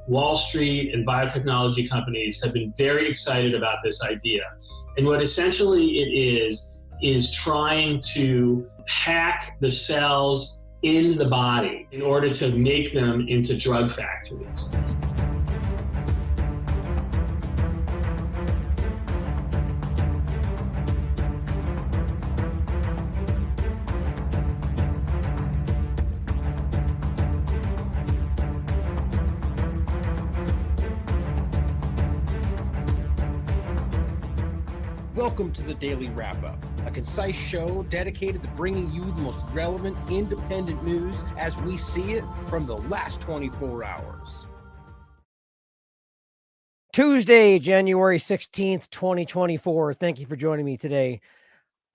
Wall Street and biotechnology companies have been very excited about this idea. And what essentially it is trying to hack the cells in the body in order to make them into drug factories. Welcome to the Daily Wrap-Up, a concise show dedicated to bringing you the most relevant independent news as we see it from the last 24 hours. Tuesday, January 16th, 2024. Thank you for joining me today.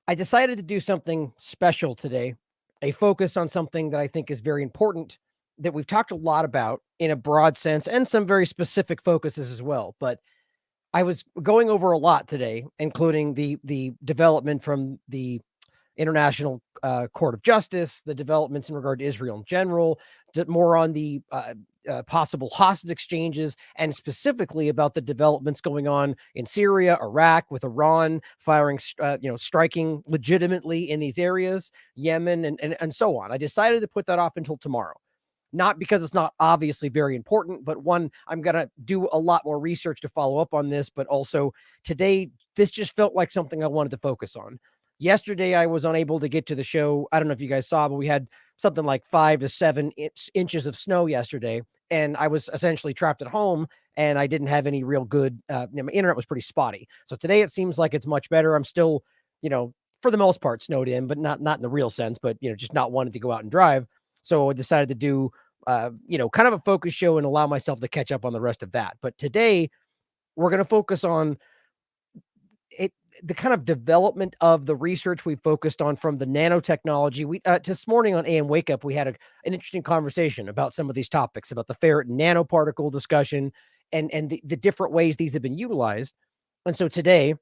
I decided to do something special today, a focus on something that I think is very important, that we've talked a lot about in a broad sense and some very specific focuses as well. But I was going over a lot today, including the development from the International Court of Justice, the developments in regard to Israel in general, more on the possible hostage exchanges, and specifically about the developments going on in Syria, Iraq, with Iran firing, striking legitimately in these areas, Yemen, and so on. I decided to put that off until tomorrow. Not because it's not obviously very important, but one, I'm going to do a lot more research to follow up on this, but also today, this just felt like something I wanted to focus on. Yesterday, I was unable to get to the show. I don't know if you guys saw, but we had something like 5 to 7 inches of snow yesterday, and I was essentially trapped at home, and I didn't have any real good, my internet was pretty spotty. So today, it seems like it's much better. I'm still, for the most part, snowed in, but not in the real sense, but, just not wanting to go out and drive. So I decided to do kind of a focus show and allow myself to catch up on the rest of that. But today we're going to focus on the kind of development of the research we focused on from the nanotechnology. We this morning on AM Wake Up, we had an interesting conversation about some of these topics, about the ferritin nanoparticle discussion and the different ways these have been utilized. And so today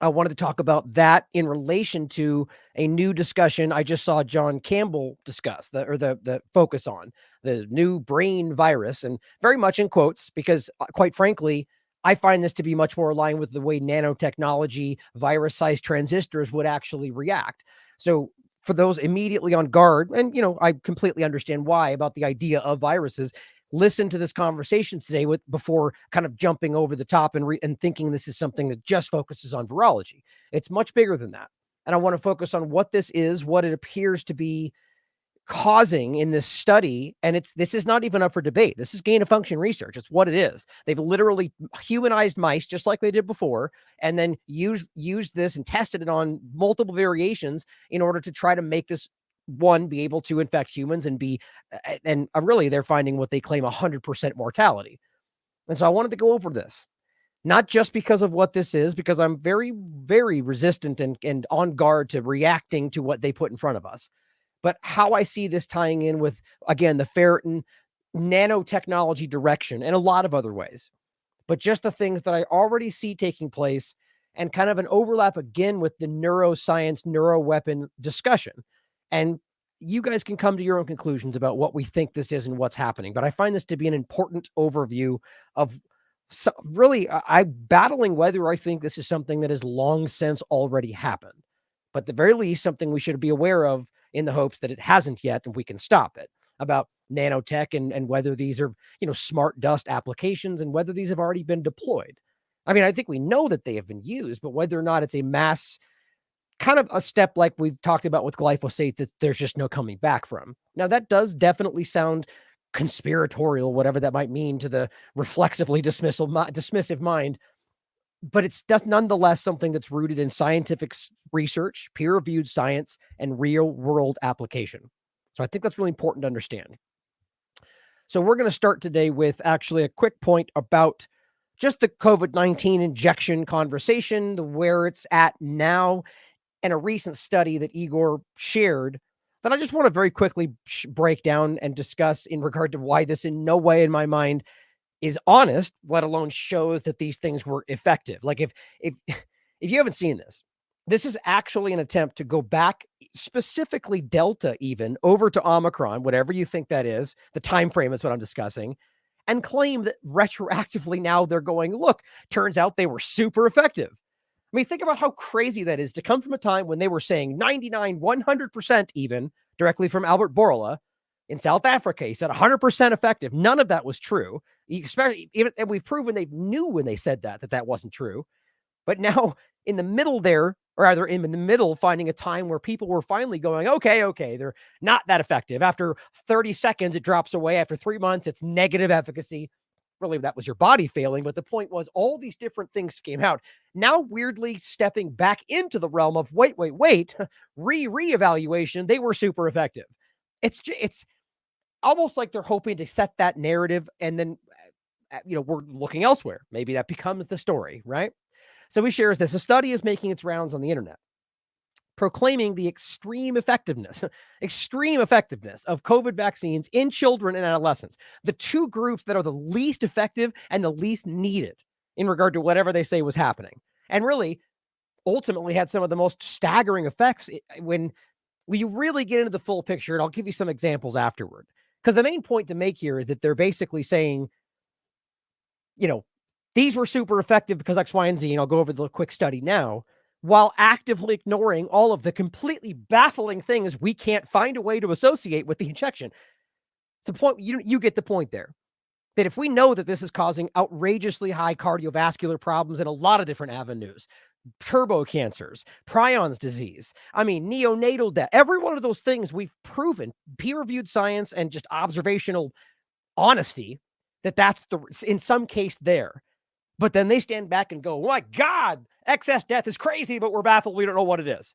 I wanted to talk about that in relation to a new discussion I just saw John Campbell discuss, the focus on the new brain virus, and very much in quotes, because quite frankly, I find this to be much more aligned with the way nanotechnology, virus-sized transistors would actually react. So for those immediately on guard, and I completely understand why about the idea of viruses, listen to this conversation today before kind of jumping over the top and thinking this is something that just focuses on virology. It's much bigger than that. And I want to focus on what this is, what it appears to be causing in this study. And this is not even up for debate. This is gain of function research. It's what it is. They've literally humanized mice just like they did before, and then used this and tested it on multiple variations in order to try to make this one, be able to infect humans, and really they're finding what they claim 100% mortality. And so I wanted to go over this, not just because of what this is, because I'm very, very resistant and on guard to reacting to what they put in front of us, but how I see this tying in with, again, the ferritin nanotechnology direction and a lot of other ways, but just the things that I already see taking place and kind of an overlap again with the neuroscience, neuroweapon discussion. And you guys can come to your own conclusions about what we think this is and what's happening. But I find this to be an important overview of really, I'm battling whether I think this is something that has long since already happened. But at the very least, something we should be aware of in the hopes that it hasn't yet and we can stop it, about nanotech and whether these are, smart dust applications and whether these have already been deployed. I mean, I think we know that they have been used, but whether or not it's a mass kind of a step like we've talked about with glyphosate that there's just no coming back from. Now, that does sound conspiratorial, whatever that might mean to the reflexively dismissive mind, but it's nonetheless something that's rooted in scientific research, peer-reviewed science, and real-world application. So I think that's really important to understand. So we're going to start today with actually a quick point about just the COVID-19 injection conversation, where it's at now, and a recent study that Igor shared that I just want to very quickly break down and discuss in regard to why this in no way in my mind is honest, let alone shows that these things were effective. Like if you haven't seen this, this is actually an attempt to go back, specifically Delta even, over to Omicron, whatever you think that is, the time frame is what I'm discussing, and claim that retroactively now they're going, look, turns out they were super effective. I mean, think about how crazy that is to come from a time when they were saying 99, 100% even, directly from Albert Bourla in South Africa. He said 100% effective. None of that was true. Especially, and we've proven they knew when they said that wasn't true. But now in the middle there, or rather in the middle, finding a time where people were finally going, okay, they're not that effective. After 30 seconds, it drops away. After 3 months, it's negative efficacy. Really, that was your body failing. But the point was all these different things came out. Now, weirdly stepping back into the realm of wait, reevaluation, they were super effective. It's almost like they're hoping to set that narrative and then, we're looking elsewhere. Maybe that becomes the story, right? So he shares this. A study is making its rounds on the internet, proclaiming the extreme effectiveness of COVID vaccines in children and adolescents, the two groups that are the least effective and the least needed in regard to whatever they say was happening. And really, ultimately had some of the most staggering effects when you really get into the full picture. And I'll give you some examples afterward. Because the main point to make here is that they're basically saying, these were super effective because X, Y, and Z, and I'll go over the quick study now, while actively ignoring all of the completely baffling things we can't find a way to associate with the injection. It's the point, you get the point there. That if we know that this is causing outrageously high cardiovascular problems in a lot of different avenues, turbo cancers, prions disease, neonatal death, every one of those things we've proven, peer-reviewed science and just observational honesty, that's in some case there. But then they stand back and go, oh my God, excess death is crazy, but we're baffled. We don't know what it is.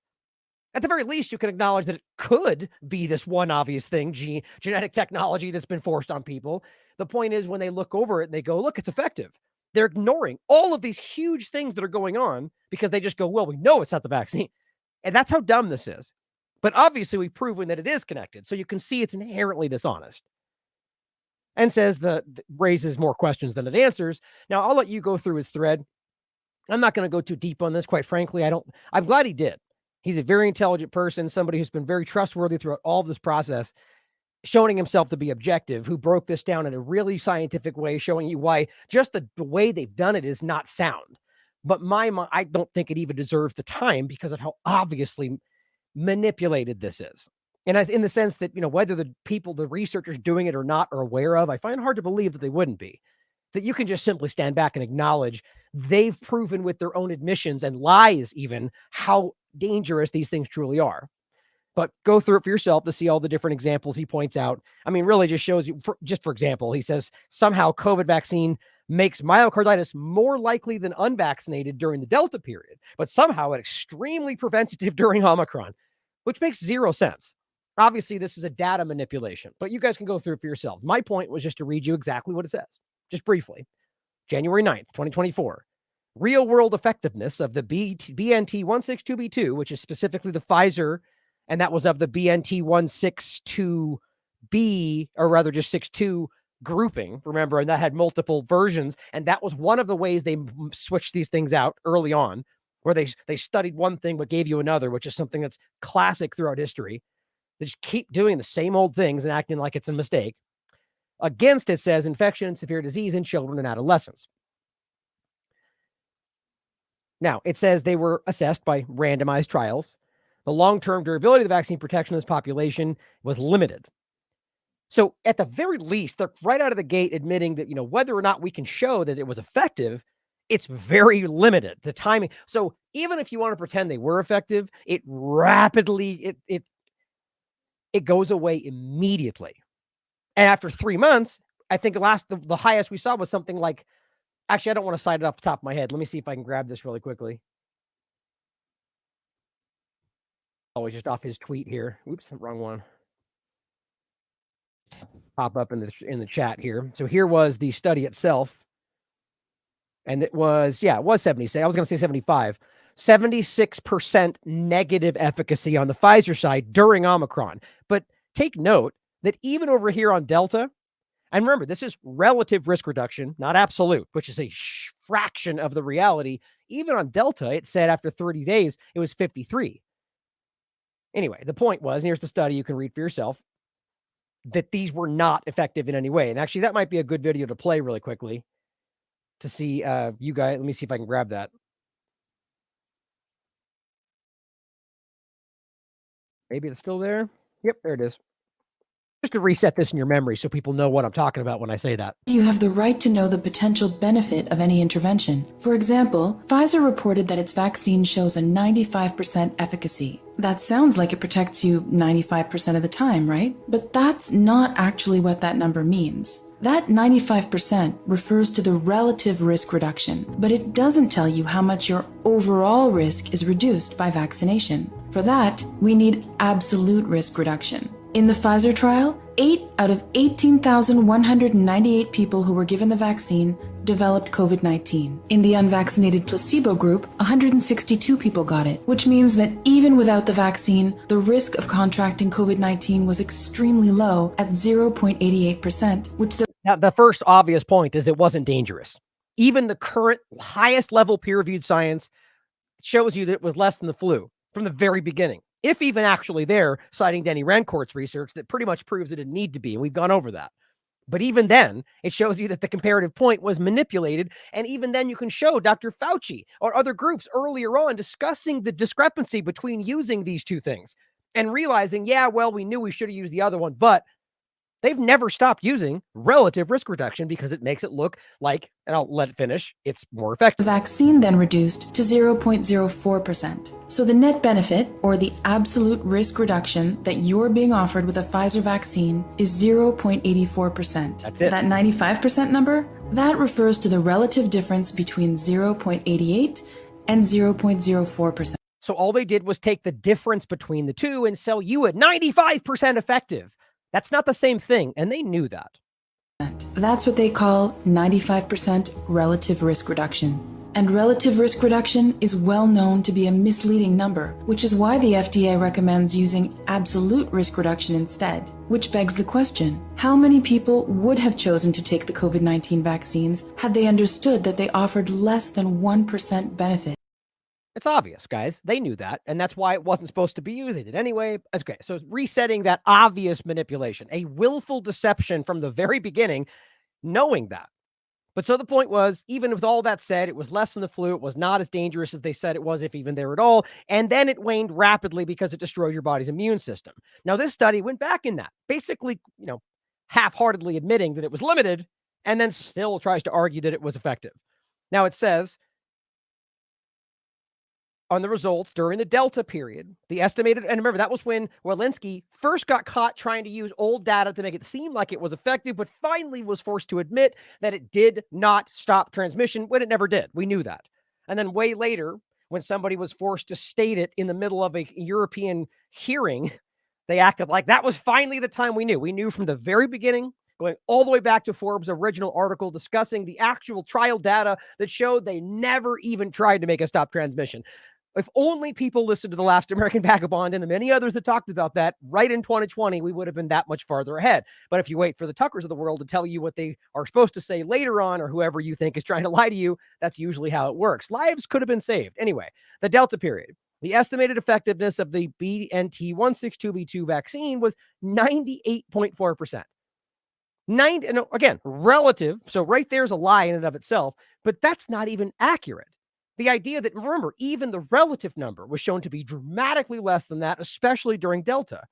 At the very least, you can acknowledge that it could be this one obvious thing, genetic technology that's been forced on people. The point is when they look over it and they go, look, it's effective. They're ignoring all of these huge things that are going on because they just go, well, we know it's not the vaccine. And that's how dumb this is. But obviously we've proven that it is connected. So you can see it's inherently dishonest. And says that raises more questions than it answers. Now, I'll let you go through his thread. I'm not going to go too deep on this, quite frankly. I'm glad he did. He's a very intelligent person, somebody who's been very trustworthy throughout all of this process, showing himself to be objective, who broke this down in a really scientific way, showing you why just the way they've done it is not sound. But I don't think it even deserves the time because of how obviously manipulated this is. And in the sense that, whether the researchers doing it or not are aware of, I find it hard to believe that they wouldn't be. That you can just simply stand back and acknowledge they've proven with their own admissions and lies even how dangerous these things truly are. But go through it for yourself to see all the different examples he points out. Really just shows you, for example, he says somehow COVID vaccine makes myocarditis more likely than unvaccinated during the Delta period, but somehow it's extremely preventative during Omicron, which makes zero sense. Obviously, this is a data manipulation, but you guys can go through it for yourselves. My point was just to read you exactly what it says, just briefly. January 9th, 2024. Real world effectiveness of the BNT162b2, which is specifically the Pfizer, and that was of the BNT162b, or rather just 62 grouping, remember, and that had multiple versions. And that was one of the ways they switched these things out early on, where they studied one thing but gave you another, which is something that's classic throughout history. They just keep doing the same old things and acting like it's a mistake. Against, it says, infection and severe disease in children and adolescents. Now, it says they were assessed by randomized trials. The long-term durability of the vaccine protection of this population was limited. So at the very least, they're right out of the gate admitting that, whether or not we can show that it was effective, it's very limited, the timing. So even if you want to pretend they were effective, it rapidly, it goes away immediately. And after 3 months, I think the highest we saw was something like, actually, I don't want to cite it off the top of my head. Let me see if I can grab this really quickly. Oh, just off his tweet here. Oops, wrong one. Pop up in the chat here. So here was the study itself. And it was 76. I was going to say 75. 76% negative efficacy on the Pfizer side during Omicron. But take note that even over here on Delta, and remember, this is relative risk reduction, not absolute, which is a fraction of the reality. Even on Delta, it said after 30 days, it was 53. Anyway, the point was, and here's the study you can read for yourself. that these were not effective in any way. And actually, that might be a good video to play really quickly to see you guys. Let me see if I can grab that. Maybe it's still there. Yep, there it is. Just to reset this in your memory so people know what I'm talking about when I say that. You have the right to know the potential benefit of any intervention. For example, Pfizer reported that its vaccine shows a 95% efficacy. That sounds like it protects you 95% of the time, right? But that's not actually what that number means. That 95% refers to the relative risk reduction, but it doesn't tell you how much your overall risk is reduced by vaccination. For that, we need absolute risk reduction. In the Pfizer trial, 8 out of 18,198 people who were given the vaccine developed COVID-19. In the unvaccinated placebo group, 162 people got it, which means that even without the vaccine, the risk of contracting COVID-19 was extremely low at 0.88%, which Now, the first obvious point is it wasn't dangerous. Even the current highest level peer-reviewed science shows you that it was less than the flu from the very beginning. If even actually there, citing Denny Rancourt's research that pretty much proves it didn't need to be, and we've gone over that. But even then, it shows you that the comparative point was manipulated, and even then you can show Dr. Fauci or other groups earlier on discussing the discrepancy between using these two things and realizing, yeah, well, we knew we should have used the other one, but they've never stopped using relative risk reduction because it makes it look like, and I'll let it finish, it's more effective. The vaccine then reduced to 0.04%. So the net benefit, or the absolute risk reduction that you're being offered with a Pfizer vaccine, is 0.84%. That's it. That 95% number, that refers to the relative difference between 0.88 and 0.04%. So all they did was take the difference between the two and sell you at 95% effective. That's not the same thing, and they knew that. That's what they call 95% relative risk reduction. And relative risk reduction is well known to be a misleading number, which is why the FDA recommends using absolute risk reduction instead. Which begs the question, how many people would have chosen to take the COVID-19 vaccines had they understood that they offered less than 1% benefit? It's obvious, guys. They knew that, and that's why it wasn't supposed to be used. They did anyway. Okay, so resetting that obvious manipulation, a willful deception from the very beginning, knowing that. But so the point was, even with all that said, it was less than the flu. It was not as dangerous as they said it was, if even there at all. And then it waned rapidly because it destroyed your body's immune system. Now, this study went back in that, basically, half-heartedly admitting that it was limited, and then still tries to argue that it was effective. Now, it says, on the results during the Delta period, the estimated, and remember, that was when Walensky first got caught trying to use old data to make it seem like it was effective, but finally was forced to admit that it did not stop transmission when it never did. We knew that. And then way later, when somebody was forced to state it in the middle of a European hearing, they acted like that was finally the time we knew. We knew from the very beginning, going all the way back to Forbes' original article discussing the actual trial data that showed they never even tried to make a stop transmission. If only people listened to the last American Vagabond and the many others that talked about that right in 2020, we would have been that much farther ahead. But if you wait for the Tuckers of the world to tell you what they are supposed to say later on, or whoever you think is trying to lie to you, that's usually how it works. Lives could have been saved. Anyway, the Delta period. The estimated effectiveness of the BNT162b2 vaccine was 98.4%. And again, relative. So right there's a lie in and of itself, but that's not even accurate. The idea that, remember, even the relative number was shown to be dramatically less than that, especially during Delta.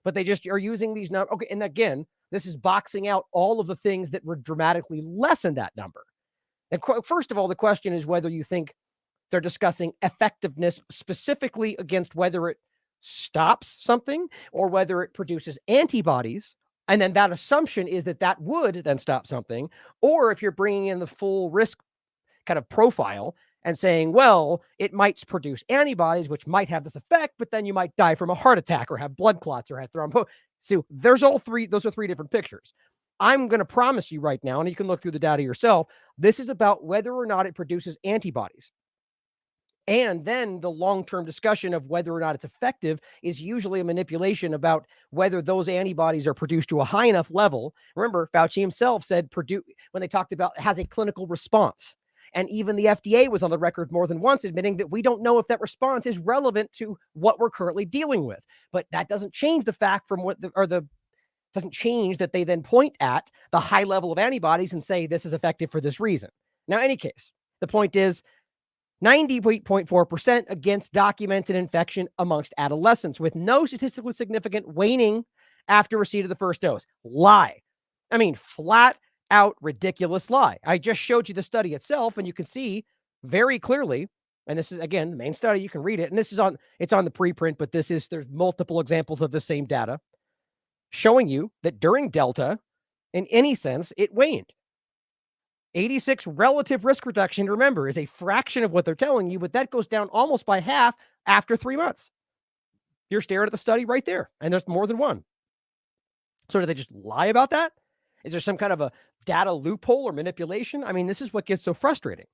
But they just are using these numbers. Okay, and again, this is boxing out all of the things that were dramatically less than that number. And first of all, the question is whether you think they're discussing effectiveness specifically against whether it stops something or whether it produces antibodies. And then that assumption is that that would then stop something. Or if you're bringing in the full risk kind of profile and saying, well, it might produce antibodies, which might have this effect, but then you might die from a heart attack or have blood clots or have thrombosis. So there's all three. Those are three different pictures. I'm going to promise you right now, and you can look through the data yourself, this is about whether or not it produces antibodies. And then the long-term discussion of whether or not it's effective is usually a manipulation about whether those antibodies are produced to a high enough level. Remember, Fauci himself said when they talked about it has a clinical response. And even the FDA was on the record more than once admitting that we don't know if that response is relevant to what we're currently dealing with. But that doesn't change the fact from what the Doesn't change that they then point at the high level of antibodies and say this is effective for this reason. Now, in any case, the point is 98.4% against documented infection amongst adolescents with no statistically significant waning after receipt of the first dose. Lie. I mean, flat out ridiculous lie. I just showed you the study itself, and you can see very clearly, and this is, again, the main study, you can read it, and it's on the preprint, but there's multiple examples of the same data showing you that during Delta, in any sense, it waned. 86 relative risk reduction, remember, is a fraction of what they're telling you, but that goes down almost by half after 3 months. You're staring at the study right there, and there's more than one. So do they just lie about that? Is there some kind of a data loophole or manipulation? I mean, this is what gets so frustrating.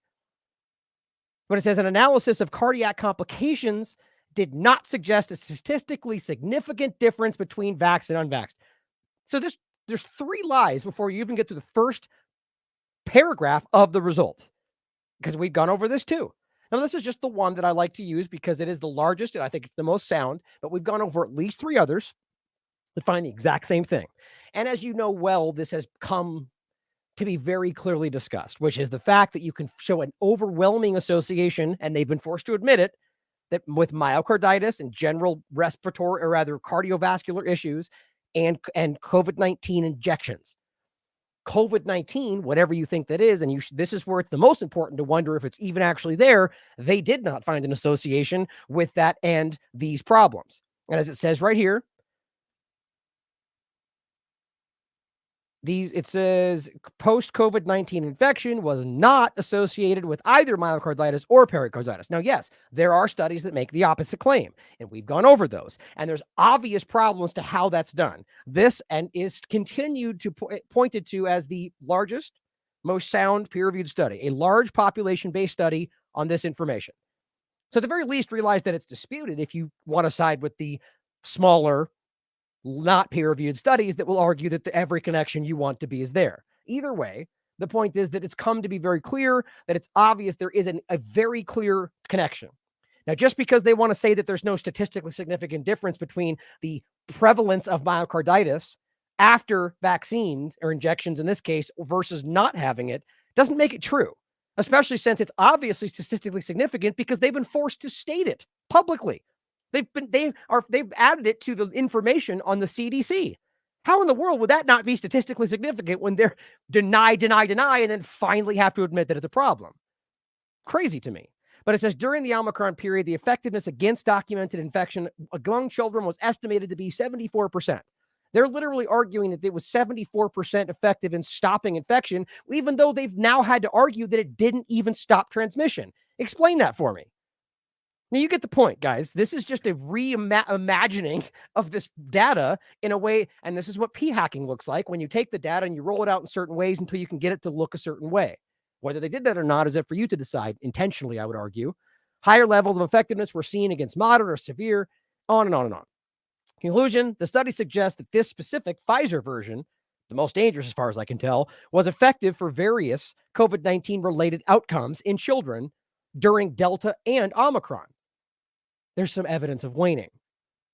But it says an analysis of cardiac complications did not suggest a statistically significant difference between vaxxed and unvaxxed. So there's 3 lies before you even get to the first paragraph of the results, because we've gone over this too. Now, this is just the one that I like to use because it is the largest and I think it's the most sound, but we've gone over at least 3 others that find the exact same thing. And as you know well, this has come to be very clearly discussed, which is the fact that you can show an overwhelming association, and they've been forced to admit it, that with myocarditis and general respiratory or rather cardiovascular issues and COVID-19 injections. COVID-19, whatever you think that is, and this is where it's the most important to wonder if it's even actually there, they did not find an association with that and these problems. And as it says right here, it says post-COVID-19 infection was not associated with either myocarditis or pericarditis. Now, yes, there are studies that make the opposite claim, and we've gone over those. And there's obvious problems to how that's done. This and is continued to pointed to as the largest, most sound peer-reviewed study, a large population-based study on this information. So at the very least, realize that it's disputed if you want to side with the smaller, not peer-reviewed studies that will argue that every connection you want to be is there. Either way, the point is that it's come to be very clear that it's obvious there is a very clear connection. Now, just because they want to say that there's no statistically significant difference between the prevalence of myocarditis after vaccines or injections in this case versus not having it doesn't make it true, especially since it's obviously statistically significant because they've been forced to state it publicly. They've added it to the information on the CDC. How in the world would that not be statistically significant when they're deny, and then finally have to admit that it's a problem? Crazy to me. But it says during the Omicron period, the effectiveness against documented infection among children was estimated to be 74%. They're literally arguing that it was 74% effective in stopping infection, even though they've now had to argue that it didn't even stop transmission. Explain that for me. Now, you get the point, guys. This is just a reimagining of this data in a way, and this is what p-hacking looks like when you take the data and you roll it out in certain ways until you can get it to look a certain way. Whether they did that or not is up for you to decide, intentionally, I would argue. Higher levels of effectiveness were seen against moderate or severe, on and on and on. Conclusion, the study suggests that this specific Pfizer version, the most dangerous as far as I can tell, was effective for various COVID-19 related outcomes in children during Delta and Omicron. There's some evidence of waning.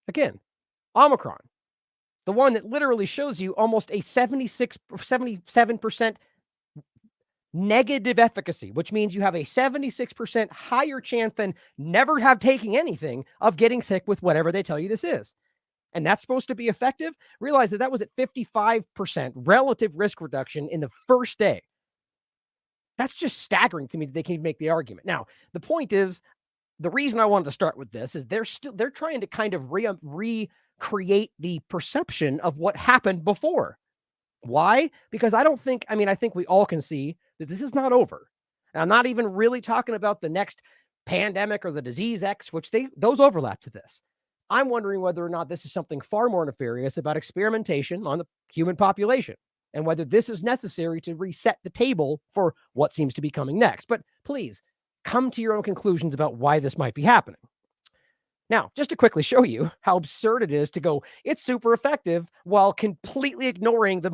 Again, Omicron, the one that literally shows you almost a 77% negative efficacy, which means you have a 76% higher chance than never have taken anything of getting sick with whatever they tell you this is. And that's supposed to be effective. Realize that was at 55% relative risk reduction in the first day. That's just staggering to me that they can make the argument. Now, the point is, the reason I wanted to start with this is they're trying to kind of recreate the perception of what happened before. Why? Because I think we all can see that this is not over. And I'm not even really talking about the next pandemic or the disease X, which those overlap to this. I'm wondering whether or not this is something far more nefarious about experimentation on the human population and whether this is necessary to reset the table for what seems to be coming next. But please, come to your own conclusions about why this might be happening. Now, just to quickly show you how absurd it is to go, it's super effective while completely ignoring the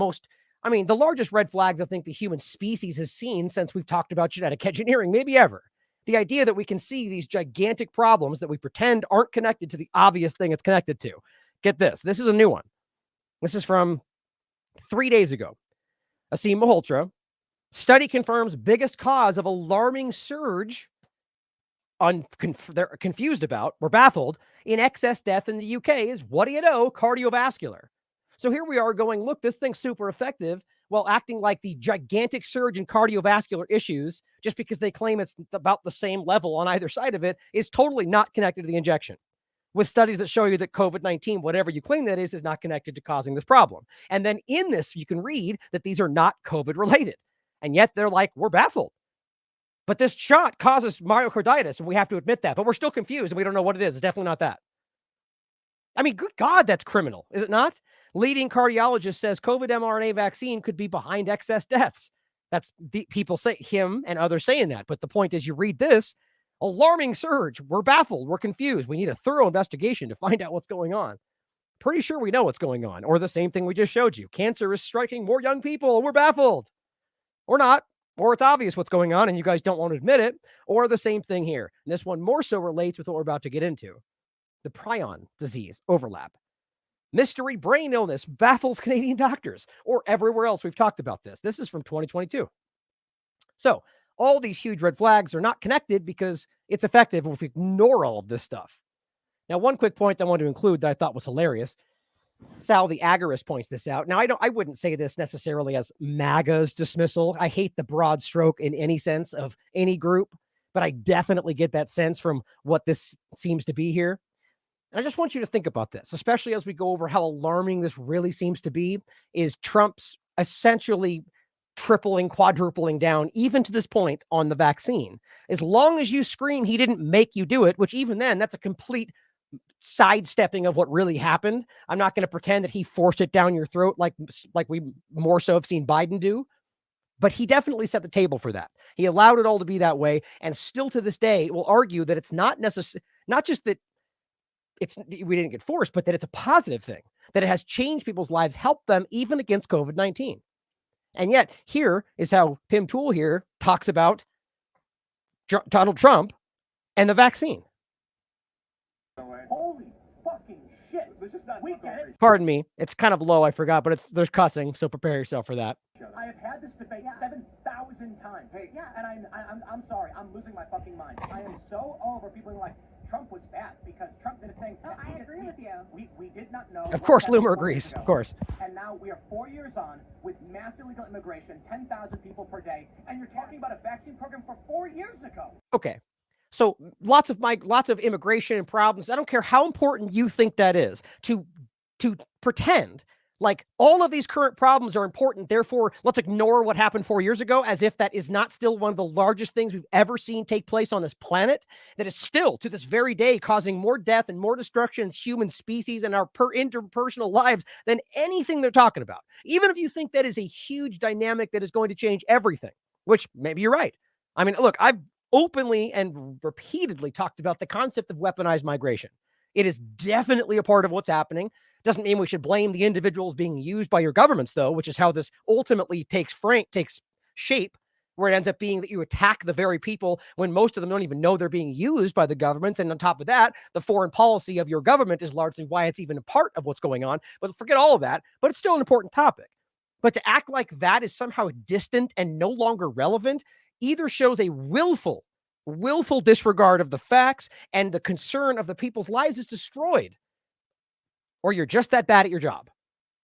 largest red flags I think the human species has seen since we've talked about genetic engineering, maybe ever. The idea that we can see these gigantic problems that we pretend aren't connected to the obvious thing it's connected to. Get this. This is a new one. This is from 3 days ago, Asim Malhotra, study confirms biggest cause of alarming surge they're confused about, we're baffled, in excess death in the UK is, what do you know, cardiovascular. So here we are going, look, this thing's super effective, while acting like the gigantic surge in cardiovascular issues, just because they claim it's about the same level on either side of it, is totally not connected to the injection. With studies that show you that COVID-19, whatever you claim that is not connected to causing this problem. And then in this, you can read that these are not COVID related. And yet they're like, we're baffled. But this shot causes myocarditis, and we have to admit that. But we're still confused, and we don't know what it is. It's definitely not that. I mean, good God, that's criminal, is it not? Leading cardiologist says COVID mRNA vaccine could be behind excess deaths. That's people say, him and others saying that. But the point is, you read this, alarming surge. We're baffled. We're confused. We need a thorough investigation to find out what's going on. Pretty sure we know what's going on. Or the same thing we just showed you. Cancer is striking more young people. We're baffled. Or not. Or it's obvious what's going on and you guys don't want to admit it. Or the same thing here. And this one more so relates with what we're about to get into. The prion disease overlap. Mystery brain illness baffles Canadian doctors, or everywhere else we've talked about this. This is from 2022. So all these huge red flags are not connected because it's effective if we ignore all of this stuff. Now, one quick point I want to include that I thought was hilarious. Sal the Agorist points this out. Now, I wouldn't say this necessarily as MAGA's dismissal. I hate the broad stroke in any sense of any group, but I definitely get that sense from what this seems to be here. And I just want you to think about this, especially as we go over how alarming this really seems to be, is Trump's essentially tripling, quadrupling down, even to this point, on the vaccine. As long as you scream he didn't make you do it, which even then, that's a complete sidestepping of what really happened. I'm not going to pretend that he forced it down your throat like we more so have seen Biden do, but he definitely set the table for that. He allowed it all to be that way, and still to this day will argue that it's not necessary, not just that we didn't get forced, but that it's a positive thing, that it has changed people's lives, helped them even against COVID-19. And yet here is how Pim Tool here talks about Donald Trump and the vaccine. Holy fucking shit. We get it. Pardon me. It's kind of low. I forgot, but there's cussing. So prepare yourself for that. I have had this debate 7,000 times. Hey, and I'm sorry. I'm losing my fucking mind. I am so over people being like, Trump was bad because Trump did a thing. Oh, I agree with you. We did not know. Of course, Loomer agrees. Of course. And now we are 4 years on with mass illegal immigration, 10,000 people per day, and you're talking about a vaccine program for 4 years ago. Okay. So lots of immigration and problems. I don't care how important you think that is to pretend like all of these current problems are important. Therefore, let's ignore what happened 4 years ago, as if that is not still one of the largest things we've ever seen take place on this planet, that is still to this very day causing more death and more destruction in human species and our interpersonal lives than anything they're talking about. Even if you think that is a huge dynamic that is going to change everything, which maybe you're right. I mean, look, I've openly and repeatedly talked about the concept of weaponized migration. It is definitely a part of what's happening. Doesn't mean we should blame the individuals being used by your governments, though, which is how this ultimately takes shape, where it ends up being that you attack the very people when most of them don't even know they're being used by the governments. And on top of that, the foreign policy of your government is largely why it's even a part of what's going on. But forget all of that. But it's still an important topic. But to act like that is somehow distant and no longer relevant either shows a willful disregard of the facts, and the concern of the people's lives is destroyed, or you're just that bad at your job.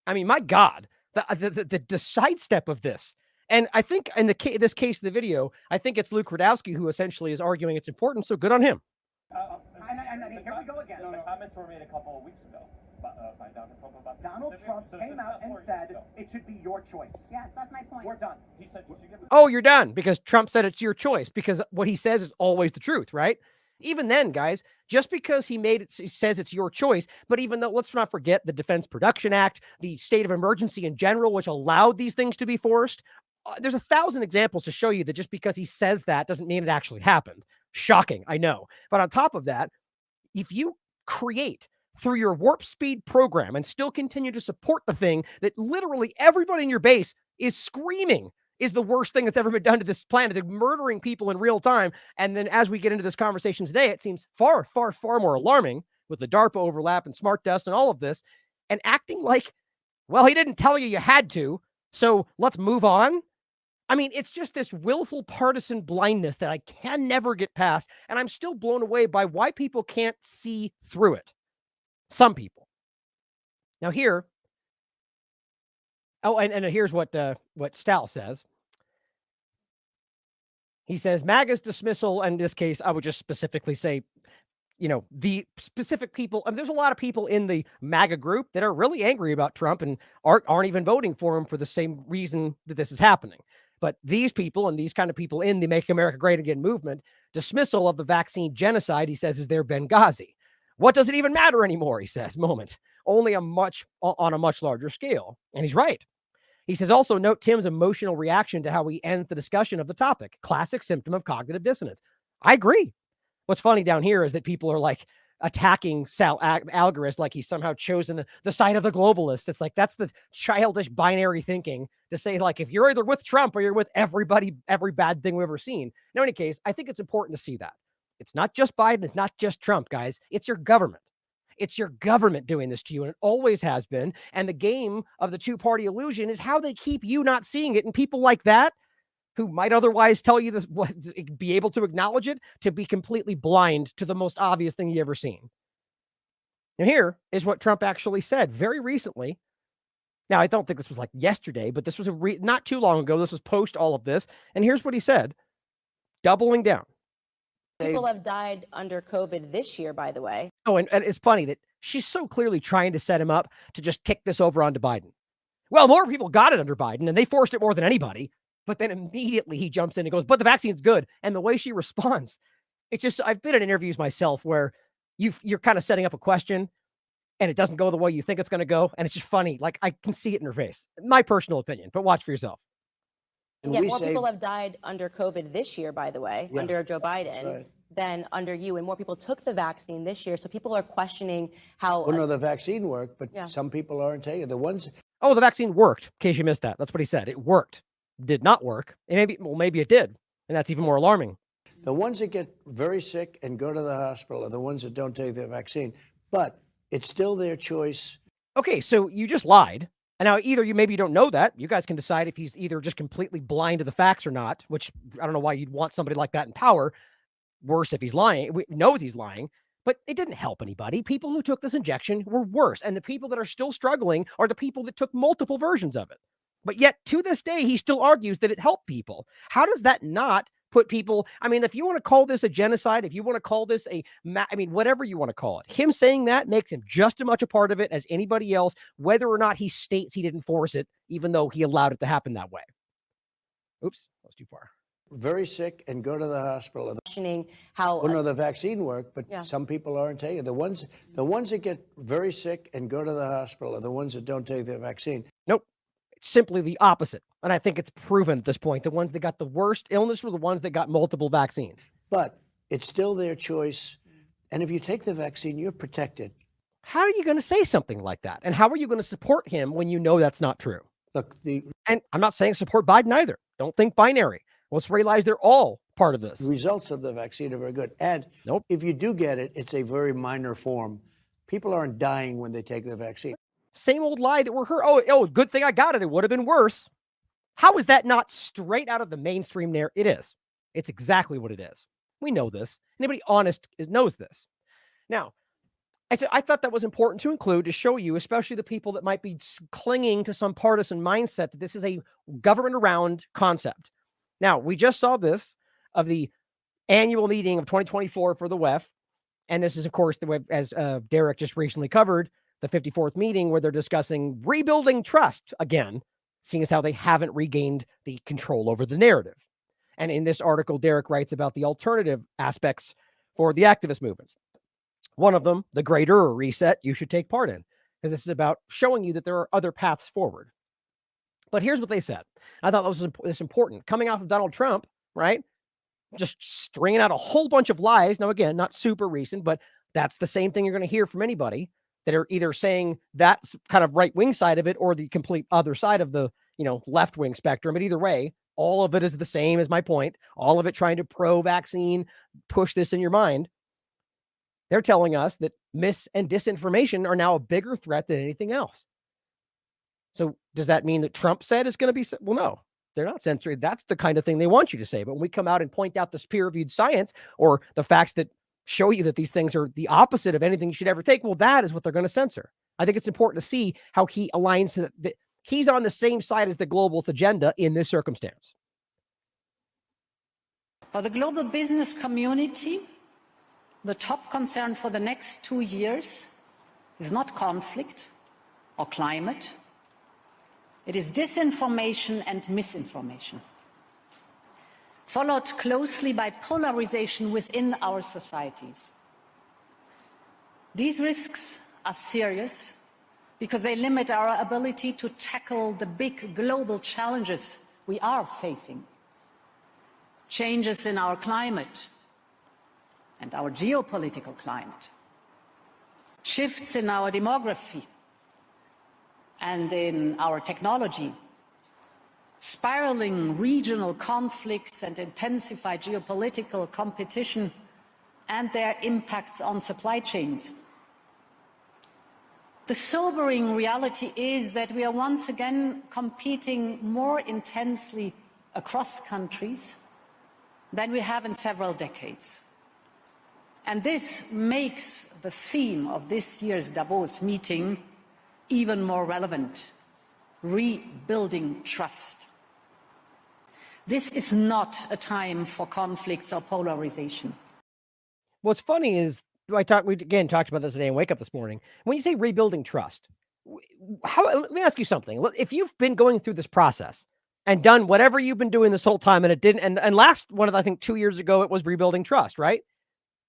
I mean, my God, the sidestep of this. And I think in this case of the video, I think it's Luke Radowski who essentially is arguing it's important. So good on him. And here we go again. The comments were made a couple of weeks ago by Donald Trump about Donald Trump came out and said it should be your choice. Yes, that's my point. We're done. He said you should give it. Oh, you're done because Trump said it's your choice, because what he says is always the truth, right? Even then, guys, just because he says it's your choice, but even though, let's not forget the Defense Production Act, the state of emergency in general, which allowed these things to be forced. There's 1,000 examples to show you that just because he says that doesn't mean it actually happened. Shocking, I know. But on top of that, if you create through your warp speed program and still continue to support the thing that literally everybody in your base is screaming is the worst thing that's ever been done to this planet, they're murdering people in real time. And then as we get into this conversation today, it seems far, far, far more alarming with the DARPA overlap and smart dust and all of this, and acting like Well, he didn't tell you had to, so let's move on. I mean, it's just this willful partisan blindness that I can never get past, and I'm still blown away by why people can't see through it. Some people. Now here, and here's what Stal says. He says, MAGA's dismissal, and in this case, I would just specifically say, the specific people, there's a lot of people in the MAGA group that are really angry about Trump and aren't even voting for him for the same reason that this is happening. But these people and these kind of people in the Make America Great Again movement, dismissal of the vaccine genocide, he says, is their Benghazi. What does it even matter anymore, he says, only on a much larger scale. And he's right. He says, also note Tim's emotional reaction to how he ends the discussion of the topic. Classic symptom of cognitive dissonance. I agree. What's funny down here is that people are like attacking Sal Algaris like he's somehow chosen the side of the globalists. It's like, that's the childish binary thinking to say, like, if you're either with Trump or you're with everybody, every bad thing we've ever seen. In any case, I think it's important to see that. It's not just Biden. It's not just Trump, guys. It's your government. It's your government doing this to you, and it always has been. And the game of the two-party illusion is how they keep you not seeing it. And people like that, who might otherwise tell you this, be able to acknowledge it, to be completely blind to the most obvious thing you've ever seen. And here is what Trump actually said very recently. Now, I don't think this was like yesterday, but this was not too long ago. This was post all of this. And here's what he said, doubling down. People have died under COVID this year, by the way. Oh, and it's funny that she's so clearly trying to set him up to just kick this over onto Biden. Well, more people got it under Biden, and they forced it more than anybody. But then immediately he jumps in and goes, but the vaccine's good. And the way she responds, it's just, I've been in interviews myself where you're kind of setting up a question and it doesn't go the way you think it's going to go. And it's just funny. Like, I can see it in her face. My personal opinion, but watch for yourself. And yet more people have died under COVID this year, by the way, under Joe Biden, than under you. And more people took the vaccine this year. So people are questioning how... Well, no, the vaccine worked, but some people aren't taking it. The ones... Oh, the vaccine worked, in case you missed that. That's what he said. It worked. Did not work. And maybe it did. And that's even more alarming. The ones that get very sick and go to the hospital are the ones that don't take the vaccine. But it's still their choice. Okay, so you just lied. And now either maybe you don't know that. You guys can decide if he's either just completely blind to the facts or not, which I don't know why you'd want somebody like that in power. Worse if he's lying. We knows he's lying, but it didn't help anybody. People who took this injection were worse. And the people that are still struggling are the people that took multiple versions of it. But yet to this day, he still argues that it helped people. How does that not put people? I mean, if you want to call this a genocide, if you want to call this whatever you want to call it, him saying that makes him just as much a part of it as anybody else, whether or not he states he didn't force it, even though he allowed it to happen that way. Oops, that was too far. Very sick and go to the hospital. Questioning how... Well, no, the vaccine worked, but some people aren't taking it. The ones that get very sick and go to the hospital are the ones that don't take the vaccine. Nope. It's simply the opposite. And I think it's proven at this point. The ones that got the worst illness were the ones that got multiple vaccines. But it's still their choice. And if you take the vaccine, you're protected. How are you going to say something like that? And how are you going to support him when you know that's not true? Look, and I'm not saying support Biden either. Don't think binary. Let's realize they're all part of this. The results of the vaccine are very good. And if you do get it, it's a very minor form. People aren't dying when they take the vaccine. Same old lie that we're heard. Oh, good thing I got it. It would have been worse. How is that not straight out of the mainstream narrative? It is. It's exactly what it is. We know this. Anybody honest knows this. Now, I thought that was important to include to show you, especially the people that might be clinging to some partisan mindset, that this is a government around concept. Now, we just saw this of the annual meeting of 2024 for the WEF. And this is, of course, as Derek just recently covered, the 54th meeting where they're discussing rebuilding trust again, seeing as how they haven't regained the control over the narrative. And in this article, Derek writes about the alternative aspects for the activist movements. One of them, the greater or reset, you should take part in, because this is about showing you that there are other paths forward. But here's what they said. I thought this was important. Coming off of Donald Trump, right? Just stringing out a whole bunch of lies. Now, again, not super recent, but that's the same thing you're going to hear from anybody that are either saying that kind of right-wing side of it or the complete other side of the, left-wing spectrum. But either way, all of it is the same as my point. All of it trying to pro-vaccine, push this in your mind. They're telling us that mis and disinformation are now a bigger threat than anything else. So does that mean that Trump said is going to be, well, no, they're not censoring. That's the kind of thing they want you to say. But when we come out and point out this peer-reviewed science or the facts that show you that these things are the opposite of anything you should ever take, well, that is what they're going to censor. I think it's important to see how he aligns to that. He's on the same side as the globalist agenda in this circumstance. For the global business community, the top concern for the next 2 years is not conflict or climate. It is disinformation and misinformation, followed closely by polarization within our societies. These risks are serious because they limit our ability to tackle the big global challenges we are facing. Changes in our climate and our geopolitical climate, shifts in our demography and in our technology, spiraling regional conflicts and intensified geopolitical competition and their impacts on supply chains. The sobering reality is that we are once again competing more intensely across countries than we have in several decades. And this makes the theme of this year's Davos meeting even more relevant: rebuilding trust. This is not a time for conflicts or polarization. What's funny is, we again talked about this today in Wake Up this morning. When you say rebuilding trust, let me ask you something. If you've been going through this process and done whatever you've been doing this whole time, and it didn't, and last one, I think 2 years ago, it was rebuilding trust, right?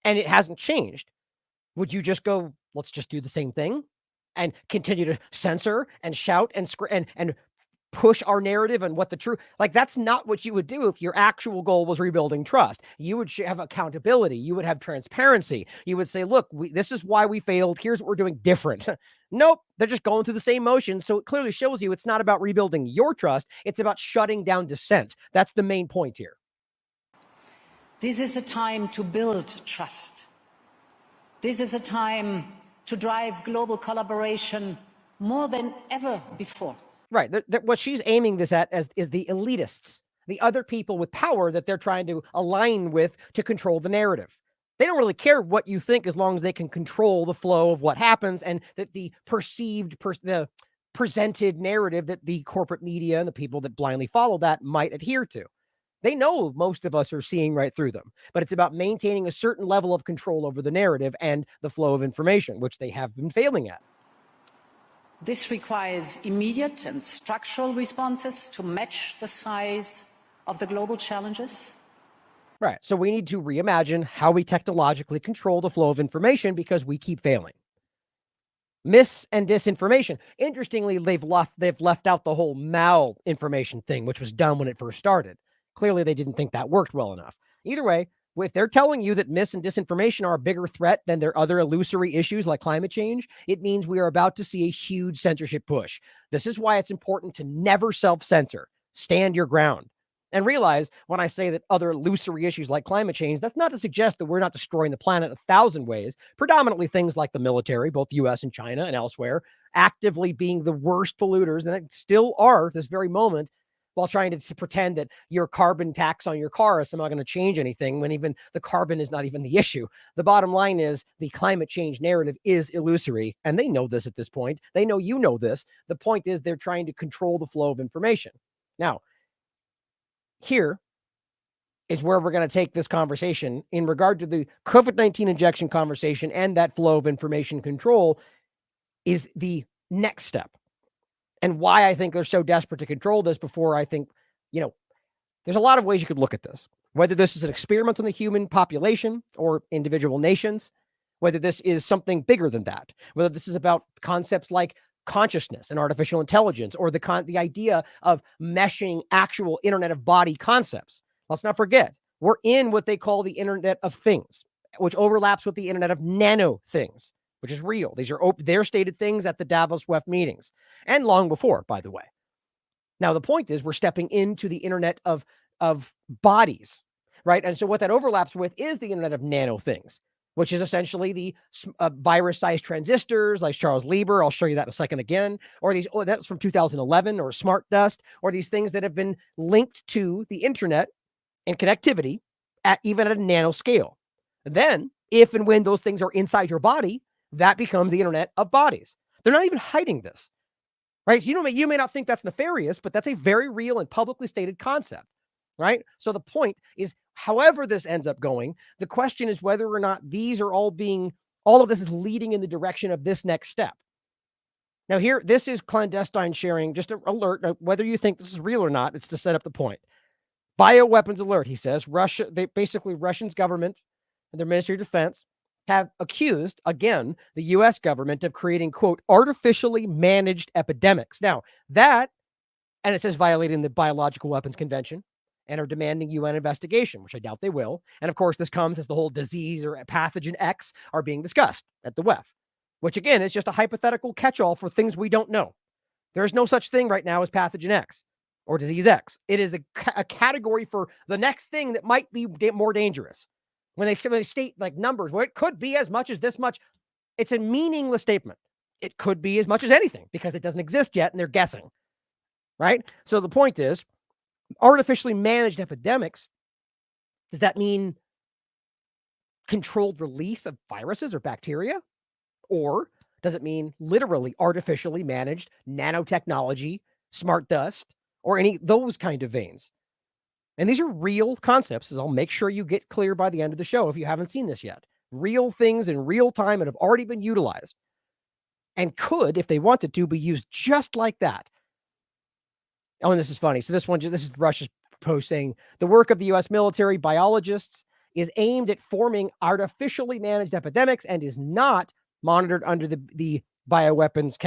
And it hasn't changed. Would you just go, let's just do the same thing and continue to censor and shout and push our narrative and what the truth, like, that's not what you would do if your actual goal was rebuilding trust. You would have accountability. You would have transparency. You would say, look, this is why we failed. Here's what we're doing different. Nope. They're just going through the same motions. So it clearly shows you it's not about rebuilding your trust. It's about shutting down dissent. That's the main point here. This is a time to build trust. This is a time to drive global collaboration more than ever before. Right. What she's aiming this at is the elitists, the other people with power that they're trying to align with to control the narrative. They don't really care what you think as long as they can control the flow of what happens and that the the presented narrative that the corporate media and the people that blindly follow that might adhere to. They know most of us are seeing right through them, but it's about maintaining a certain level of control over the narrative and the flow of information, which they have been failing at. This requires immediate and structural responses to match the size of the global challenges. Right. So we need to reimagine how we technologically control the flow of information because we keep failing. Mis and disinformation. Interestingly, they've left out the whole malinformation thing, which was done when it first started. Clearly, they didn't think that worked well enough. Either way, if they're telling you that mis and disinformation are a bigger threat than their other illusory issues like climate change, it means we are about to see a huge censorship push. This is why it's important to never self-censor. Stand your ground. And realize when I say that other illusory issues like climate change, that's not to suggest that we're not destroying the planet 1,000 ways, predominantly things like the military, both US and China and elsewhere, actively being the worst polluters, and it still are at this very moment, while trying to pretend that your carbon tax on your car is somehow going to change anything when even the carbon is not even the issue. The bottom line is the climate change narrative is illusory, and they know this at this point. They know you know this. The point is they're trying to control the flow of information. Now, here is where we're going to take this conversation in regard to the COVID-19 injection conversation, and that flow of information control is the next step. And why I think they're so desperate to control this before I think, there's a lot of ways you could look at this, whether this is an experiment on the human population or individual nations, whether this is something bigger than that, whether this is about concepts like consciousness and artificial intelligence, or the idea of meshing actual Internet of Body concepts. Let's not forget, we're in what they call the Internet of Things, which overlaps with the Internet of Nano Things, which is real. These are their stated things at the Davos WEF meetings, and long before, by the way. Now, the point is we're stepping into the Internet of bodies, right? And so what that overlaps with is the Internet of Nano Things. which is essentially the virus-sized transistors like Charles Lieber. I'll show you that in a second again. Or these, that's from 2011, or smart dust, or these things that have been linked to the internet and connectivity even at a nanoscale. Then, if and when those things are inside your body, that becomes the Internet of Bodies. They're not even hiding this, right? So you may not think that's nefarious, but that's a very real and publicly stated concept, right? So the point is, however this ends up going, the question is whether or not these are all of this is leading in the direction of this next step. Now here, this is clandestine sharing, just an alert, whether you think this is real or not, it's to set up the point. Bioweapons alert, he says. Russia's government and their Ministry of Defense have accused, again, the U.S. government of creating, quote, artificially managed epidemics. Now, and it says violating the Biological Weapons Convention, and are demanding UN investigation, which I doubt they will. And of course, this comes as the whole disease or pathogen X are being discussed at the WEF, which again is just a hypothetical catch-all for things we don't know. There is no such thing right now as pathogen X or disease X. It is a category for the next thing that might be more dangerous. When they state like numbers, well, it could be as much as this much. It's a meaningless statement. It could be as much as anything because it doesn't exist yet and they're guessing, right? So the point is, artificially managed epidemics, does that mean controlled release of viruses or bacteria? Or does it mean literally artificially managed nanotechnology, smart dust, or any those kind of veins? And these are real concepts, as I'll make sure you get clear by the end of the show if you haven't seen this yet. Real things in real time and have already been utilized and could, if they wanted to, be used just like that. Oh, and this is funny. So this is Russia's post saying the work of the U.S. military biologists is aimed at forming artificially managed epidemics and is not monitored under the bioweapons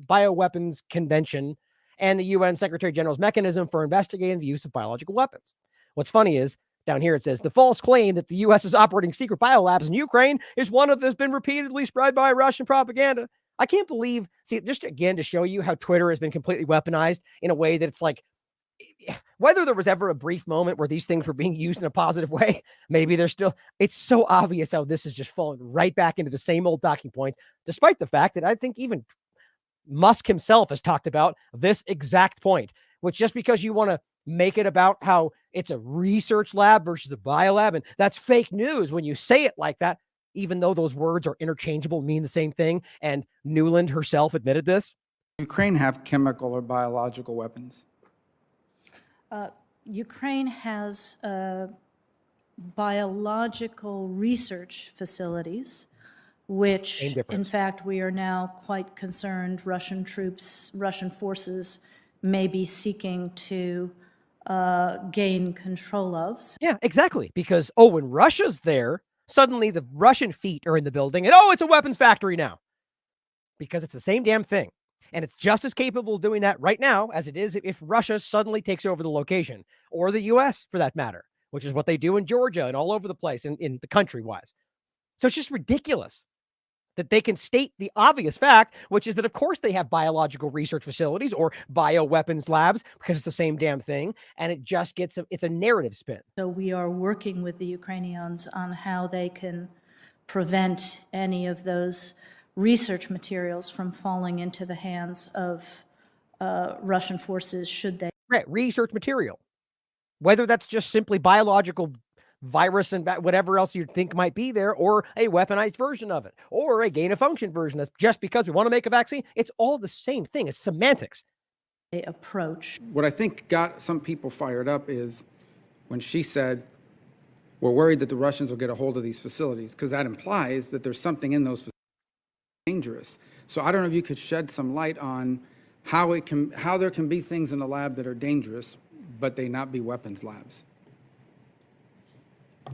bioweapons convention and the UN Secretary General's mechanism for investigating the use of biological weapons. What's funny is down here it says the false claim that the U.S. is operating secret biolabs in Ukraine is one of that's been repeatedly spread by Russian propaganda. I can't believe, just again to show you how Twitter has been completely weaponized in a way that it's like, whether there was ever a brief moment where these things were being used in a positive way, maybe they're still, it's so obvious how this is just falling right back into the same old talking points, despite the fact that I think even Musk himself has talked about this exact point, which just because you want to make it about how it's a research lab versus a biolab, and that's fake news when you say it like that, even though those words are interchangeable, mean the same thing. And Nuland herself admitted this. Ukraine have chemical or biological weapons? Ukraine has biological research facilities, which in fact we are now quite concerned Russian forces may be seeking to gain control of. Yeah, exactly. Because, when Russia's there, suddenly the Russian feet are in the building and, it's a weapons factory now. Because it's the same damn thing. And it's just as capable of doing that right now as it is if Russia suddenly takes over the location, or the U.S. for that matter, which is what they do in Georgia and all over the place in the country-wise. So it's just ridiculous that they can state the obvious fact, which is that, of course, they have biological research facilities or bioweapons labs because it's the same damn thing. And it just it's a narrative spin. So we are working with the Ukrainians on how they can prevent any of those research materials from falling into the hands of Russian forces should they. Right, research material. Whether that's just simply biological virus and whatever else you think might be there, or a weaponized version of it, or a gain-of-function version that's just because we want to make a vaccine. It's all the same thing. It's semantics. Approach. What I think got some people fired up is when she said, we're worried that the Russians will get a hold of these facilities, because that implies that there's something in those facilities dangerous. So I don't know if you could shed some light on how there can be things in a lab that are dangerous, but they not be weapons labs.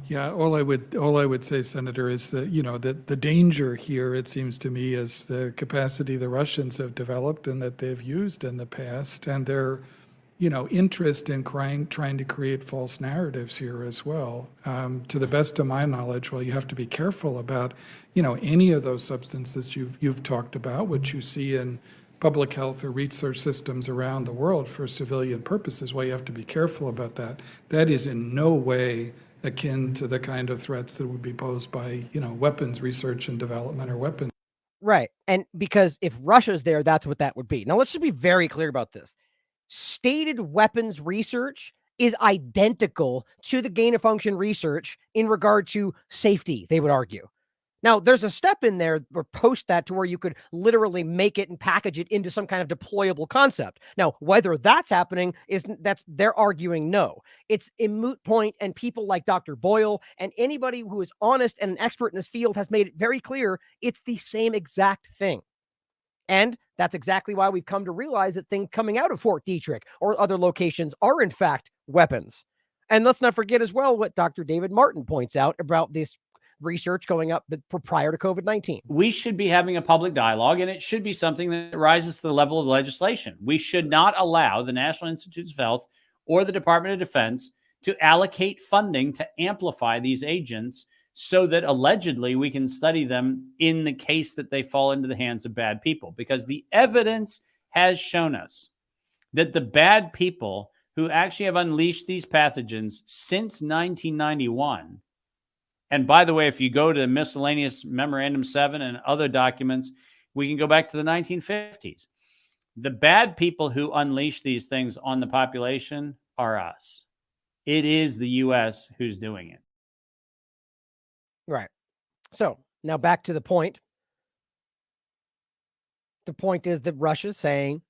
Yeah, all I would say, Senator, is that, that the danger here, it seems to me, is the capacity the Russians have developed and that they've used in the past, and their, interest in trying to create false narratives here as well. To the best of my knowledge, you have to be careful about, any of those substances you've talked about, which you see in public health or research systems around the world for civilian purposes. You have to be careful about that. That is in no way akin to the kind of threats that would be posed by, weapons research and development or weapons. Right. And because if Russia's there, that's what that would be. Now, let's just be very clear about this. Stated weapons research is identical to the gain of function research in regard to safety, they would argue. Now, there's a step in there or post that to where you could literally make it and package it into some kind of deployable concept. Now, whether that's happening they're arguing no. It's a moot point, and people like Dr. Boyle and anybody who is honest and an expert in this field has made it very clear it's the same exact thing. And that's exactly why we've come to realize that things coming out of Fort Detrick or other locations are in fact weapons. And let's not forget as well what Dr. David Martin points out about this research going up prior to COVID-19. We should be having a public dialogue, and it should be something that rises to the level of legislation. We should not allow the National Institutes of Health or the Department of Defense to allocate funding to amplify these agents so that allegedly we can study them in the case that they fall into the hands of bad people. Because the evidence has shown us that the bad people who actually have unleashed these pathogens since 1991, and by the way, if you go to miscellaneous memorandum 7 and other documents, we can go back to the 1950s. The bad people who unleash these things on the population are us. It is the U.S. who's doing it. Right. So now back to the point. The point is that Russia's saying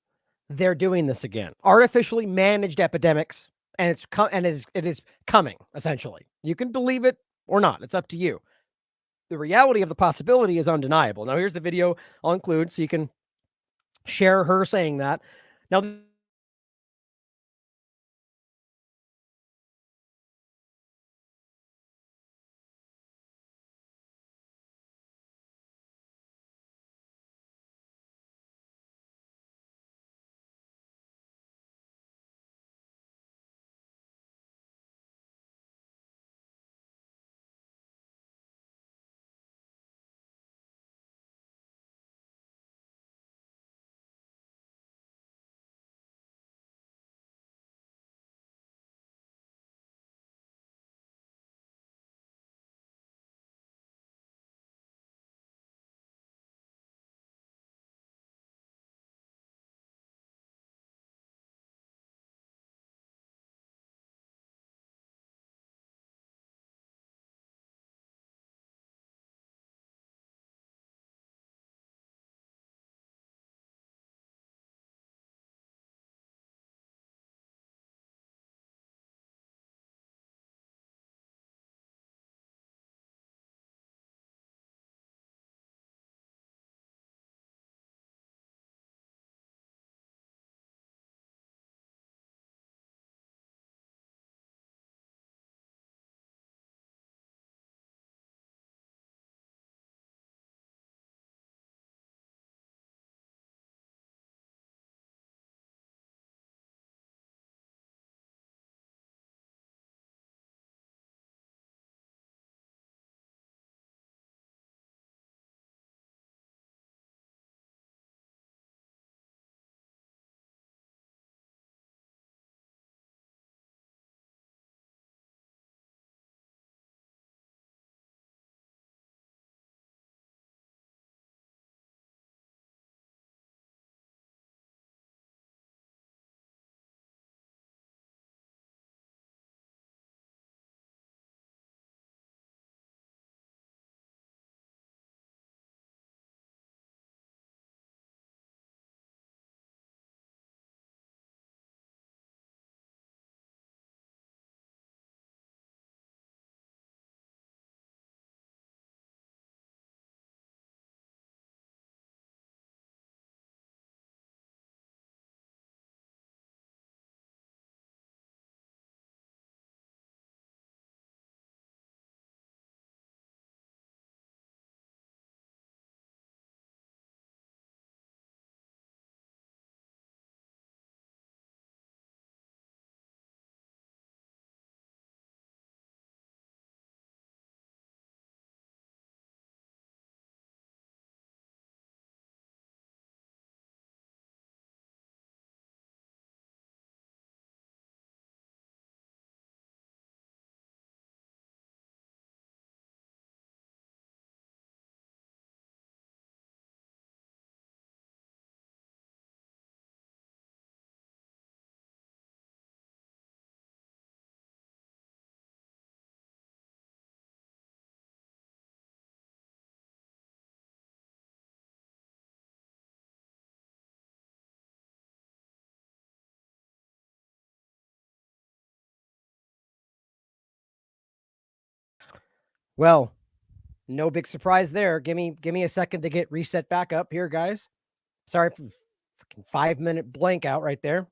they're doing this again. Artificially managed epidemics, and it is coming, essentially. You can believe it or not. It's up to you. The reality of the possibility is undeniable. Now, here's the video I'll include so you can share her saying that. Now, Well, no big surprise there. Give me a second to get reset back up here, guys. Sorry for fucking 5-minute blank out right there.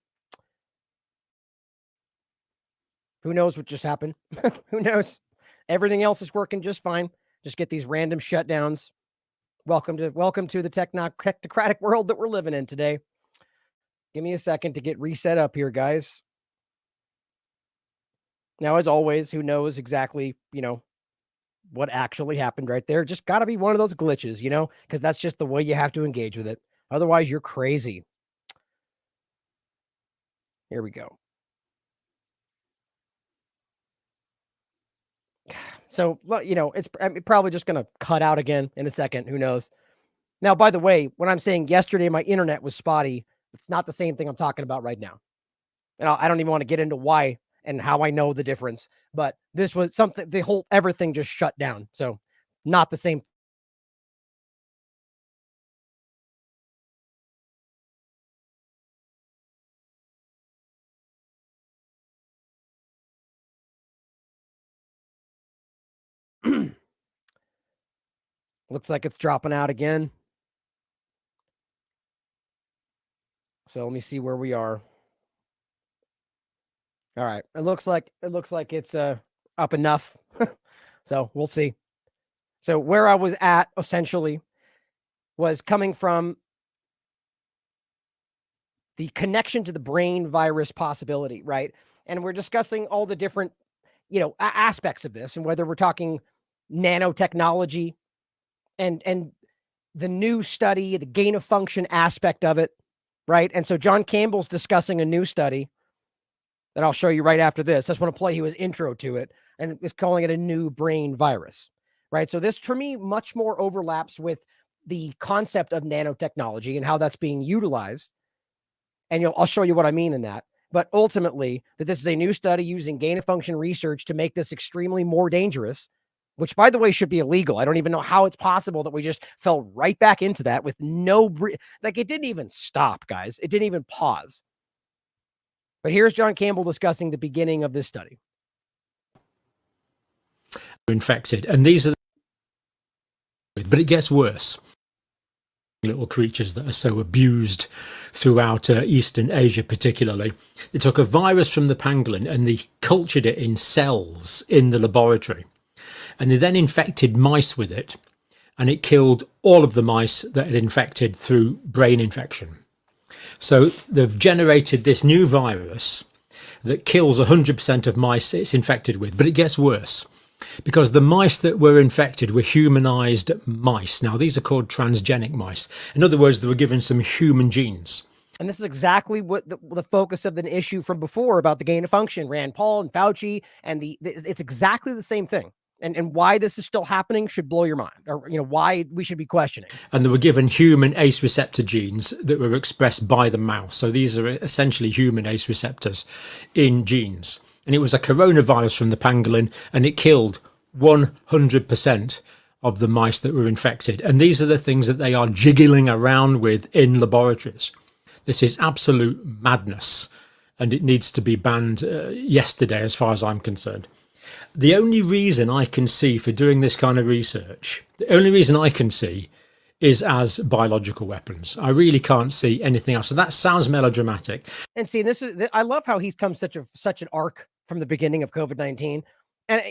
Who knows what just happened? Who knows? Everything else is working just fine. Just get these random shutdowns. Welcome to the technocratic world that we're living in today. Give me a second to get reset up here, guys. Now, as always, who knows exactly, what actually happened right there? Just got to be one of those glitches, because that's just the way you have to engage with it. Otherwise, you're crazy. Here we go. So, it's probably just going to cut out again in a second. Who knows? Now, by the way, when I'm saying yesterday my internet was spotty, it's not the same thing I'm talking about right now. And I don't even want to get into why and how I know the difference. But this was something, everything just shut down. So, not the same. Looks like it's dropping out again. So let me see where we are. All right. It looks like it's up enough. So we'll see. So where I was at essentially was coming from the connection to the brain virus possibility, right? And we're discussing all the different, aspects of this and whether we're talking nanotechnology and the new study, the gain of function aspect of it, right? And so John Campbell's discussing a new study that I'll show you right after this. I just want to play his intro to it and is calling it a new brain virus, right? So this, for me, much more overlaps with the concept of nanotechnology and how that's being utilized. And I'll show you what I mean in that. But ultimately, that this is a new study using gain of function research to make this extremely more dangerous, which, by the way, should be illegal. I don't even know how it's possible that we just fell right back into that with it didn't even stop, guys. It didn't even pause. But here's John Campbell discussing the beginning of this study. Infected, and these are, but it gets worse. Little creatures that are so abused throughout Eastern Asia, particularly. They took a virus from the pangolin and they cultured it in cells in the laboratory. And they then infected mice with it, and it killed all of the mice that had infected through brain infection. So they've generated this new virus that kills 100% of mice it's infected with, but it gets worse because the mice that were infected were humanized mice. Now, these are called transgenic mice. In other words, they were given some human genes. And this is exactly what the focus of the issue from before about the gain of function, Rand Paul and Fauci, and it's exactly the same thing. And why this is still happening should blow your mind, or why we should be questioning. And they were given human ACE receptor genes that were expressed by the mouse. So these are essentially human ACE receptors in genes. And it was a coronavirus from the pangolin, and it killed 100% of the mice that were infected. And these are the things that they are jiggling around with in laboratories. This is absolute madness, and it needs to be banned yesterday, as far as I'm concerned. The only reason I can see for doing this kind of research, the only reason I can see is as biological weapons. I really can't see anything else. So that sounds melodramatic. And see, I love how he's come such an arc from the beginning of COVID-19. And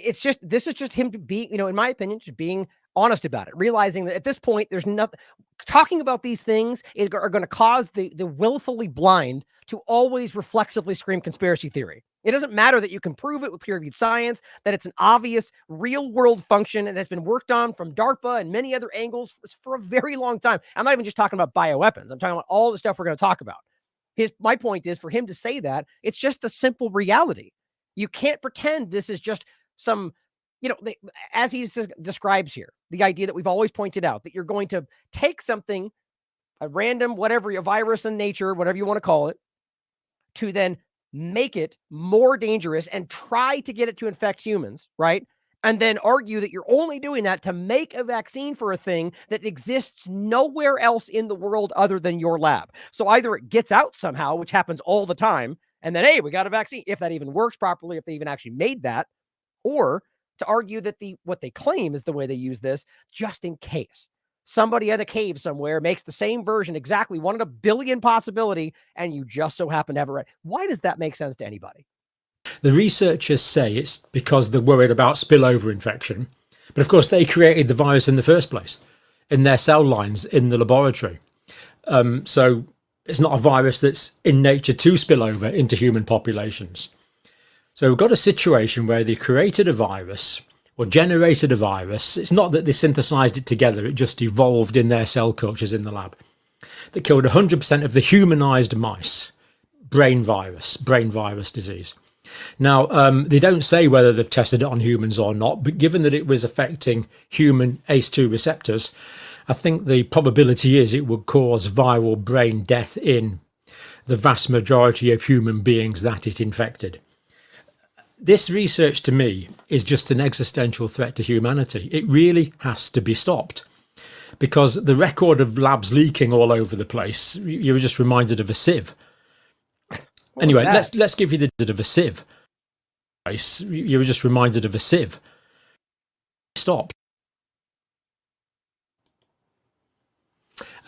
this is just him being, in my opinion, just being honest about it, realizing that at this point, there's nothing, talking about these things are going to cause the willfully blind to always reflexively scream conspiracy theory. It doesn't matter that you can prove it with peer-reviewed science, that it's an obvious real-world function and has been worked on from DARPA and many other angles for a very long time. I'm not even just talking about bioweapons. I'm talking about all the stuff we're going to talk about. My point is, for him to say that, it's just the simple reality. You can't pretend this is just some, as he describes here, the idea that we've always pointed out, that you're going to take something, a random, whatever, a virus in nature, whatever you want to call it, to then make it more dangerous and try to get it to infect humans, right? And then argue that you're only doing that to make a vaccine for a thing that exists nowhere else in the world other than your lab. So either it gets out somehow, which happens all the time, and then, hey, we got a vaccine, if that even works properly, if they even actually made that, or to argue that what they claim is the way they use this, just in case somebody at a cave somewhere makes the same version, exactly 1 in a billion possibility, and you just so happen to have it right. Why does that make sense to anybody? The researchers say it's because they're worried about spillover infection. But of course, they created the virus in the first place in their cell lines in the laboratory. So it's not a virus that's in nature to spill over into human populations. So we've got a situation where they created a virus or generated a virus. It's not that they synthesized it together. It just evolved in their cell cultures in the lab that killed 100% of the humanized mice. Brain virus disease. Now, they don't say whether they've tested it on humans or not, but given that it was affecting human ACE2 receptors, I think the probability is it would cause viral brain death in the vast majority of human beings that it infected. This research, to me, is just an existential threat to humanity. It really has to be stopped, because the record of labs leaking all over the place, you were just reminded of a sieve. Anyway, let's give you the of a sieve. You were just reminded of a sieve. Stop.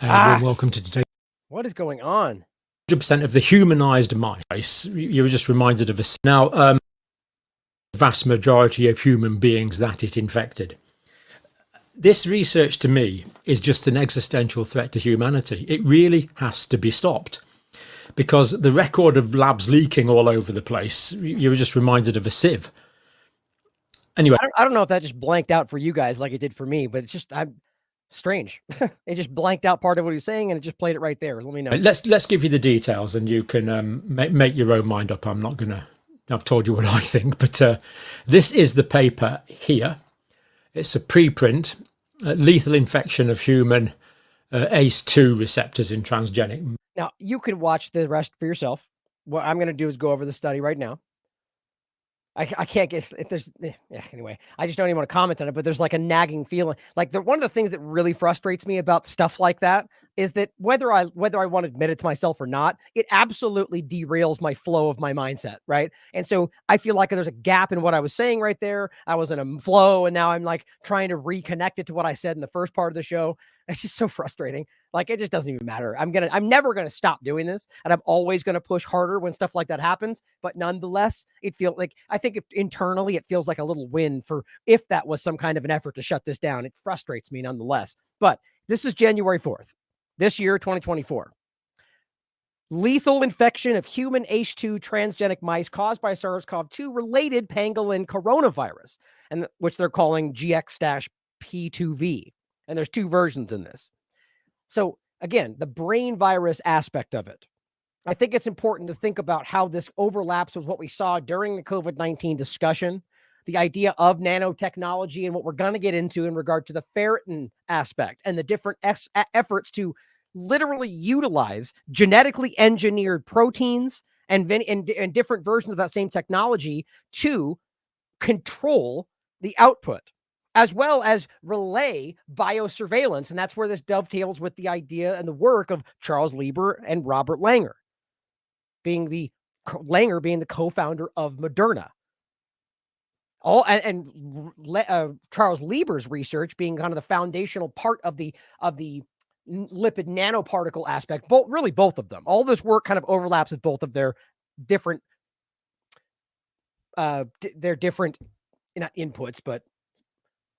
Welcome to today. What is going on? 100% of the humanized mice. You were just reminded of a now. Vast majority of human beings that it infected. This research, to me, is just an existential threat to humanity. It really has to be stopped, because the record of labs leaking all over the place, you were just reminded of a sieve. Anyway, I don't know if that just blanked out for you guys like it did for me, but it's just strange. It just blanked out part of what he was saying, and it just played it right there. Let me know. Let's give you the details, and you can make your own mind up. I'm not gonna. I've told you what I think, but this is the paper here. It's a preprint, lethal infection of human ACE2 receptors in transgenic. Now, you can watch the rest for yourself. What I'm going to do is go over the study right now. I can't get if there's anyway. I just don't even want to comment on it, but there's like a nagging feeling. Like one of the things that really frustrates me about stuff like that is that whether I want to admit it to myself or not, it absolutely derails my flow of my mindset, right? And so I feel like there's a gap in what I was saying right there. I was in a flow, and now I'm like trying to reconnect it to what I said in the first part of the show. It's just so frustrating. Like, it just doesn't even matter. I'm never going to stop doing this, and I'm always going to push harder when stuff like that happens. But nonetheless, I think internally it feels like a little win for if that was some kind of an effort to shut this down. It frustrates me nonetheless. But this is January 4th, this year, 2024. Lethal infection of human H2 transgenic mice caused by SARS-CoV-2 related pangolin coronavirus, and which they're calling GX-P2V. And there's 2 versions in this. So again, the brain virus aspect of it. I think it's important to think about how this overlaps with what we saw during the COVID-19 discussion, the idea of nanotechnology and what we're going to get into in regard to the ferritin aspect and the different efforts to literally utilize genetically engineered proteins and different versions of that same technology to control the output, as well as relay biosurveillance. And that's where this dovetails with the idea and the work of Charles Lieber and Robert Langer, being the co-founder of Moderna. Charles Lieber's research being kind of the foundational part of the lipid nanoparticle aspect. Both of them. All this work kind of overlaps with both of their different not inputs, but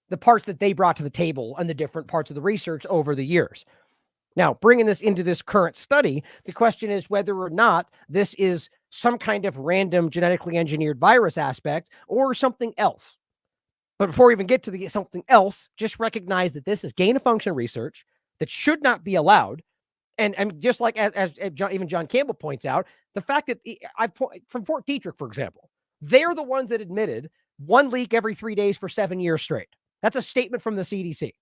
the parts that they brought to the table and the different parts of the research over the years. Now, bringing this into this current study, the question is whether or not this is some kind of random genetically engineered virus aspect or something else. But before we even get to something else, just recognize that this is gain-of-function research that should not be allowed. And just like as even John Campbell points out, the fact that from Fort Detrick, for example, they're the ones that admitted 1 leak every 3 days for 7 years straight. That's a statement from the CDC.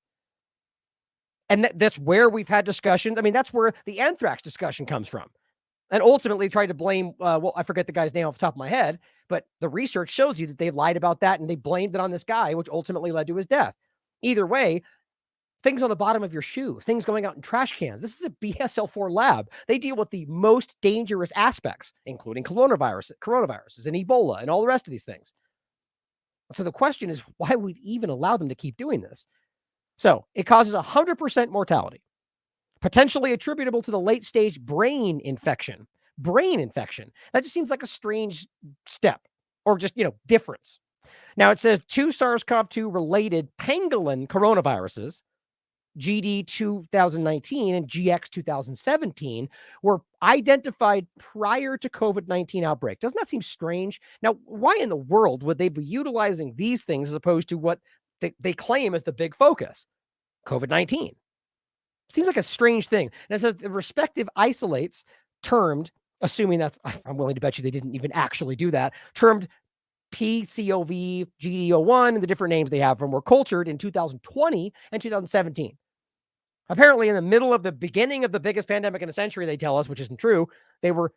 And that's where we've had discussions. I mean, that's where the anthrax discussion comes from. And ultimately tried to blame, I forget the guy's name off the top of my head, but the research shows you that they lied about that and they blamed it on this guy, which ultimately led to his death. Either way, things on the bottom of your shoe, things going out in trash cans. This is a BSL-4 lab. They deal with the most dangerous aspects, including coronaviruses and Ebola and all the rest of these things. So the question is, why would we even allow them to keep doing this? So it causes 100% mortality, potentially attributable to the late stage brain infection. Brain infection. That just seems like a strange step or just, difference. Now it says 2 SARS-CoV-2 related pangolin coronaviruses, GD 2019 and GX 2017, were identified prior to COVID-19 outbreak. Doesn't that seem strange? Now, why in the world would they be utilizing these things as opposed to what they claim as the big focus, COVID-19? Seems like a strange thing. And it says the respective isolates termed, assuming that's, I'm willing to bet you they didn't even actually do that, termed PCOV, GD01, and the different names they have from, were cultured in 2020 and 2017. Apparently, in the middle of the beginning of the biggest pandemic in a century, they tell us, which isn't true, they were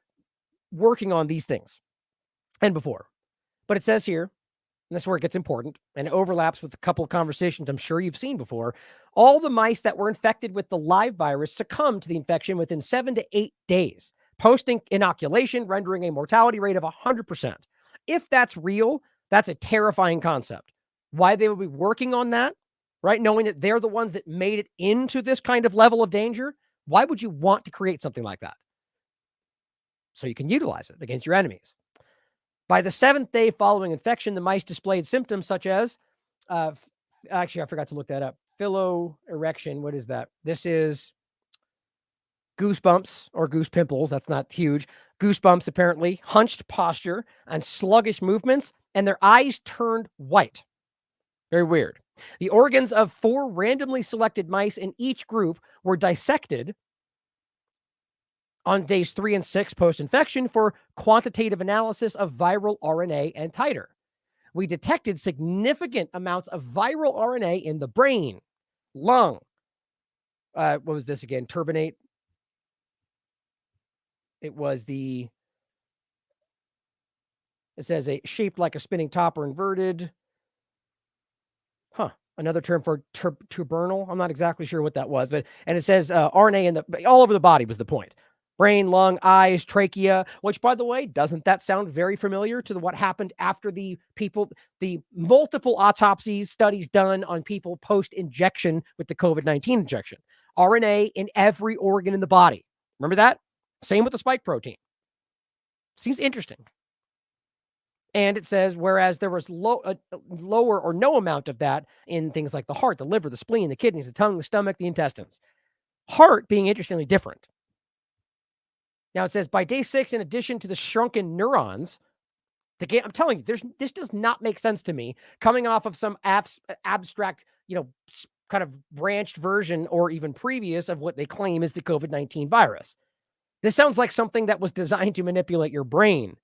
working on these things and before. But it says here, and this is where it gets important, and it overlaps with a couple of conversations I'm sure you've seen before, all the mice that were infected with the live virus succumbed to the infection within 7 to 8 days, post-inoculation, rendering a mortality rate of 100%. If that's real, that's a terrifying concept. Why they would be working on that, right? Knowing that they're the ones that made it into this kind of level of danger. Why would you want to create something like that? So you can utilize it against your enemies. By the 7th day following infection, the mice displayed symptoms such as, actually, I forgot to look that up. Philo-erection. What is that? This is goosebumps or goose pimples. That's not huge. Goosebumps, apparently, hunched posture and sluggish movements, and their eyes turned white. Very weird. The organs of 4 randomly selected mice in each group were dissected on days 3 and 6 post-infection for quantitative analysis of viral RNA and titer. We detected significant amounts of viral RNA in the brain, lung. What was this again? Turbinate. It was it says a shaped like a spinning top or inverted. Another term for tubernal. I'm not exactly sure what that was, and it says RNA all over the body was the point. Brain, lung, eyes, trachea, which, by the way, doesn't that sound very familiar to what happened after the multiple autopsies, studies done on people post-injection with the COVID-19 injection? RNA in every organ in the body. Remember that? Same with the spike protein. Seems interesting. And it says, whereas there was lower or no amount of that in things like the heart, the liver, the spleen, the kidneys, the tongue, the stomach, the intestines. Heart being interestingly different. Now it says, by day 6, in addition to the shrunken neurons, I'm telling you, this does not make sense to me, coming off of some abstract, kind of branched version or even previous of what they claim is the COVID-19 virus. This sounds like something that was designed to manipulate your brain.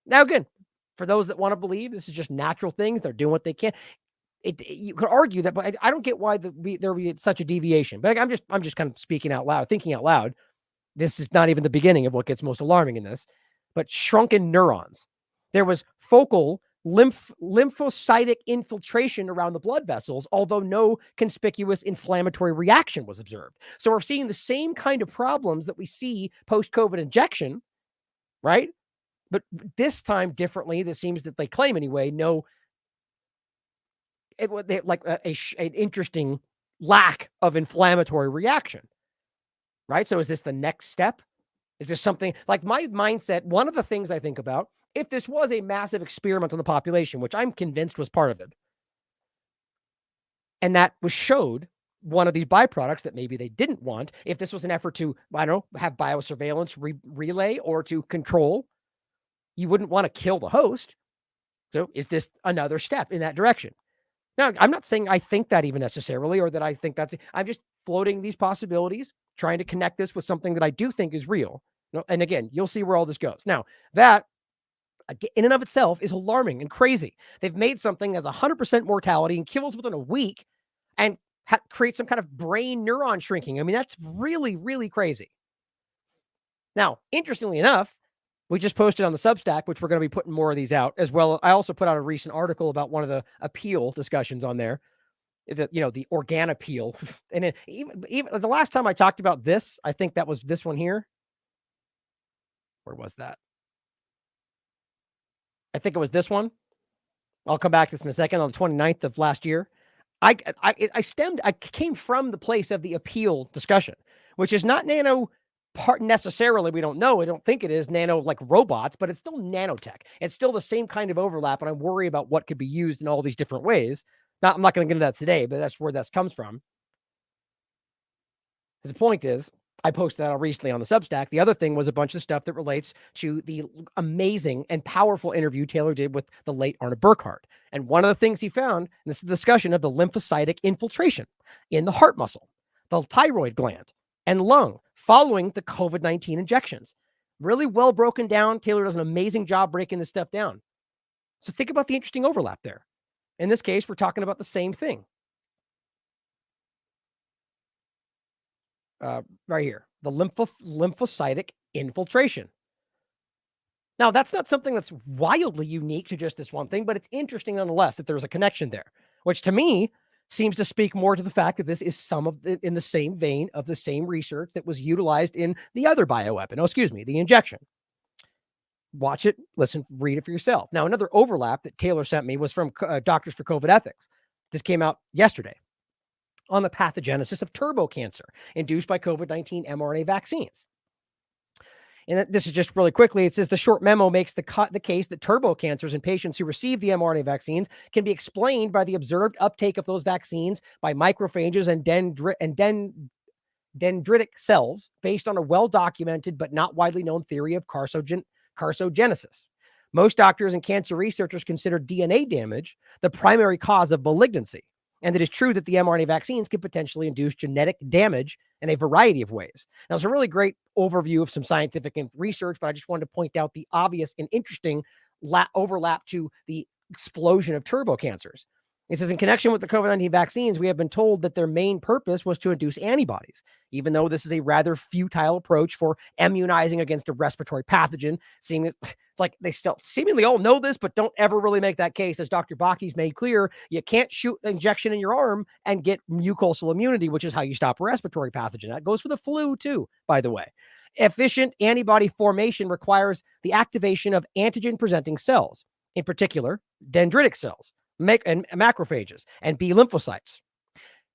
Now, again, for those that want to believe this is just natural things, they're doing what they can. You could argue that, but I don't get why there would be such a deviation. But I'm just kind of speaking out loud, thinking out loud. This is not even the beginning of what gets most alarming in this. But shrunken neurons. There was focal lymphocytic infiltration around the blood vessels, although no conspicuous inflammatory reaction was observed. So we're seeing the same kind of problems that we see post-COVID injection, right? But this time differently, this seems that they claim anyway, an interesting lack of inflammatory reaction, right? So is this the next step? Is this something like my mindset? One of the things I think about, if this was a massive experiment on the population, which I'm convinced was part of it, and that was showed one of these byproducts that maybe they didn't want, if this was an effort to, have biosurveillance relay or to control, you wouldn't want to kill the host. So is this another step in that direction? Now, I'm not saying I think that even necessarily, or that I think I'm just floating these possibilities, trying to connect this with something that I do think is real. And again, you'll see where all this goes. Now, that in and of itself is alarming and crazy. They've made something that's 100% mortality and kills within a week and create some kind of brain neuron shrinking. I mean, that's really, really crazy. Now, interestingly enough, we just posted on the Substack, which we're going to be putting more of these out as well. I also put out a recent article about one of the appeal discussions on there, the organ appeal. And even the last time I talked about this, I think that was this one here. Where was that? I think it was this one. I'll come back to this in a second. On the 29th of last year, I came from the place of the appeal discussion, which is not nano part necessarily. We don't know. I don't think it is nano like robots, but it's still nanotech. It's still the same kind of overlap. And I worry about what could be used in all these different ways. Now, I'm not going to get into that today, but that's where that comes from. The point is, I posted that recently on the Substack. The other thing was a bunch of stuff that relates to the amazing and powerful interview Taylor did with the late Arne Burkhardt. And one of the things he found, and this is a discussion of the lymphocytic infiltration in the heart muscle, the thyroid gland, and lung following the COVID-19 injections. Really well broken down. Taylor does an amazing job breaking this stuff down. So think about the interesting overlap there. In this case, we're talking about the same thing. Right here, the lymphocytic infiltration. Now, that's not something that's wildly unique to just this one thing, but it's interesting nonetheless that there's a connection there, which to me seems to speak more to the fact that this is in the same vein of the same research that was utilized in the other bioweapon. Oh, excuse me, the injection. Watch it, listen, read it for yourself. Now, another overlap that Taylor sent me was from Doctors for COVID Ethics. This came out yesterday on the pathogenesis of turbo cancer induced by COVID-19 mRNA vaccines. And this is just really quickly. It says the short memo makes the case that turbo cancers in patients who receive the mRNA vaccines can be explained by the observed uptake of those vaccines by macrophages and dendritic cells based on a well-documented but not widely known theory of carcinogenesis. Most doctors and cancer researchers consider DNA damage the primary cause of malignancy. And it is true that the mRNA vaccines can potentially induce genetic damage in a variety of ways. Now, it's a really great overview of some scientific research, but I just wanted to point out the obvious and interesting overlap to the explosion of turbo cancers. It says, in connection with the COVID-19 vaccines, we have been told that their main purpose was to induce antibodies, even though this is a rather futile approach for immunizing against a respiratory pathogen. It's like they still seemingly all know this, but don't ever really make that case. As Dr. Baki's made clear, you can't shoot an injection in your arm and get mucosal immunity, which is how you stop a respiratory pathogen. That goes for the flu too, by the way. Efficient antibody formation requires the activation of antigen-presenting cells, in particular, dendritic cells, and macrophages, and B lymphocytes.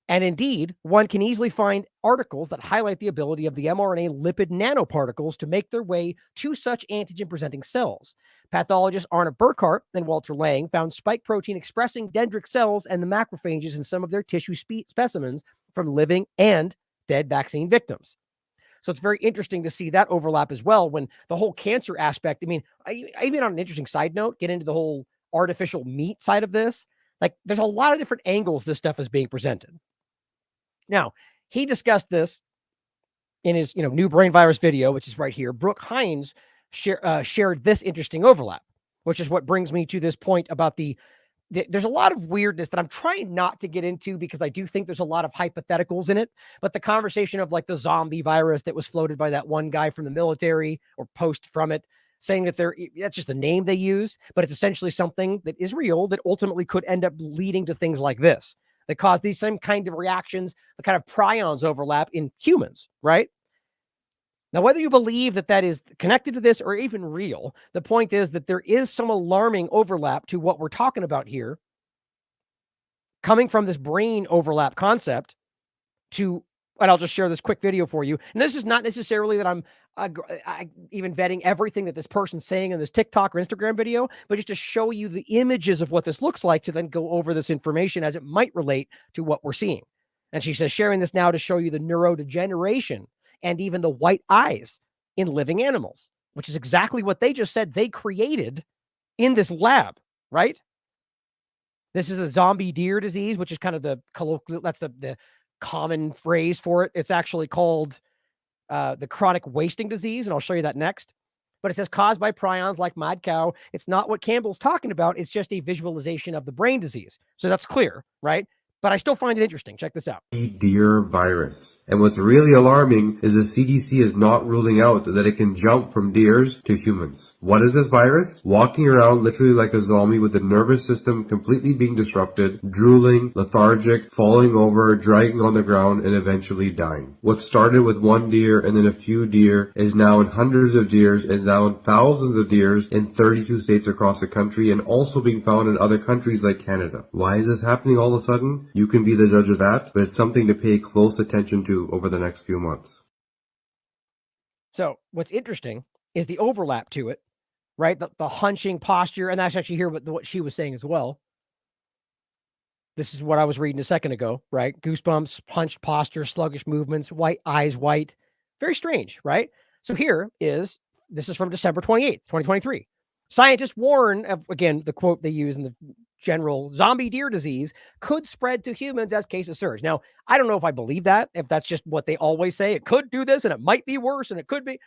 And indeed, one can easily find articles that highlight the ability of the mRNA lipid nanoparticles to make their way to such antigen-presenting cells. Pathologists Arne Burkhardt and Walter Lang found spike protein expressing dendritic cells and the macrophages in some of their tissue specimens from living and dead vaccine victims. So it's very interesting to see that overlap as well when the whole cancer aspect, I mean, even on an interesting side note, get into the whole artificial meat side of this. Like, there's a lot of different angles this stuff is being presented. Now, he discussed this in his, new brain virus video, which is right here. Brooke Hines shared this interesting overlap, which is what brings me to this point about there's a lot of weirdness that I'm trying not to get into because I do think there's a lot of hypotheticals in it. But the conversation of like the zombie virus that was floated by that one guy from the military or post from it, saying that that's just the name they use, but it's essentially something that is real that ultimately could end up leading to things like this that cause these same kind of reactions, the kind of prions overlap in humans, right? Now, whether you believe that is connected to this or even real, the point is that there is some alarming overlap to what we're talking about here, coming from this brain overlap concept to, and I'll just share this quick video for you. And this is not necessarily that I'm even vetting everything that this person's saying in this TikTok or Instagram video, but just to show you the images of what this looks like to then go over this information as it might relate to what we're seeing. And she says, sharing this now to show you the neurodegeneration and even the white eyes in living animals, which is exactly what they just said they created in this lab, right? This is the zombie deer disease, which is kind of the colloquial, that's the common phrase for it. It's actually called the chronic wasting disease, and I'll show you that next. But it says caused by prions like mad cow. It's not what Campbell's talking about. It's just a visualization of the brain disease. So that's clear, right? But I still find it interesting. Check this out. Deer virus. And what's really alarming is the CDC is not ruling out that it can jump from deers to humans. What is this virus? Walking around literally like a zombie with the nervous system completely being disrupted, drooling, lethargic, falling over, dragging on the ground, and eventually dying. What started with one deer and then a few deer is now in hundreds of deers and now in thousands of deers in 32 states across the country and also being found in other countries like Canada. Why is this happening all of a sudden? You can be the judge of that, but it's something to pay close attention to over the next few months. So what's interesting is the overlap to it, right? The hunching posture, and that's actually here what she was saying as well. This is what I was reading a second ago, right? Goosebumps, hunched posture, sluggish movements, white eyes, white. Very strange, right? So this is from December 28th, 2023. Scientists warn of, again, the quote they use in the general zombie deer disease could spread to humans as cases surge. Now, I don't know if I believe that, if that's just what they always say. It could do this and it might be worse and it could be,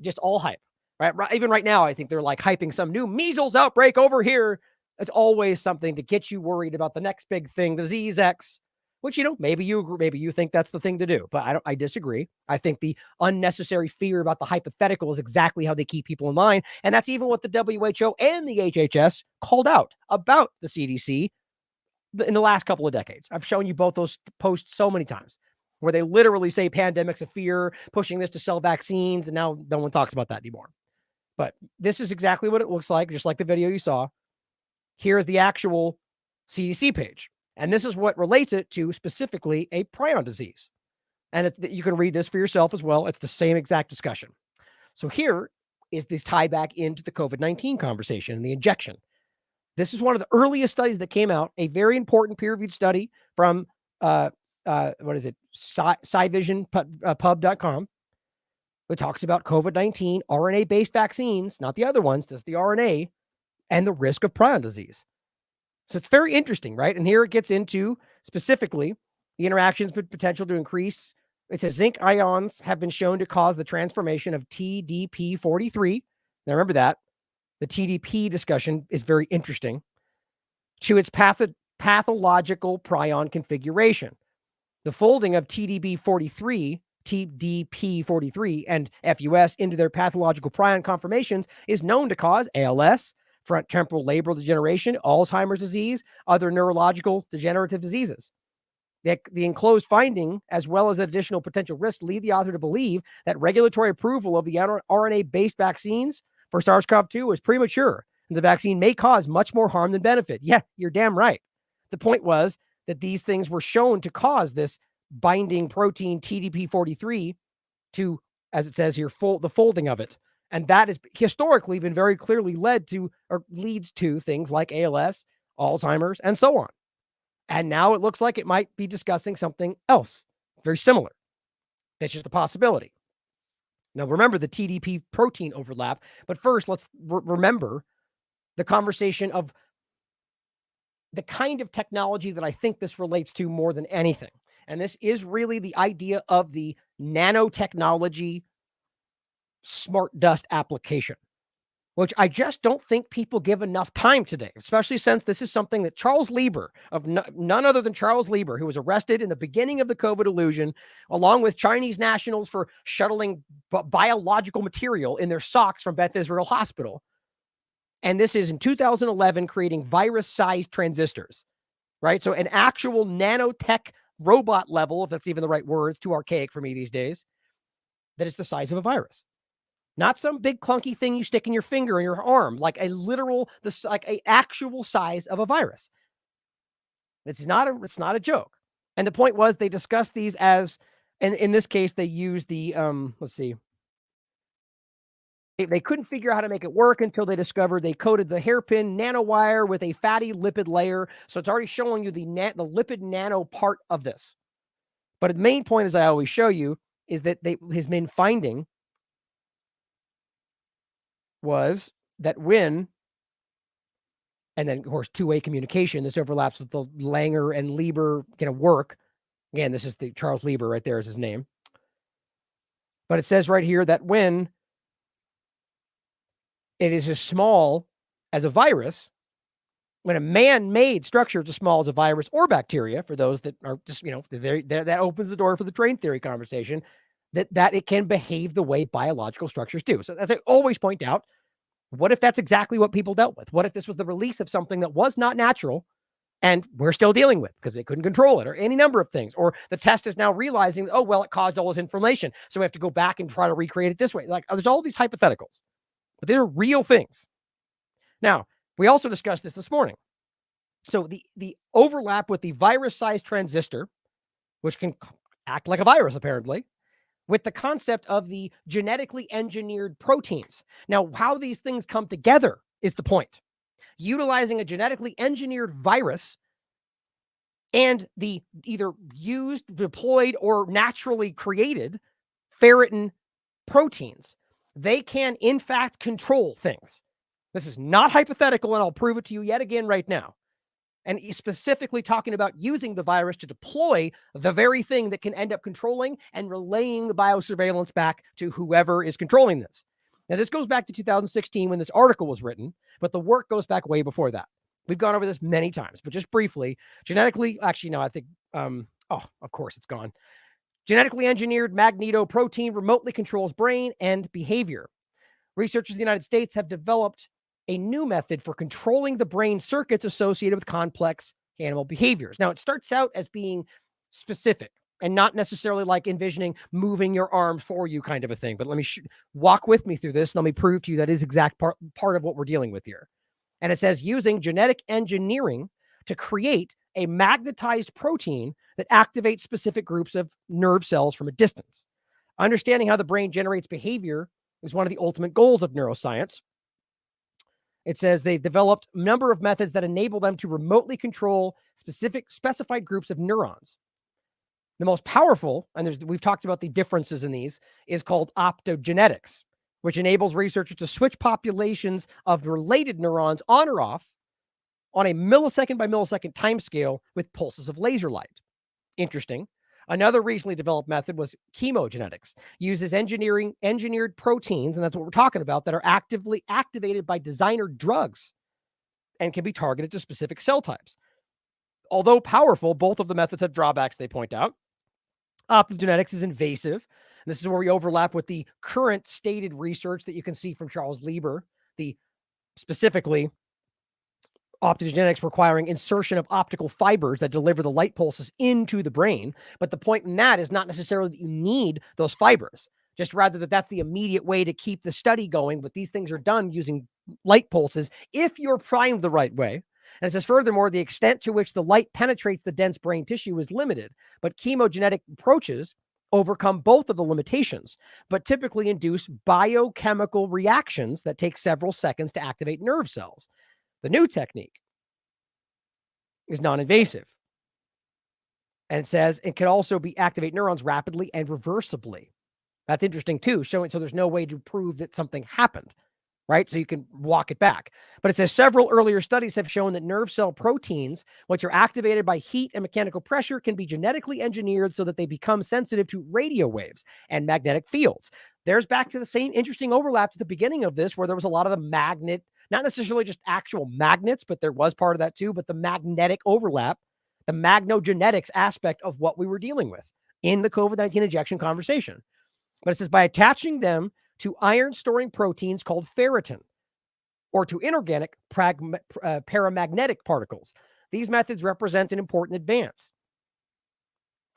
just all hype, right? Even right now, I think they're like hyping some new measles outbreak over here. It's always something to get you worried about the next big thing, disease X, which, maybe you agree, maybe you think that's the thing to do, but I disagree. I think the unnecessary fear about the hypothetical is exactly how they keep people in line. And that's even what the WHO and the HHS called out about the CDC in the last couple of decades. I've shown you both those posts so many times where they literally say pandemic's a fear, pushing this to sell vaccines. And now no one talks about that anymore. But this is exactly what it looks like, just like the video you saw. Here's the actual CDC page. And this is what relates it to specifically a prion disease. And you can read this for yourself as well. It's the same exact discussion. So here is this tie back into the COVID-19 conversation and the injection. This is one of the earliest studies that came out, a very important peer-reviewed study from, SciVisionPub.com. It talks about COVID-19 RNA-based vaccines, not the other ones, just the RNA, and the risk of prion disease. So it's very interesting, right? And here it gets into specifically the interactions with potential to increase. It says zinc ions have been shown to cause the transformation of TDP43. Now remember that. The TDP discussion is very interesting. To its pathological prion configuration. The folding of TDP43 and FUS into their pathological prion conformations is known to cause ALS, front temporal labral degeneration, Alzheimer's disease, other neurological degenerative diseases. The enclosed finding, as well as additional potential risks, lead the author to believe that regulatory approval of the RNA-based vaccines for SARS-CoV-2 is premature, and the vaccine may cause much more harm than benefit. Yeah, you're damn right. The point was that these things were shown to cause this binding protein TDP43 to, as it says here, the folding of it. And that has historically been very clearly leads to things like ALS, Alzheimer's, and so on. And now it looks like it might be discussing something else, very similar. That's just a possibility. Now, remember the TDP protein overlap. But first, let's remember the conversation of the kind of technology that I think this relates to more than anything. And this is really the idea of the nanotechnology smart dust application, which I just don't think people give enough time today, especially since this is something that Charles Lieber, of none other than Charles Lieber, who was arrested in the beginning of the COVID illusion, along with Chinese nationals for shuttling biological material in their socks from Beth Israel Hospital. And this is in 2011, creating virus-sized transistors, right? So an actual nanotech robot level, if that's even the right word, it's too archaic for me these days, that is the size of a virus. Not some big clunky thing you stick in your finger or your arm, like a actual size of a virus. It's not a joke. And the point was they discussed these as, and in this case, they used the, let's see. They couldn't figure out how to make it work until they discovered they coated the hairpin nanowire with a fatty lipid layer. So it's already showing you the lipid nano part of this. But the main point, as I always show you, is that his main finding was that when, and then of course two-way communication, this overlaps with the Langer and Lieber work. Again, this is the Charles Lieber right there is his name. But it says right here that when it is as small as a virus, when a man-made structure is as small as a virus or bacteria, for those that are just, that opens the door for the train theory conversation, that it can behave the way biological structures do. So as I always point out, what if that's exactly what people dealt with? What if this was the release of something that was not natural and we're still dealing with because they couldn't control it, or any number of things? Or the test is now realizing, oh, well, it caused all this inflammation, so we have to go back and try to recreate it this way. Like, there's all these hypotheticals, but they're real things. Now, we also discussed this morning. So the overlap with the virus-sized transistor, which can act like a virus, apparently, with the concept of the genetically engineered proteins. Now, how these things come together is the point. Utilizing a genetically engineered virus and the either used, deployed, or naturally created ferritin proteins, they can, in fact, control things. This is not hypothetical, and I'll prove it to you yet again right now. And he's specifically talking about using the virus to deploy the very thing that can end up controlling and relaying the biosurveillance back to whoever is controlling this. Now, this goes back to 2016 when this article was written, but the work goes back way before that. We've gone over this many times, but just briefly, genetically, actually, no, I think, of course it's gone. Genetically engineered magnetoprotein remotely controls brain and behavior. Researchers in the United States have developed a new method for controlling the brain circuits associated with complex animal behaviors. Now, it starts out as being specific and not necessarily like envisioning moving your arm for you kind of a thing. But let me walk with me through this. And let me prove to you that is exact part of what we're dealing with here. And it says using genetic engineering to create a magnetized protein that activates specific groups of nerve cells from a distance. Understanding how the brain generates behavior is one of the ultimate goals of neuroscience. It says they've developed a number of methods that enable them to remotely control specified groups of neurons. The most powerful, and we've talked about the differences in these, is called optogenetics, which enables researchers to switch populations of related neurons on or off on a millisecond by millisecond timescale with pulses of laser light. Interesting. Another recently developed method was chemogenetics, uses engineered proteins, and that's what we're talking about, that are actively activated by designer drugs and can be targeted to specific cell types. Although powerful, both of the methods have drawbacks, they point out. Optogenetics is invasive. This is where we overlap with the current stated research that you can see from Charles Lieber, specifically optogenetics requiring insertion of optical fibers that deliver the light pulses into the brain. But the point in that is not necessarily that you need those fibers, just rather that's the immediate way to keep the study going. But these things are done using light pulses if you're primed the right way. And it says, furthermore, the extent to which the light penetrates the dense brain tissue is limited, but chemogenetic approaches overcome both of the limitations, but typically induce biochemical reactions that take several seconds to activate nerve cells. The new technique is non-invasive. And it says it can also activate neurons rapidly and reversibly. That's interesting too, showing so there's no way to prove that something happened, right? So you can walk it back. But it says several earlier studies have shown that nerve cell proteins, which are activated by heat and mechanical pressure, can be genetically engineered so that they become sensitive to radio waves and magnetic fields. There's back to the same interesting overlap at the beginning of this, where there was a lot of the magnet, not necessarily just actual magnets, but there was part of that too, but the magnetic overlap, the magnogenetics aspect of what we were dealing with in the COVID-19 injection conversation. But it says by attaching them to iron-storing proteins called ferritin, or to inorganic paramagnetic particles. These methods represent an important advance.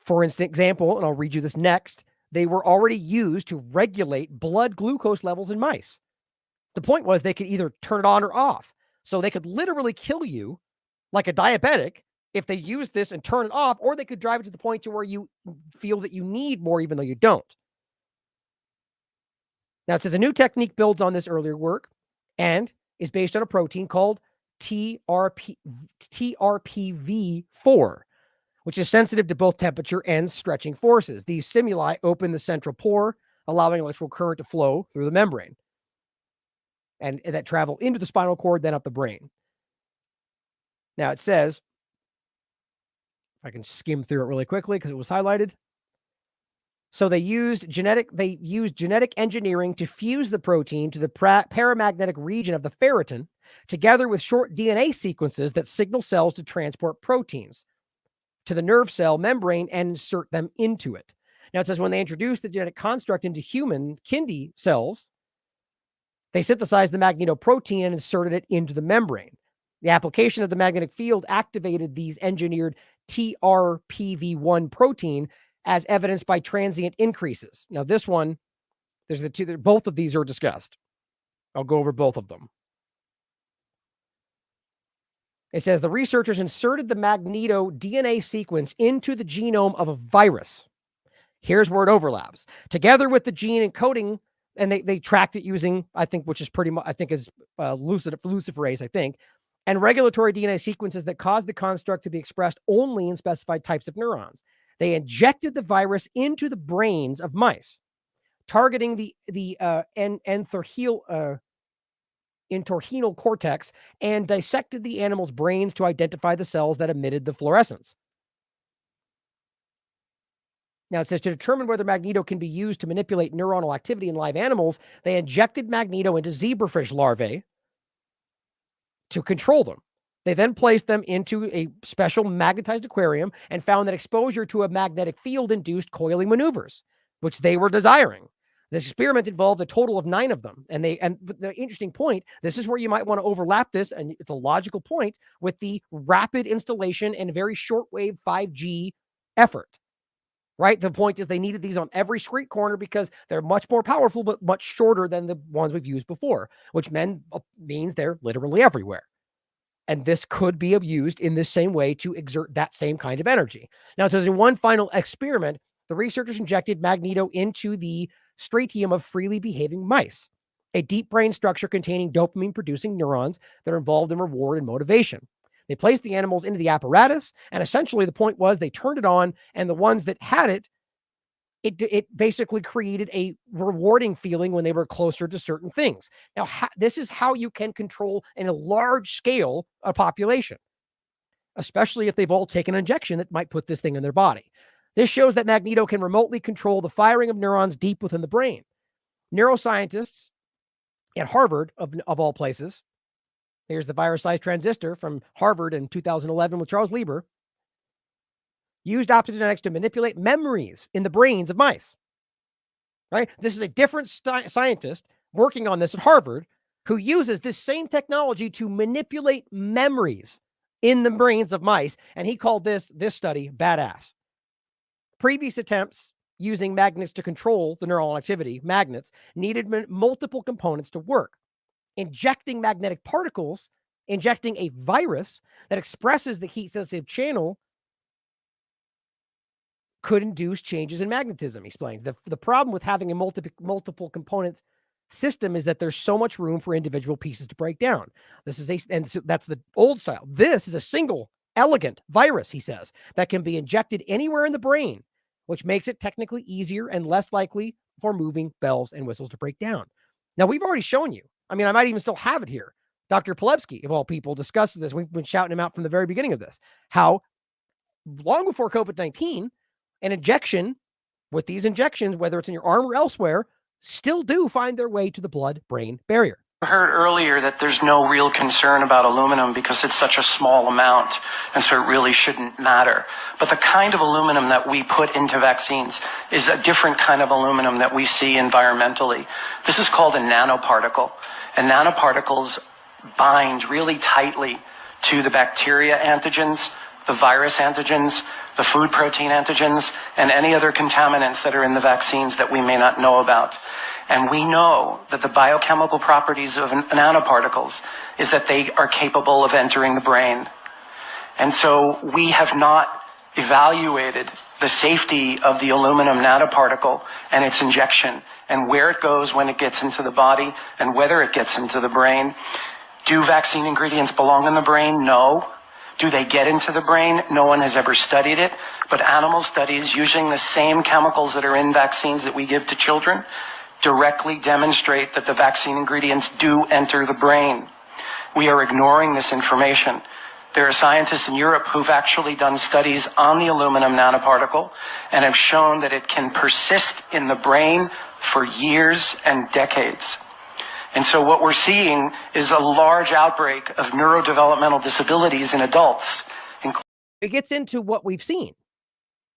For example, and I'll read you this next, they were already used to regulate blood glucose levels in mice. The point was they could either turn it on or off. So they could literally kill you like a diabetic if they use this and turn it off, or they could drive it to the point to where you feel that you need more even though you don't. Now, it says a new technique builds on this earlier work and is based on a protein called TRPV4, which is sensitive to both temperature and stretching forces. These stimuli open the central pore, allowing electrical current to flow through the membrane and that travel into the spinal cord, then up the brain. Now, it says, if I can skim through it really quickly because it was highlighted. So they used genetic engineering to fuse the protein to the paramagnetic region of the ferritin together with short DNA sequences that signal cells to transport proteins to the nerve cell membrane and insert them into it. Now, it says when they introduced the genetic construct into human kidney cells, they synthesized the magnetoprotein and inserted it into the membrane. The application of the magnetic field activated these engineered TRPV1 protein as evidenced by transient increases. Now, this one, there's the two, both of these are discussed. I'll go over both of them. It says the researchers inserted the magneto DNA sequence into the genome of a virus. Here's where it overlaps. Together with the gene encoding, and they tracked it using, I think, which is pretty much, I think is luciferase, I think, and regulatory DNA sequences that cause the construct to be expressed only in specified types of neurons. They injected the virus into the brains of mice, targeting the entorhinal cortex, and dissected the animal's brains to identify the cells that emitted the fluorescence. Now, it says to determine whether magneto can be used to manipulate neuronal activity in live animals, they injected magneto into zebrafish larvae to control them. They then placed them into a special magnetized aquarium and found that exposure to a magnetic field induced coiling maneuvers, which they were desiring. This experiment involved a total of 9 of them. And the interesting point, this is where you might want to overlap this, and it's a logical point, with the rapid installation and very shortwave 5G effort. Right? The point is they needed these on every street corner because they're much more powerful, but much shorter than the ones we've used before, which means they're literally everywhere. And this could be used in this same way to exert that same kind of energy. Now, it says in one final experiment, the researchers injected magneto into the stratium of freely behaving mice, a deep brain structure containing dopamine-producing neurons that are involved in reward and motivation. They placed the animals into the apparatus, and essentially the point was they turned it on, and the ones that had it basically created a rewarding feeling when they were closer to certain things. Now, this is how you can control in a large scale a population, especially if they've all taken an injection that might put this thing in their body. This shows that magneto can remotely control the firing of neurons deep within the brain. Neuroscientists at Harvard, of all places, here's the virus-sized transistor from Harvard in 2011 with Charles Lieber, used optogenetics to manipulate memories in the brains of mice. Right? This is a different scientist working on this at Harvard who uses this same technology to manipulate memories in the brains of mice, and he called this study badass. Previous attempts using magnets to control the neural activity, magnets, needed multiple components to work. Injecting magnetic particles, injecting a virus that expresses the heat-sensitive channel could induce changes in magnetism, he explained. The problem with having a multiple component system is that there's so much room for individual pieces to break down. And so that's the old style. This is a single, elegant virus, he says, that can be injected anywhere in the brain, which makes it technically easier and less likely for moving bells and whistles to break down. Now, we've already shown you. I mean, I might even still have it here. Dr. Pilevsky, of all people, discusses this. We've been shouting him out from the very beginning of this. How long before COVID-19, an injection with these injections, whether it's in your arm or elsewhere, still do find their way to the blood-brain barrier. I heard earlier that there's no real concern about aluminum because it's such a small amount, and so it really shouldn't matter. But the kind of aluminum that we put into vaccines is a different kind of aluminum that we see environmentally. This is called a nanoparticle, and nanoparticles bind really tightly to the bacteria antigens, the virus antigens, the food protein antigens, and any other contaminants that are in the vaccines that we may not know about. And we know that the biochemical properties of nanoparticles is that they are capable of entering the brain. And so we have not evaluated the safety of the aluminum nanoparticle and its injection and where it goes when it gets into the body and whether it gets into the brain. Do vaccine ingredients belong in the brain? No. Do they get into the brain? No one has ever studied it. But animal studies using the same chemicals that are in vaccines that we give to children directly demonstrate that the vaccine ingredients do enter the brain. We are ignoring this information. There are scientists in Europe who've actually done studies on the aluminum nanoparticle and have shown that it can persist in the brain for years and decades. And so what we're seeing is a large outbreak of neurodevelopmental disabilities in adults. It gets into what we've seen,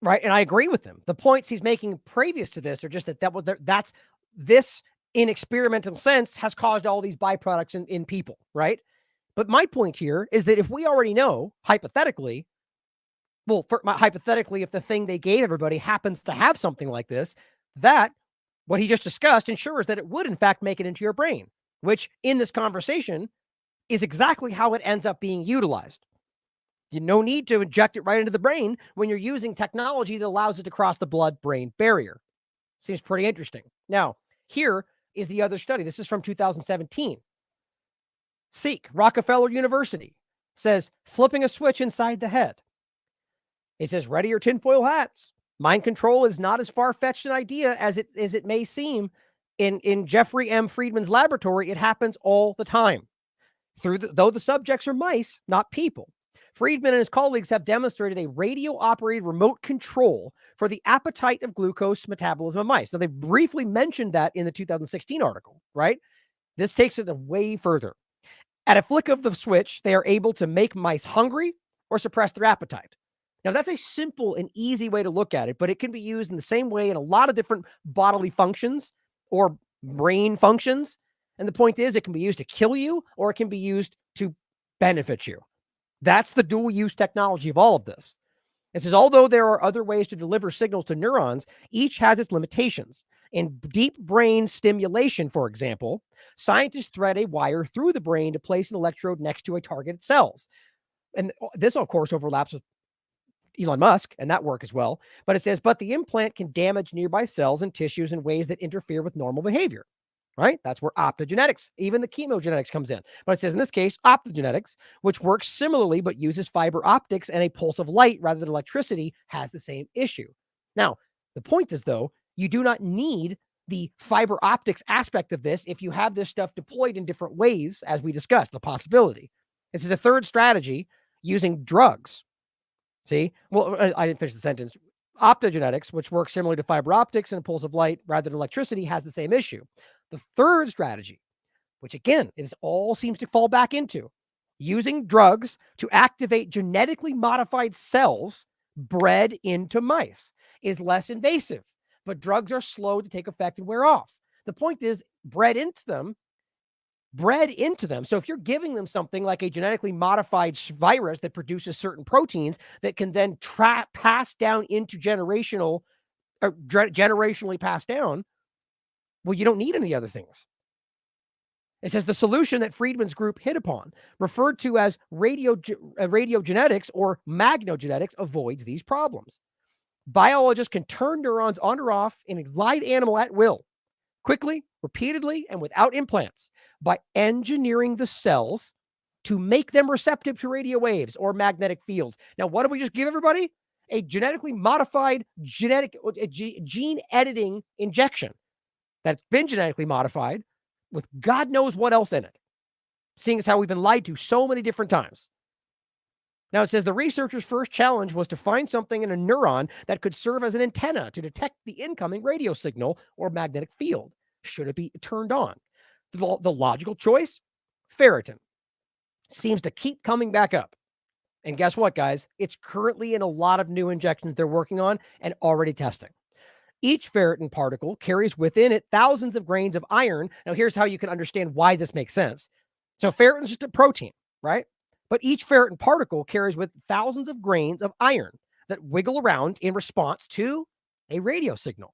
right? And I agree with him. The points he's making previous to this are just that's this in experimental sense has caused all these byproducts in people, right? But my point here is that if we already know, hypothetically, hypothetically, if the thing they gave everybody happens to have something like this, that what he just discussed ensures that it would in fact make it into your brain, which in this conversation is exactly how it ends up being utilized. You no need to inject it right into the brain when you're using technology that allows it to cross the blood-brain barrier. Seems pretty interesting. Now, here is the other study. This is from 2017. Seek, Rockefeller University, says flipping a switch inside the head. It says ready your tinfoil hats. Mind control is not as far-fetched an idea as it may seem. In Jeffrey M. Friedman's laboratory, it happens all the time. Though the subjects are mice, not people. Friedman and his colleagues have demonstrated a radio-operated remote control for the appetite of glucose metabolism of mice. Now, they briefly mentioned that in the 2016 article, right? This takes it way further. At a flick of the switch, they are able to make mice hungry or suppress their appetite. Now, that's a simple and easy way to look at it, but it can be used in the same way in a lot of different bodily functions or brain functions. And the point is, it can be used to kill you or it can be used to benefit you. That's the dual use technology of all of this. It says, although there are other ways to deliver signals to neurons, each has its limitations. In deep brain stimulation, for example, scientists thread a wire through the brain to place an electrode next to a targeted cells. And this, of course, overlaps with Elon Musk and that work as well. But it says, but the implant can damage nearby cells and tissues in ways that interfere with normal behavior. Right? That's where optogenetics, even the chemogenetics comes in. But it says in this case, optogenetics, which works similarly but uses fiber optics and a pulse of light rather than electricity, has the same issue. Now, the point is, though, you do not need the fiber optics aspect of this if you have this stuff deployed in different ways, as we discussed, the possibility. This is a third strategy using drugs. See? Well, I didn't finish the sentence. Optogenetics, which works similarly to fiber optics and a pulse of light rather than electricity, has the same issue. The third strategy, which again is all seems to fall back into using drugs to activate genetically modified cells bred into mice, is less invasive, but drugs are slow to take effect and wear off. The point is bred into them. So if you're giving them something like a genetically modified virus that produces certain proteins that can then pass down into generationally passed down, well, you don't need any other things. It says the solution that Friedman's group hit upon, referred to as radiogenetics or magnogenetics, avoids these problems. Biologists can turn neurons on or off in a live animal at will, quickly, repeatedly, and without implants, by engineering the cells to make them receptive to radio waves or magnetic fields. Now, what did we just give everybody? A genetically modified gene editing injection that's been genetically modified with God knows what else in it, seeing as how we've been lied to so many different times. Now, it says the researchers' first challenge was to find something in a neuron that could serve as an antenna to detect the incoming radio signal or magnetic field, should it be turned on. The logical choice, ferritin, seems to keep coming back up. And guess what, guys? It's currently in a lot of new injections they're working on and already testing. Each ferritin particle carries within it thousands of grains of iron. Now, here's how you can understand why this makes sense. So ferritin is just a protein, right? But each ferritin particle carries with thousands of grains of iron that wiggle around in response to a radio signal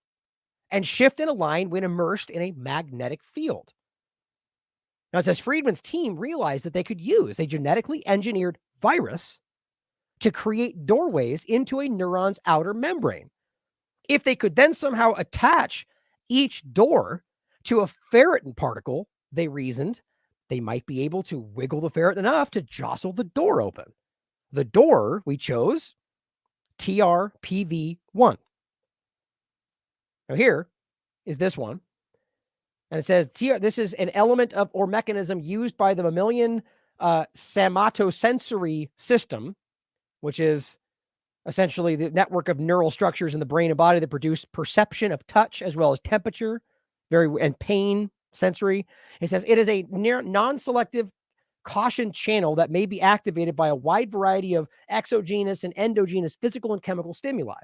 and shift and align when immersed in a magnetic field. Now, it says Friedman's team realized that they could use a genetically engineered virus to create doorways into a neuron's outer membrane. If they could then somehow attach each door to a ferritin particle, they reasoned they might be able to wiggle the ferritin enough to jostle the door open. The door we chose, TRPV1. Now here is this one. And it says, this is an element of or mechanism used by the mammalian somatosensory system, which is essentially the network of neural structures in the brain and body that produce perception of touch as well as temperature, and pain, sensory. It says it is a non-selective caution channel that may be activated by a wide variety of exogenous and endogenous physical and chemical stimuli.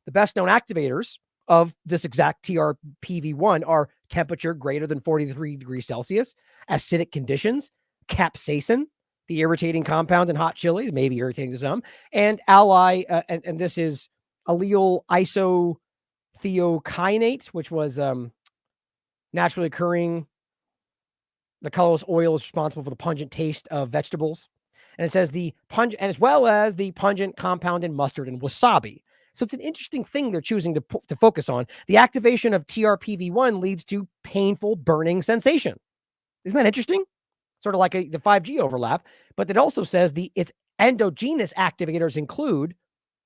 The best known activators of this exact TRPV1 are temperature greater than 43 degrees Celsius, acidic conditions, capsaicin, the irritating compound in hot chilies, maybe irritating to some, and and this is allyl isothiokinate, which was naturally occurring. The colorless oil is responsible for the pungent taste of vegetables. And it says the pungent, and as well as the pungent compound in mustard and wasabi. So it's an interesting thing they're choosing to focus on. The activation of TRPV1 leads to painful burning sensation. Isn't that interesting? Sort of like the 5G overlap. But it also says its endogenous activators include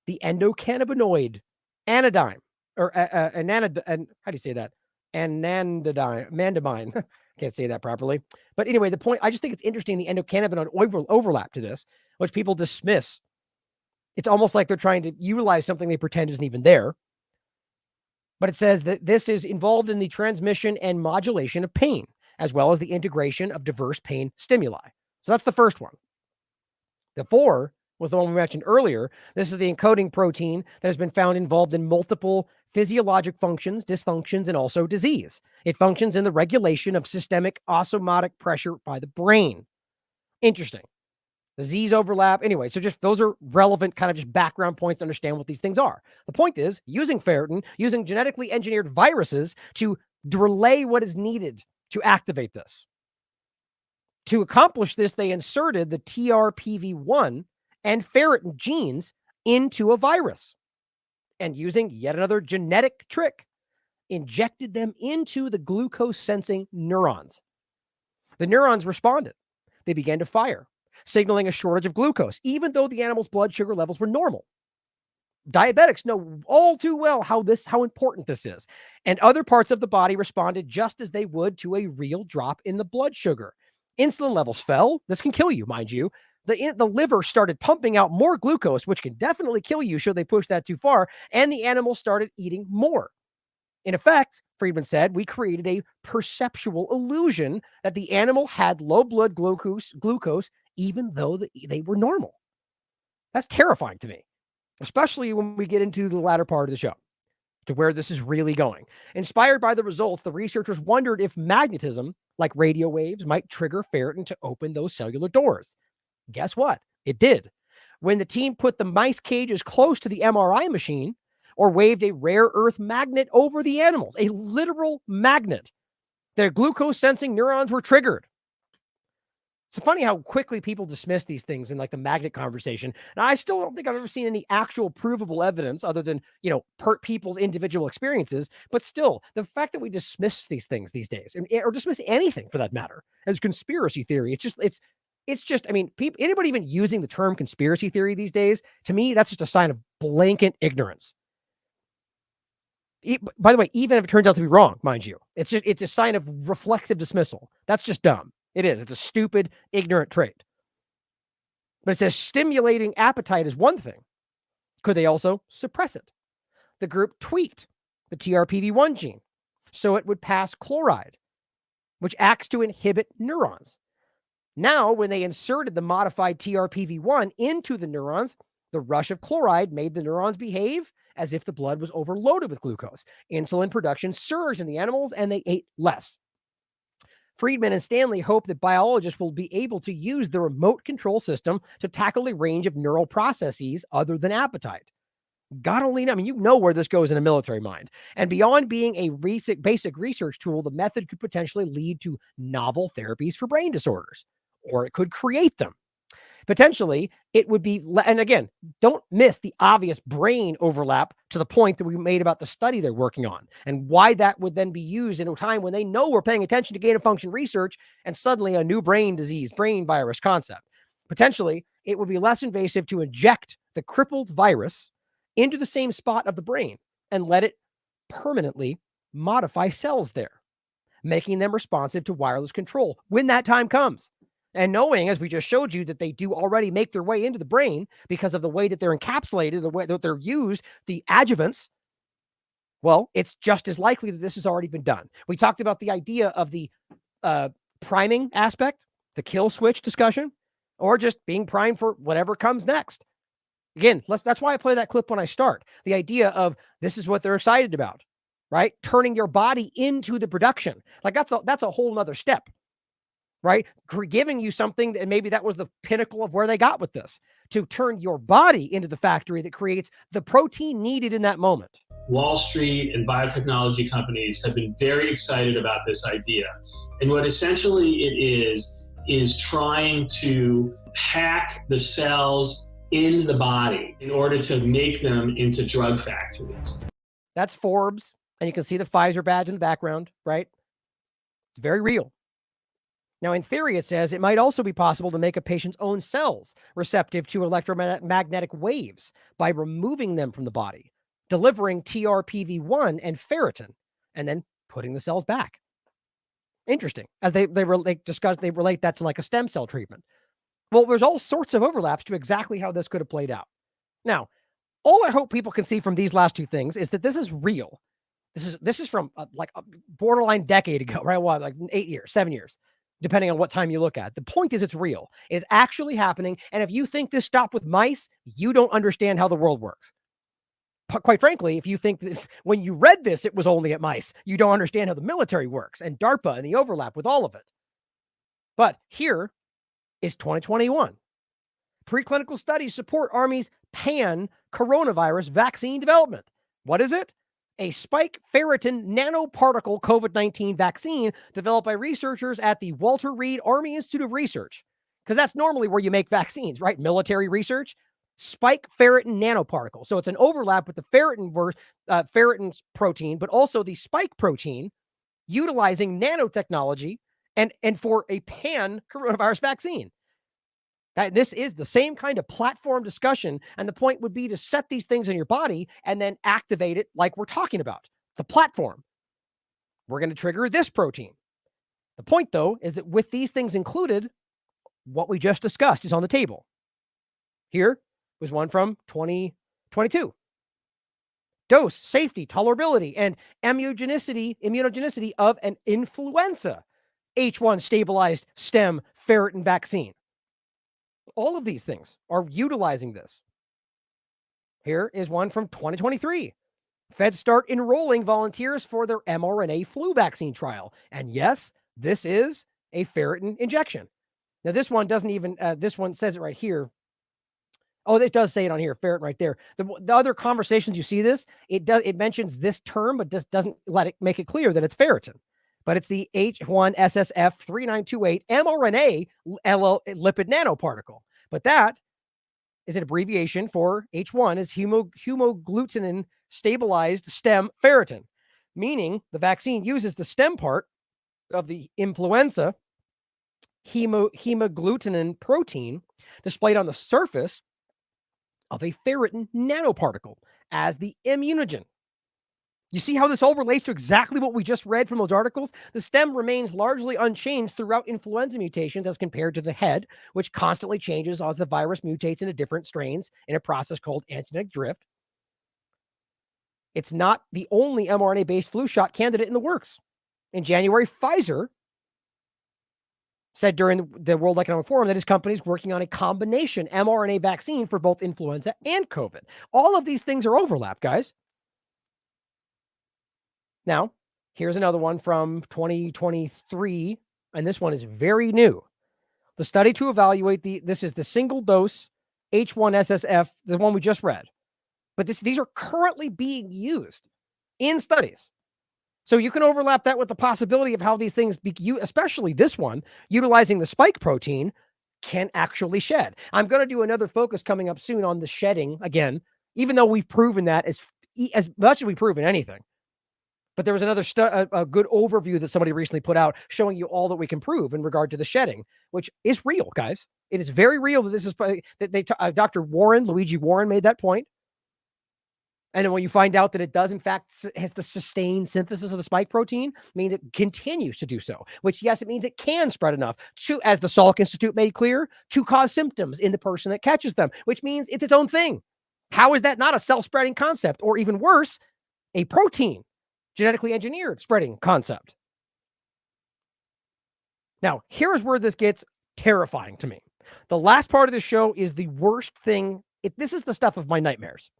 the endocannabinoid, anodyne, or how do you say that? Mandamine. Can't say that properly. But anyway, the point, I just think it's interesting, the endocannabinoid overlap to this, which people dismiss. It's almost like they're trying to utilize something they pretend isn't even there. But it says that this is involved in the transmission and modulation of pain, as well as the integration of diverse pain stimuli. So that's the first one. The 4 was the one we mentioned earlier. This is the encoding protein that has been found involved in multiple physiologic functions, dysfunctions, and also disease. It functions in the regulation of systemic osmotic pressure by the brain. Interesting. Disease overlap. Anyway, so just those are relevant kind of just background points to understand what these things are. The point is, using ferritin, using genetically engineered viruses to relay what is needed to activate this. To accomplish this, they inserted the TRPV1 and ferritin genes into a virus, and using yet another genetic trick, injected them into the glucose-sensing neurons. The neurons responded. They began to fire, signaling a shortage of glucose, even though the animal's blood sugar levels were normal. Diabetics know all too well how important this is. And other parts of the body responded just as they would to a real drop in the blood sugar. Insulin levels fell. This can kill you, mind you. The liver started pumping out more glucose, which can definitely kill you should they push that too far, and the animal started eating more. In effect, Friedman said, we created a perceptual illusion that the animal had low blood glucose even though they were normal. That's terrifying to me, especially when we get into the latter part of the show, to where this is really going. Inspired by the results, the researchers wondered if magnetism, like radio waves, might trigger ferritin to open those cellular doors. Guess what? It did. When the team put the mice cages close to the MRI machine or waved a rare earth magnet over the animals, a literal magnet, their glucose sensing neurons were triggered. It's funny how quickly people dismiss these things in like the magnet conversation. Now, I still don't think I've ever seen any actual provable evidence other than, people's individual experiences. But still, the fact that we dismiss these things these days, or dismiss anything for that matter, as conspiracy theory, it's just, anybody even using the term conspiracy theory these days, to me, that's just a sign of blatant ignorance. By the way, even if it turns out to be wrong, mind you, it's a sign of reflexive dismissal. That's just dumb. It is. It's a stupid, ignorant trait. But it says stimulating appetite is one thing. Could they also suppress it? The group tweaked the TRPV1 gene so it would pass chloride, which acts to inhibit neurons. Now, when they inserted the modified TRPV1 into the neurons, the rush of chloride made the neurons behave as if the blood was overloaded with glucose. Insulin production surged in the animals, and they ate less. Friedman and Stanley hope that biologists will be able to use the remote control system to tackle a range of neural processes other than appetite. God only knows. You know where this goes in a military mind. And beyond being a basic research tool, the method could potentially lead to novel therapies for brain disorders, or it could create them. Potentially, it would be, and again, don't miss the obvious brain overlap to the point that we made about the study they're working on and why that would then be used in a time when they know we're paying attention to gain of function research and suddenly a new brain disease, brain virus concept. Potentially, it would be less invasive to inject the crippled virus into the same spot of the brain and let it permanently modify cells there, making them responsive to wireless control when that time comes. And knowing, as we just showed you, that they do already make their way into the brain because of the way that they're encapsulated, the way that they're used, the adjuvants, Well, it's just as likely that this has already been done. We talked about the idea of the priming aspect, the kill switch discussion, or just being primed for whatever comes next. Again, that's why I play that clip when I start. The idea of this is what they're excited about, right? Turning your body into the production. Like that's a whole nother step, right? Giving you something, and maybe that was the pinnacle of where they got with this, to turn your body into the factory that creates the protein needed in that moment. Wall Street and biotechnology companies have been very excited about this idea. And what essentially it is trying to hack the cells in the body in order to make them into drug factories. That's Forbes, and you can see the Pfizer badge in the background, right? It's very real. Now, in theory, it says it might also be possible to make a patient's own cells receptive to electromagnetic waves by removing them from the body, delivering TRPV1 and ferritin, and then putting the cells back. Interesting. As they relate that to like a stem cell treatment. Well, there's all sorts of overlaps to exactly how this could have played out. Now, all I hope people can see from these last two things is that this is real. This is from like a borderline decade ago, right? Well, like 8 years, 7 years, depending on what time you look at. The point is it's real. It's actually happening. And if you think this stopped with mice, you don't understand how the world works. Quite frankly, if you think that when you read this, it was only at mice, you don't understand how the military works and DARPA and the overlap with all of it. But here is 2021. Preclinical studies support Army's pan-coronavirus vaccine development. What is it? A spike ferritin nanoparticle COVID-19 vaccine developed by researchers at the Walter Reed Army Institute of Research. Because that's normally where you make vaccines, right? Military research. Spike ferritin nanoparticle. So it's an overlap with the ferritin protein, but also the spike protein, utilizing nanotechnology and for a pan-coronavirus vaccine. This is the same kind of platform discussion, and the point would be to set these things in your body and then activate it like we're talking about. The platform. We're going to trigger this protein. The point, though, is that with these things included, what we just discussed is on the table. Here was one from 2022. Dose, safety, tolerability, and immunogenicity of an influenza H1 stabilized stem ferritin vaccine. All of these things are utilizing this. Here is one from 2023. Feds start enrolling volunteers for their mRNA flu vaccine trial. And yes, this is a ferritin injection. Now, this one doesn't even, this one says it right here. Oh, it does say it on here, ferritin right there. The other conversations you see this, it mentions this term, but just doesn't make it clear that it's ferritin. But it's the H1SSF 3928 mRNA lipid nanoparticle. But that is an abbreviation for H1 is hemagglutinin stabilized stem ferritin, meaning the vaccine uses the stem part of the influenza hemagglutinin protein displayed on the surface of a ferritin nanoparticle as the immunogen. You see how this all relates to exactly what we just read from those articles? The stem remains largely unchanged throughout influenza mutations as compared to the head, which constantly changes as the virus mutates into different strains in a process called antigenic drift. It's not the only mRNA-based flu shot candidate in the works. In January, Pfizer said during the World Economic Forum that his company is working on a combination mRNA vaccine for both influenza and COVID. All of these things are overlap, guys. Now, here's another one from 2023, and this one is very new. The study to evaluate this is the single dose H1SSF, the one we just read. But these are currently being used in studies. So you can overlap that with the possibility of how these things, especially this one, utilizing the spike protein, can actually shed. I'm going to do another focus coming up soon on the shedding again, even though we've proven that as much as we've proven anything. But there was another a good overview that somebody recently put out showing you all that we can prove in regard to the shedding, which is real, guys. It is very real that this is Dr. Luigi Warren made that point. And then when you find out that it does, in fact, has the sustained synthesis of the spike protein, means it continues to do so, which, yes, it means it can spread enough to, as the Salk Institute made clear, to cause symptoms in the person that catches them, which means it's its own thing. How is that not a self-spreading concept? Or even worse, a protein, genetically engineered spreading concept. Now, here's where this gets terrifying to me. The last part of the show is the worst thing. This is the stuff of my nightmares.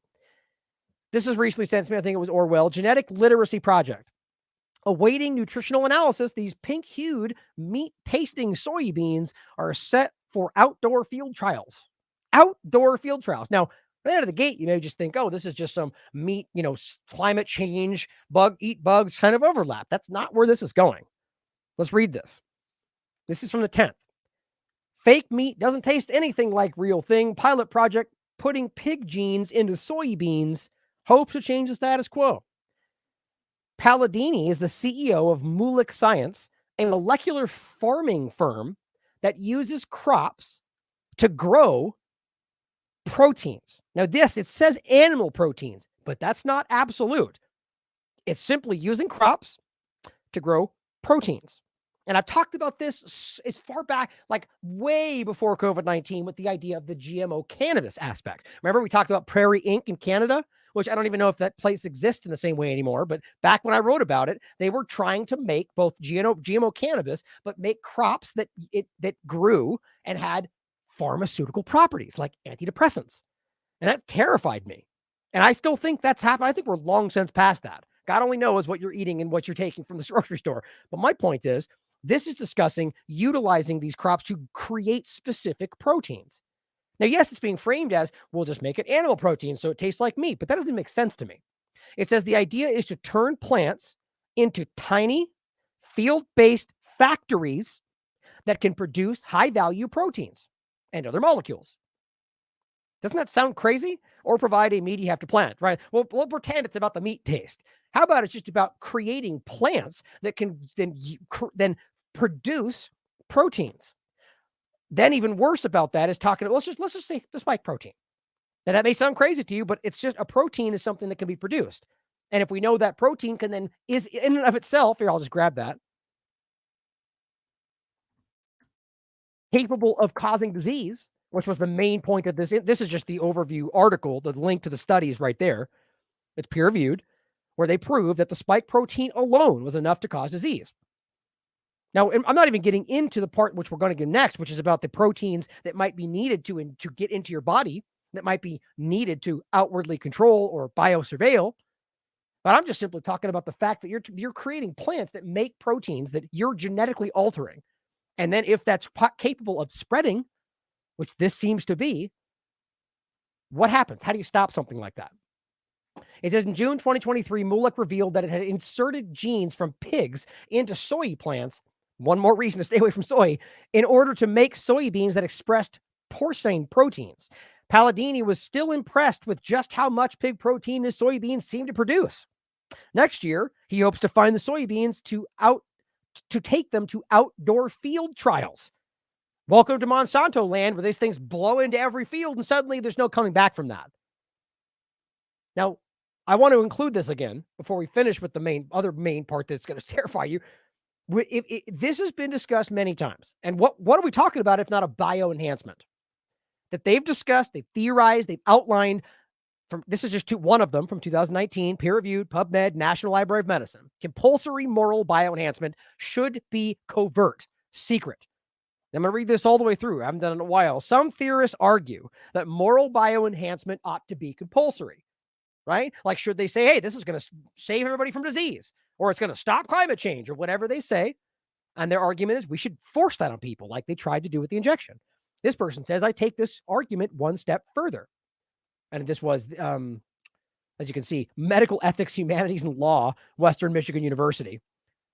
This is recently sent to me, I think it was Orwell, Genetic Literacy Project. Awaiting nutritional analysis, these pink-hued, meat-tasting soybeans are set for outdoor field trials. Outdoor field trials. Now, right out of the gate, you may just think, oh, this is just some meat, climate change, eat bugs kind of overlap. That's not where this is going. Let's read this. This is from the 10th. Fake meat doesn't taste anything like real thing. Pilot project putting pig genes into soybeans hopes to change the status quo. Palladini is the CEO of Mulic Science, a molecular farming firm that uses crops to grow proteins. Now it says animal proteins, but that's not absolute. It's simply using crops to grow proteins. And I've talked about this as far back, like way before COVID-19, with the idea of the GMO cannabis aspect. Remember, we talked about Prairie Inc. in Canada, which I don't even know if that place exists in the same way anymore. But back when I wrote about it, they were trying to make both GMO cannabis, but make crops that grew and had pharmaceutical properties like antidepressants. And that terrified me. And I still think that's happened. I think we're long since past that. God only knows what you're eating and what you're taking from the grocery store. But my point is, this is discussing utilizing these crops to create specific proteins. Now, yes, it's being framed as, we'll just make it animal protein so it tastes like meat, but that doesn't make sense to me. It says the idea is to turn plants into tiny, field-based factories that can produce high-value proteins and other molecules. Doesn't that sound crazy? Or provide a meat you have to plant, right? Well, we'll pretend it's about the meat taste. How about it's just about creating plants that can then produce proteins? Then even worse about that is talking, let's just say the spike protein. Now that may sound crazy to you, but it's just a protein is something that can be produced. And if we know that protein can then is in and of itself, here, I'll just grab that, capable of causing disease, which was the main point of this. This is just the overview article, the link to the studies right there. It's peer-reviewed, where they prove that the spike protein alone was enough to cause disease. Now, I'm not even getting into the part which we're going to get next, which is about the proteins that might be needed to get into your body, that might be needed to outwardly control or biosurveil. But I'm just simply talking about the fact that you're creating plants that make proteins that you're genetically altering. And then if that's capable of spreading, which this seems to be, what happens? How do you stop something like that? It says in June 2023, Mulic revealed that it had inserted genes from pigs into soy plants. One more reason to stay away from soy, in order to make soybeans that expressed porcine proteins. Palladini was still impressed with just how much pig protein his soybeans seemed to produce. Next year, he hopes to find the soybeans to take them to outdoor field trials. Welcome to Monsanto land, where these things blow into every field and suddenly there's no coming back from that. Now, I want to include this again before we finish with the other main part that's going to terrify you. This has been discussed many times. And what are we talking about if not a bioenhancement? That they've discussed, they've theorized, they've outlined. This is just one of them from 2019, peer-reviewed, PubMed, National Library of Medicine. Compulsory moral bioenhancement should be covert, secret. I'm going to read this all the way through. I haven't done it in a while. Some theorists argue that moral bioenhancement ought to be compulsory, right? Like, should they say, hey, this is going to save everybody from disease, or it's going to stop climate change, or whatever they say. And their argument is we should force that on people like they tried to do with the injection. This person says, I take this argument one step further. And this was, as you can see, Medical Ethics, Humanities, and Law, Western Michigan University.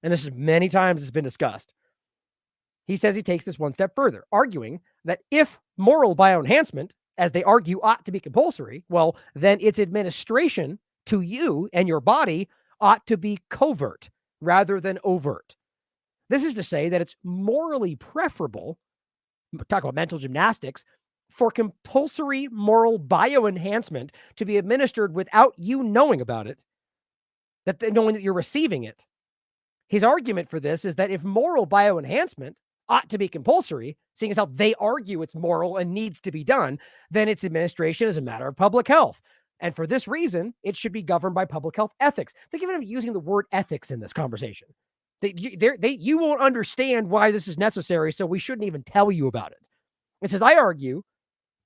And this is many times it's been discussed. He says he takes this one step further, arguing that if moral bioenhancement, as they argue, ought to be compulsory, well, then its administration to you and your body ought to be covert rather than overt. This is to say that it's morally preferable, talk about mental gymnastics, for compulsory moral bioenhancement to be administered without you knowing about it, knowing that you're receiving it. His argument for this is that if moral bioenhancement ought to be compulsory, seeing as how they argue it's moral and needs to be done, then its administration is a matter of public health. And for this reason, it should be governed by public health ethics. Think even of using the word ethics in this conversation. You won't understand why this is necessary, so we shouldn't even tell you about it. It says, I argue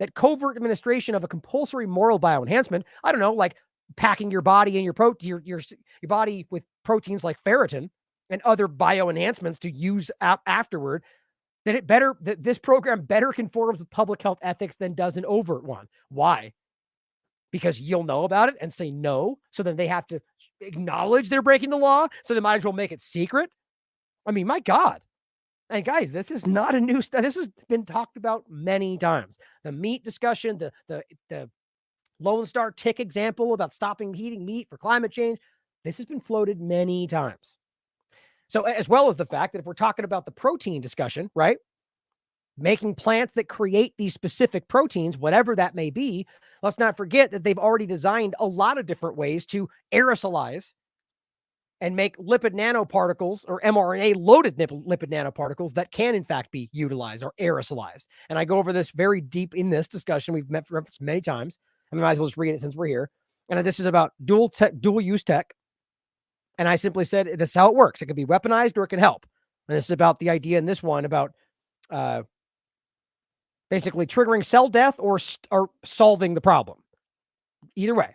that covert administration of a compulsory moral bioenhancement, I don't know, like packing your body and your body with proteins like ferritin and other bioenhancements to use afterward, that this program better conforms with public health ethics than does an overt one. Why? Because you'll know about it and say no. So then they have to acknowledge they're breaking the law. So they might as well make it secret. I mean, my God. And guys, this is not a new stuff. This has been talked about many times. The meat discussion, the Lone Star tick example about stopping eating meat for climate change. This has been floated many times. So as well as the fact that if we're talking about the protein discussion, right? Making plants that create these specific proteins, whatever that may be, let's not forget that they've already designed a lot of different ways to aerosolize and make lipid nanoparticles or mRNA-loaded lipid nanoparticles that can, in fact, be utilized or aerosolized. And I go over this very deep in this discussion. We've referenced many times. I might as well just read it since we're here. And this is about dual-use tech. And I simply said, this is how it works. It can be weaponized or it can help. And this is about the idea in this one about basically triggering cell death or solving the problem. Either way.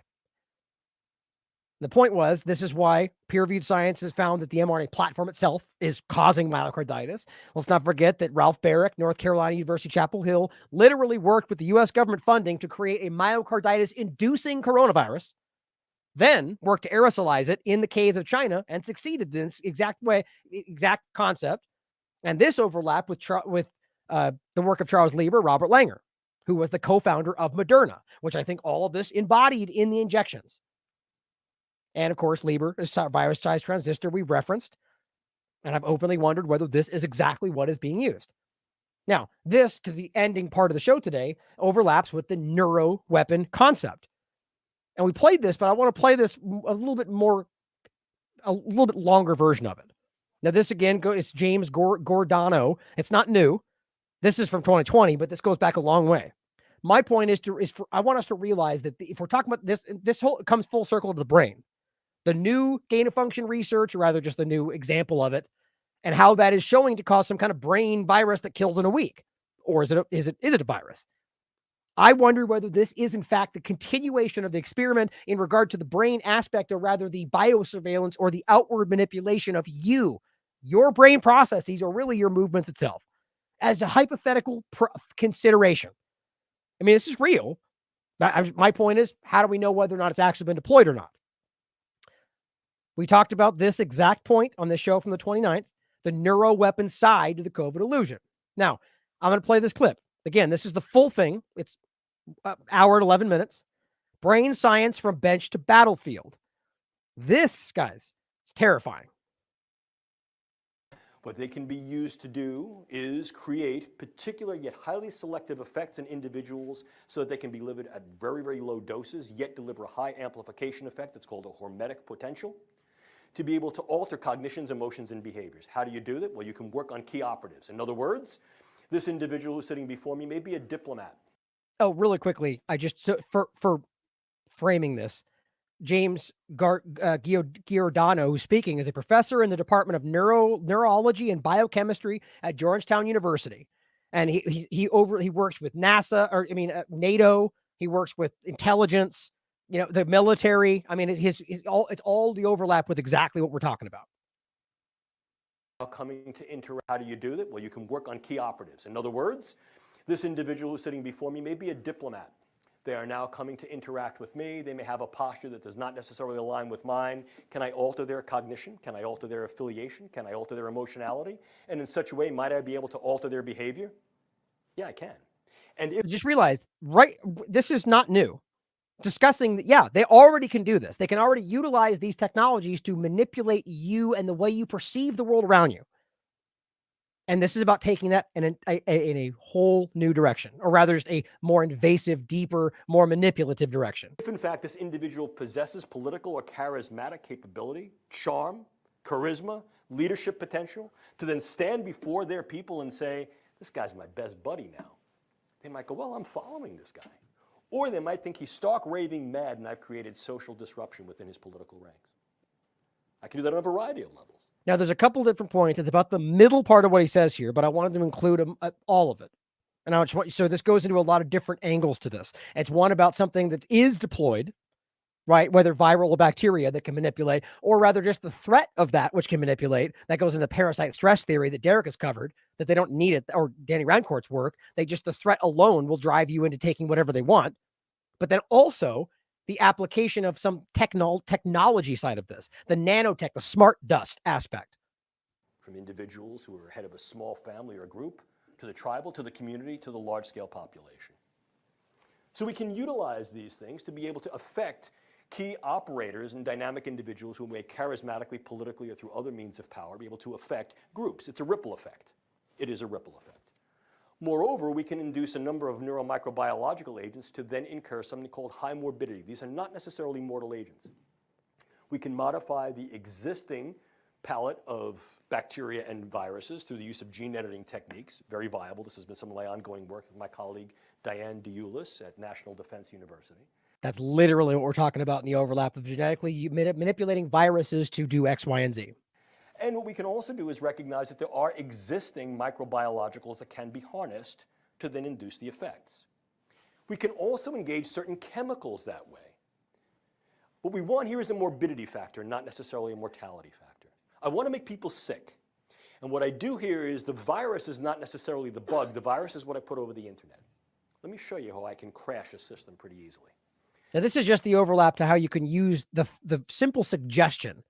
The point was, this is why peer-reviewed science has found that the mRNA platform itself is causing myocarditis. Let's not forget that Ralph Barrick, North Carolina University, Chapel Hill, literally worked with the U.S. government funding to create a myocarditis-inducing coronavirus, then worked to aerosolize it in the caves of China and succeeded in this exact concept. And this overlapped with the work of Charles Lieber, Robert Langer, who was the co-founder of Moderna, which I think all of this embodied in the injections. And of course, Lieber is a virus-sized transistor we referenced. And I've openly wondered whether this is exactly what is being used. Now, this, to the ending part of the show today, overlaps with the neuro weapon concept. And we played this, but I want to play this a little bit longer version of it. Now, this again, it's James Giordano. It's not new. This is from 2020, but this goes back a long way. My point I want us to realize that if we're talking about this whole comes full circle to the brain. The new gain of function research, or rather just the new example of it, and how that is showing to cause some kind of brain virus that kills in a week. Or is it a virus? I wonder whether this is in fact the continuation of the experiment in regard to the brain aspect, or rather the biosurveillance or the outward manipulation of your brain processes, or really your movements itself, as a hypothetical consideration. I mean, this is real. My point is, how do we know whether or not it's actually been deployed or not? We talked about this exact point on this show from the 29th, the neuro weapon side to the COVID illusion. Now, I'm going to play this clip. Again, this is the full thing. It's an hour and 11 minutes. Brain science from bench to battlefield. This, guys, is terrifying. What they can be used to do is create particular yet highly selective effects in individuals so that they can be delivered at very, very low doses, yet deliver a high amplification effect that's called a hormetic potential, to be able to alter cognitions, emotions, and behaviors. How do you do that? Well, you can work on key operatives. In other words, this individual who's sitting before me may be a diplomat. Oh, really quickly, for framing this, James Giordano, who's speaking, is a professor in the Department of Neurology and Biochemistry at Georgetown University. And he works with NASA, NATO. He works with intelligence, the military. I mean, it's all the overlap with exactly what we're talking about. Coming to interact. How do you do that? Well, you can work on key operatives. In other words, this individual who's sitting before me may be a diplomat. They are now coming to interact with me. They may have a posture that does not necessarily align with mine. Can I alter their cognition? Can I alter their affiliation? Can I alter their emotionality? And in such a way, might I be able to alter their behavior? Yeah, I can. And just realized, right, this is not new. Discussing that, yeah, they already can do this. They can already utilize these technologies to manipulate you and the way you perceive the world around you. And this is about taking that in a whole new direction, or rather just a more invasive, deeper, more manipulative direction. If in fact this individual possesses political or charismatic capability, charm, charisma, leadership potential, to then stand before their people and say, this guy's my best buddy now. They might go, well, I'm following this guy. Or they might think he's stark raving mad and I've created social disruption within his political ranks. I can do that on a variety of levels. Now, there's a couple different points. It's about the middle part of what he says here, but I wanted to include all of it. And I just want, so this goes into a lot of different angles to this. It's one about something that is deployed, right? Whether viral or bacteria that can manipulate, or rather just the threat of that, which can manipulate. That goes into parasite stress theory that Derek has covered, that they don't need it, or Danny Rancourt's work. They just, the threat alone will drive you into taking whatever they want. But then also the application of some technology side of this, the nanotech, the smart dust aspect. From individuals who are head of a small family or group, to the tribal, to the community, to the large-scale population. So we can utilize these things to be able to affect key operators and dynamic individuals who may charismatically, politically, or through other means of power be able to affect groups. It's a ripple effect. It is a ripple effect. Moreover, we can induce a number of neuromicrobiological agents to then incur something called high morbidity. These are not necessarily mortal agents. We can modify the existing palette of bacteria and viruses through the use of gene editing techniques, very viable. This has been some of my ongoing work with my colleague Diane DeUlis at National Defense University. That's literally what we're talking about in the overlap of genetically manipulating viruses to do X, Y, and Z. And what we can also do is recognize that there are existing microbiologicals that can be harnessed to then induce the effects. We can also engage certain chemicals that way. What we want here is a morbidity factor, not necessarily a mortality factor. I want to make people sick. And what I do here is the virus is not necessarily the bug. The virus is what I put over the internet. Let me show you how I can crash a system pretty easily. Now, this is just the overlap to how you can use the simple suggestion.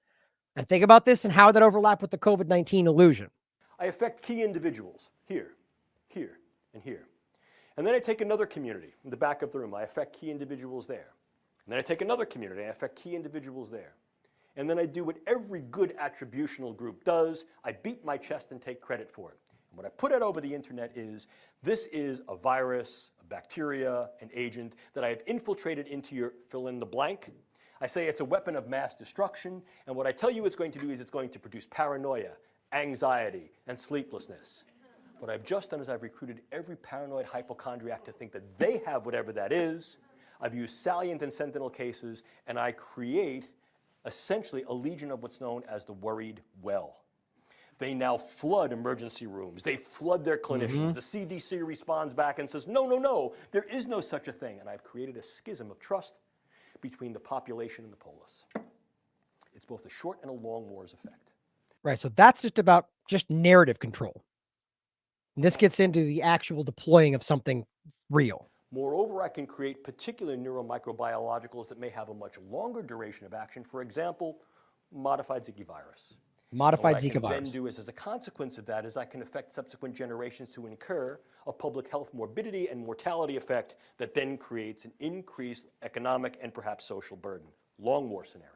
And think about this and how that overlap with the COVID-19 illusion. I affect key individuals here, here, and here. And then I take another community in the back of the room. I affect key individuals there. And then I take another community. I affect key individuals there. And then I do what every good attributional group does. I beat my chest and take credit for it. And what I put out over the internet is, this is a virus, a bacteria, an agent that I have infiltrated into your fill in the blank. I say it's a weapon of mass destruction, and what I tell you it's going to do is it's going to produce paranoia, anxiety, and sleeplessness. What I've just done is I've recruited every paranoid hypochondriac to think that they have whatever that is. I've used salient and sentinel cases, and I create essentially a legion of what's known as the worried well. They now flood emergency rooms. They flood their clinicians. The CDC responds back and says, no, no, no, there is no such a thing. And I've created a schism of trust between the population and the polis. It's both a short and a long war's effect. Right. So that's just about just narrative control. And this gets into the actual deploying of something real. Moreover, I can create particular neuromicrobiologicals that may have a much longer duration of action. For example, modified Zika virus. Modified Zika virus. What I can then do is, as a consequence of that, is I can affect subsequent generations to incur a public health morbidity and mortality effect that then creates an increased economic and perhaps social burden. Long war scenario.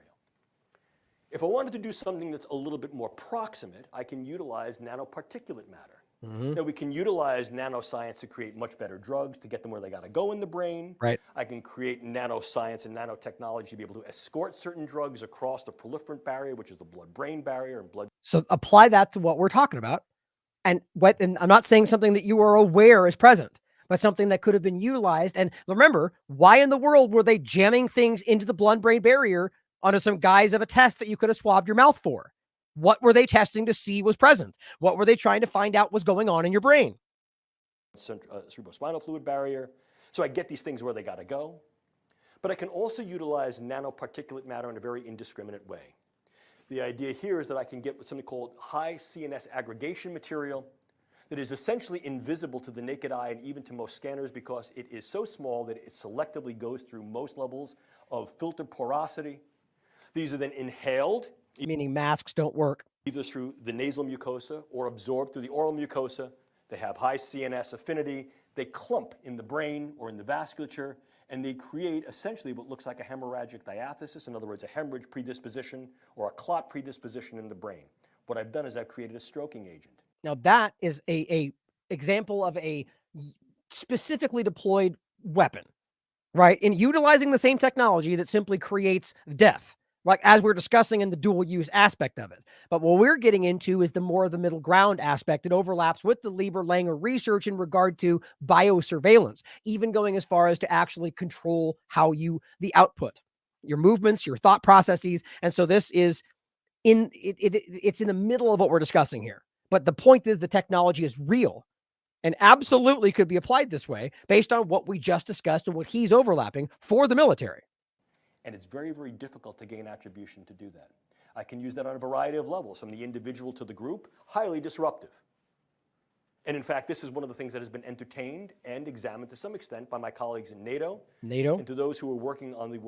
If I wanted to do something that's a little bit more proximate, I can utilize nanoparticulate matter. Now, we can utilize nanoscience to create much better drugs, to get them where they got to go in the brain. Right. I can create nanoscience and nanotechnology to be able to escort certain drugs across the proliferant barrier, which is the blood-brain barrier and blood. So apply that to what we're talking about. And I'm not saying something that you are aware is present, but something that could have been utilized. And remember, why in the world were they jamming things into the blood-brain barrier under some guise of a test that you could have swabbed your mouth for? What were they testing to see was present? What were they trying to find out was going on in your brain? Cerebrospinal fluid barrier. So I get these things where they got to go. But I can also utilize nanoparticulate matter in a very indiscriminate way. The idea here is that I can get something called high CNS aggregation material that is essentially invisible to the naked eye and even to most scanners because it is so small that it selectively goes through most levels of filter porosity. These are then inhaled. Meaning masks don't work. Either through the nasal mucosa or absorbed through the oral mucosa. They have high CNS affinity. They clump in the brain or in the vasculature, and they create essentially what looks like a hemorrhagic diathesis, in other words, a hemorrhage predisposition or a clot predisposition in the brain. What I've done is I've created a stroking agent. Now that is a example of a specifically deployed weapon, right? In utilizing the same technology that simply creates death. like as we're discussing in the dual use aspect of it. But what we're getting into is the more of the middle ground aspect. It overlaps with the Lieber-Langer research in regard to biosurveillance, even going as far as to actually control the output, your movements, your thought processes. And so this is it's in the middle of what we're discussing here. But the point is the technology is real and absolutely could be applied this way based on what we just discussed and what he's overlapping for the military. And it's very, very difficult to gain attribution to do that. I can use that on a variety of levels, from the individual to the group, highly disruptive. And in fact, this is one of the things that has been entertained and examined to some extent by my colleagues in NATO. And to those who are working on the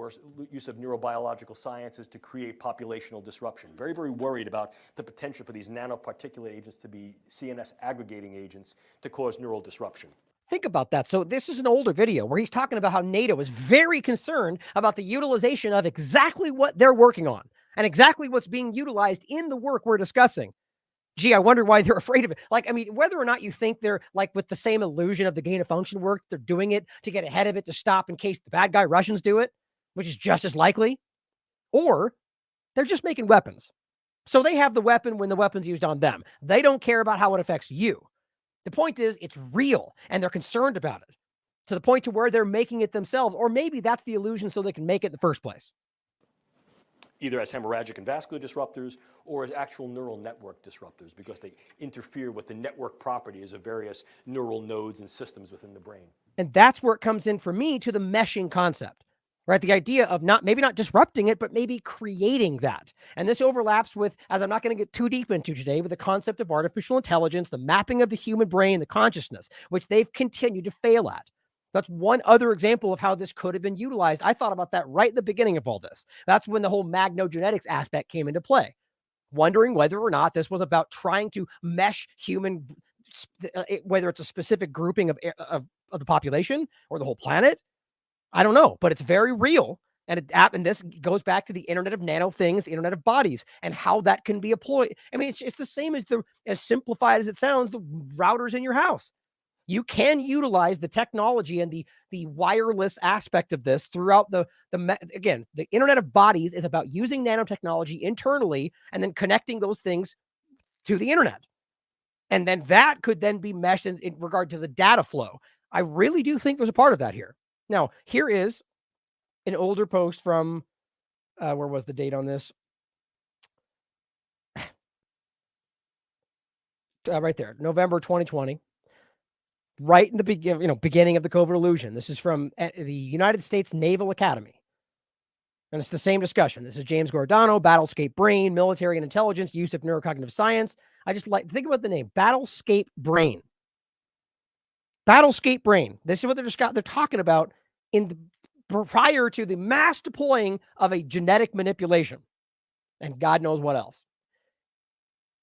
use of neurobiological sciences to create populational disruption. Very, very worried about the potential for these nanoparticulate agents to be CNS aggregating agents to cause neural disruption. Think about that. So this is an older video where he's talking about how NATO is very concerned about the utilization of exactly what they're working on and exactly what's being utilized in the work we're discussing. Gee, I wonder why they're afraid of it. Like, I mean, whether or not you think they're like with the same illusion of the gain of function work, they're doing it to get ahead of it, to stop in case the bad guy Russians do it, which is just as likely, or they're just making weapons. So they have the weapon when the weapon's used on them. They don't care about how it affects you. The point is it's real and they're concerned about it to the point to where they're making it themselves, or maybe that's the illusion so they can make it in the first place. Either as hemorrhagic and vascular disruptors or as actual neural network disruptors because they interfere with the network properties of various neural nodes and systems within the brain. And that's where it comes in for me to the meshing concept, right? The idea of maybe not disrupting it, but maybe creating that. And this overlaps with, as I'm not going to get too deep into today, with the concept of artificial intelligence, the mapping of the human brain, the consciousness, which they've continued to fail at. That's one other example of how this could have been utilized. I thought about that right at the beginning of all this. That's when the whole magnogenetics aspect came into play, wondering whether or not this was about trying to mesh human, whether it's a specific grouping of the population or the whole planet. I don't know, but it's very real. And this goes back to the Internet of Nano Things, the Internet of Bodies, and how that can be employed. I mean, it's the same as simplified as it sounds, the routers in your house. You can utilize the technology and the wireless aspect of this throughout again, the Internet of Bodies is about using nanotechnology internally and then connecting those things to the internet. And then that could then be meshed in regard to the data flow. I really do think there's a part of that here. Now, here is an older post from, where was the date on this? Right there, November 2020. Right in the beginning of the COVID illusion. This is from the United States Naval Academy. And it's the same discussion. This is James Giordano, Battlescape Brain, Military and Intelligence, Use of Neurocognitive Science. I just think about the name, Battlescape Brain. Battlescape Brain. This is what they're talking about prior to the mass deploying of a genetic manipulation. And God knows what else.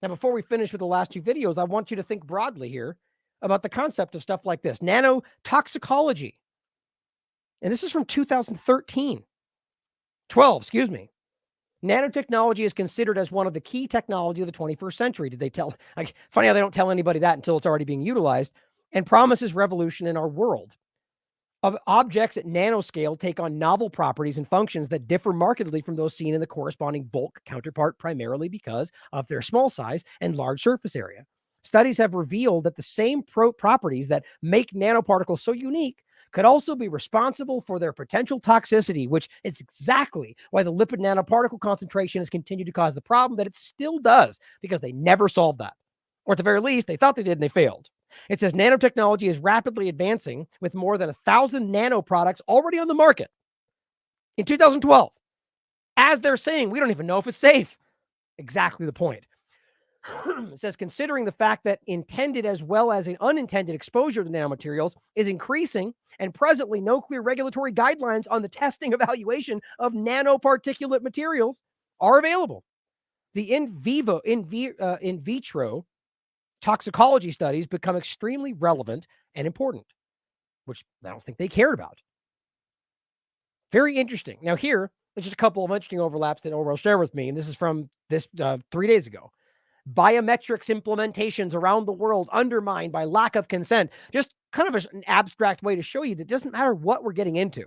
Now, before we finish with the last two videos, I want you to think broadly here about the concept of stuff like this. Nanotoxicology. And this is from 2012, excuse me. Nanotechnology is considered as one of the key technology of the 21st century. Did they tell? Funny how they don't tell anybody that until it's already being utilized, and promises revolution in our world. Objects at nanoscale take on novel properties and functions that differ markedly from those seen in the corresponding bulk counterpart, primarily because of their small size and large surface area. Studies have revealed that the same properties that make nanoparticles so unique could also be responsible for their potential toxicity, which is exactly why the lipid nanoparticle concentration has continued to cause the problem that it still does, because they never solved that. Or at the very least, they thought they did and they failed. It says nanotechnology is rapidly advancing with more than 1,000 nano products already on the market in 2012. As they're saying, we don't even know if it's safe. Exactly the point. It says, considering the fact that intended as well as an unintended exposure to nanomaterials is increasing, and presently no clear regulatory guidelines on the testing evaluation of nanoparticulate materials are available. The in vitro toxicology studies become extremely relevant and important, which I don't think they cared about. Very interesting. Now here, there's just a couple of interesting overlaps that Orwell shared with me, and this is from this 3 days ago. Biometrics implementations around the world undermined by lack of consent. Just kind of an abstract way to show you that it doesn't matter what we're getting into,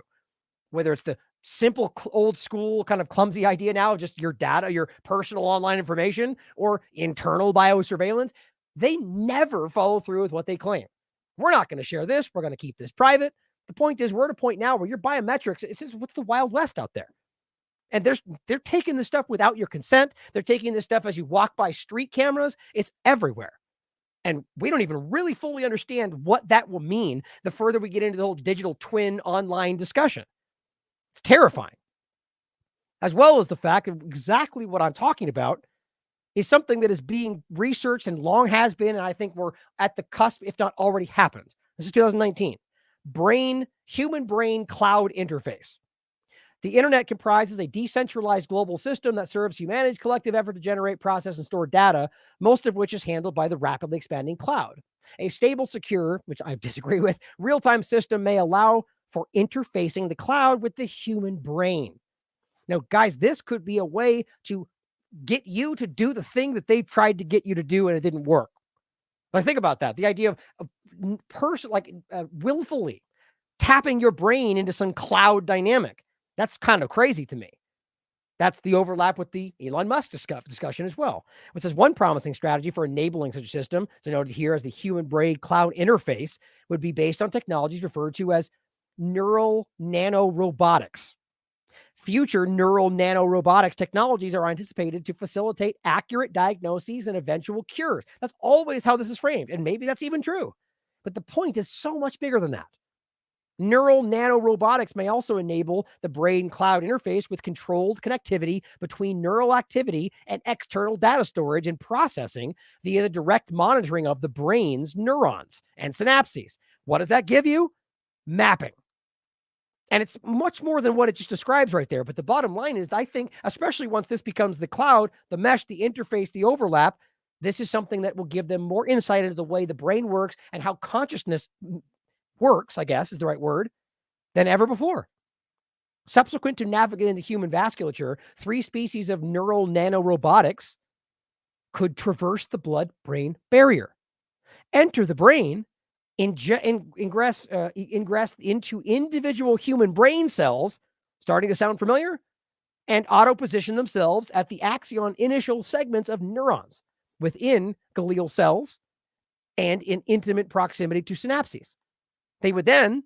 whether it's the simple, old school, kind of clumsy idea now of just your data, your personal online information, or internal biosurveillance. They never follow through with what they claim. We're not going to share this. We're going to keep this private. The point is, we're at a point now where your biometrics, it's just, what's the Wild West out there? And they're taking this stuff without your consent. They're taking this stuff as you walk by street cameras. It's everywhere. And we don't even really fully understand what that will mean the further we get into the whole digital twin online discussion. It's terrifying. As well as the fact of exactly what I'm talking about is something that is being researched and long has been, and I think we're at the cusp, if not already happened. This is 2019. Human brain cloud interface. The internet comprises a decentralized global system that serves humanity's collective effort to generate, process, and store data, most of which is handled by the rapidly expanding cloud. A stable, secure, which I disagree with, real-time system may allow for interfacing the cloud with the human brain. Now, guys, this could be a way to get you to do the thing that they've tried to get you to do and it didn't work. But think about that. The idea of willfully tapping your brain into some cloud dynamic. That's kind of crazy to me. That's the overlap with the Elon Musk discussion as well, which is one promising strategy for enabling such a system, denoted here as the human brain cloud interface, would be based on technologies referred to as neural nanorobotics. Future neural nanorobotics technologies are anticipated to facilitate accurate diagnoses and eventual cures. That's always how this is framed, and maybe that's even true. But the point is so much bigger than that. Neural nanorobotics may also enable the brain cloud interface with controlled connectivity between neural activity and external data storage and processing via the direct monitoring of the brain's neurons and synapses. What does that give you? Mapping. And it's much more than what it just describes right there. But the bottom line is, I think, especially once this becomes the cloud, the mesh, the interface, the overlap, this is something that will give them more insight into the way the brain works and how consciousness works, I guess is the right word, than ever before. Subsequent to navigating the human vasculature, 3 species of neural nanorobotics could traverse the blood-brain barrier, enter the brain, ingress into individual human brain cells, starting to sound familiar, and auto-position themselves at the axon initial segments of neurons within glial cells and in intimate proximity to synapses. They would then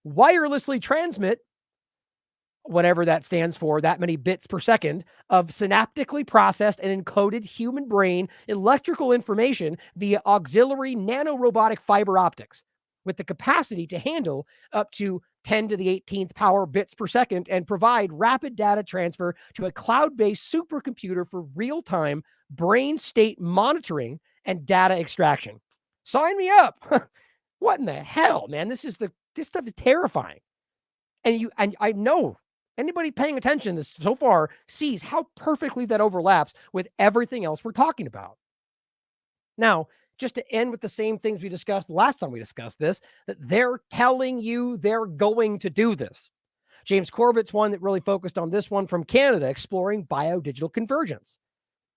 wirelessly transmit whatever that stands for, that many bits per second of synaptically processed and encoded human brain electrical information via auxiliary nanorobotic fiber optics with the capacity to handle up to 10 to the 18th power bits per second and provide rapid data transfer to a cloud-based supercomputer for real-time brain state monitoring and data extraction. Sign me up. What in the hell, man? This stuff is terrifying. And I know anybody paying attention to this so far sees how perfectly that overlaps with everything else we're talking about. Now, just to end with the same things we discussed last time we discussed this, that they're telling you they're going to do this. James Corbett's one that really focused on this one from Canada, exploring biodigital convergence,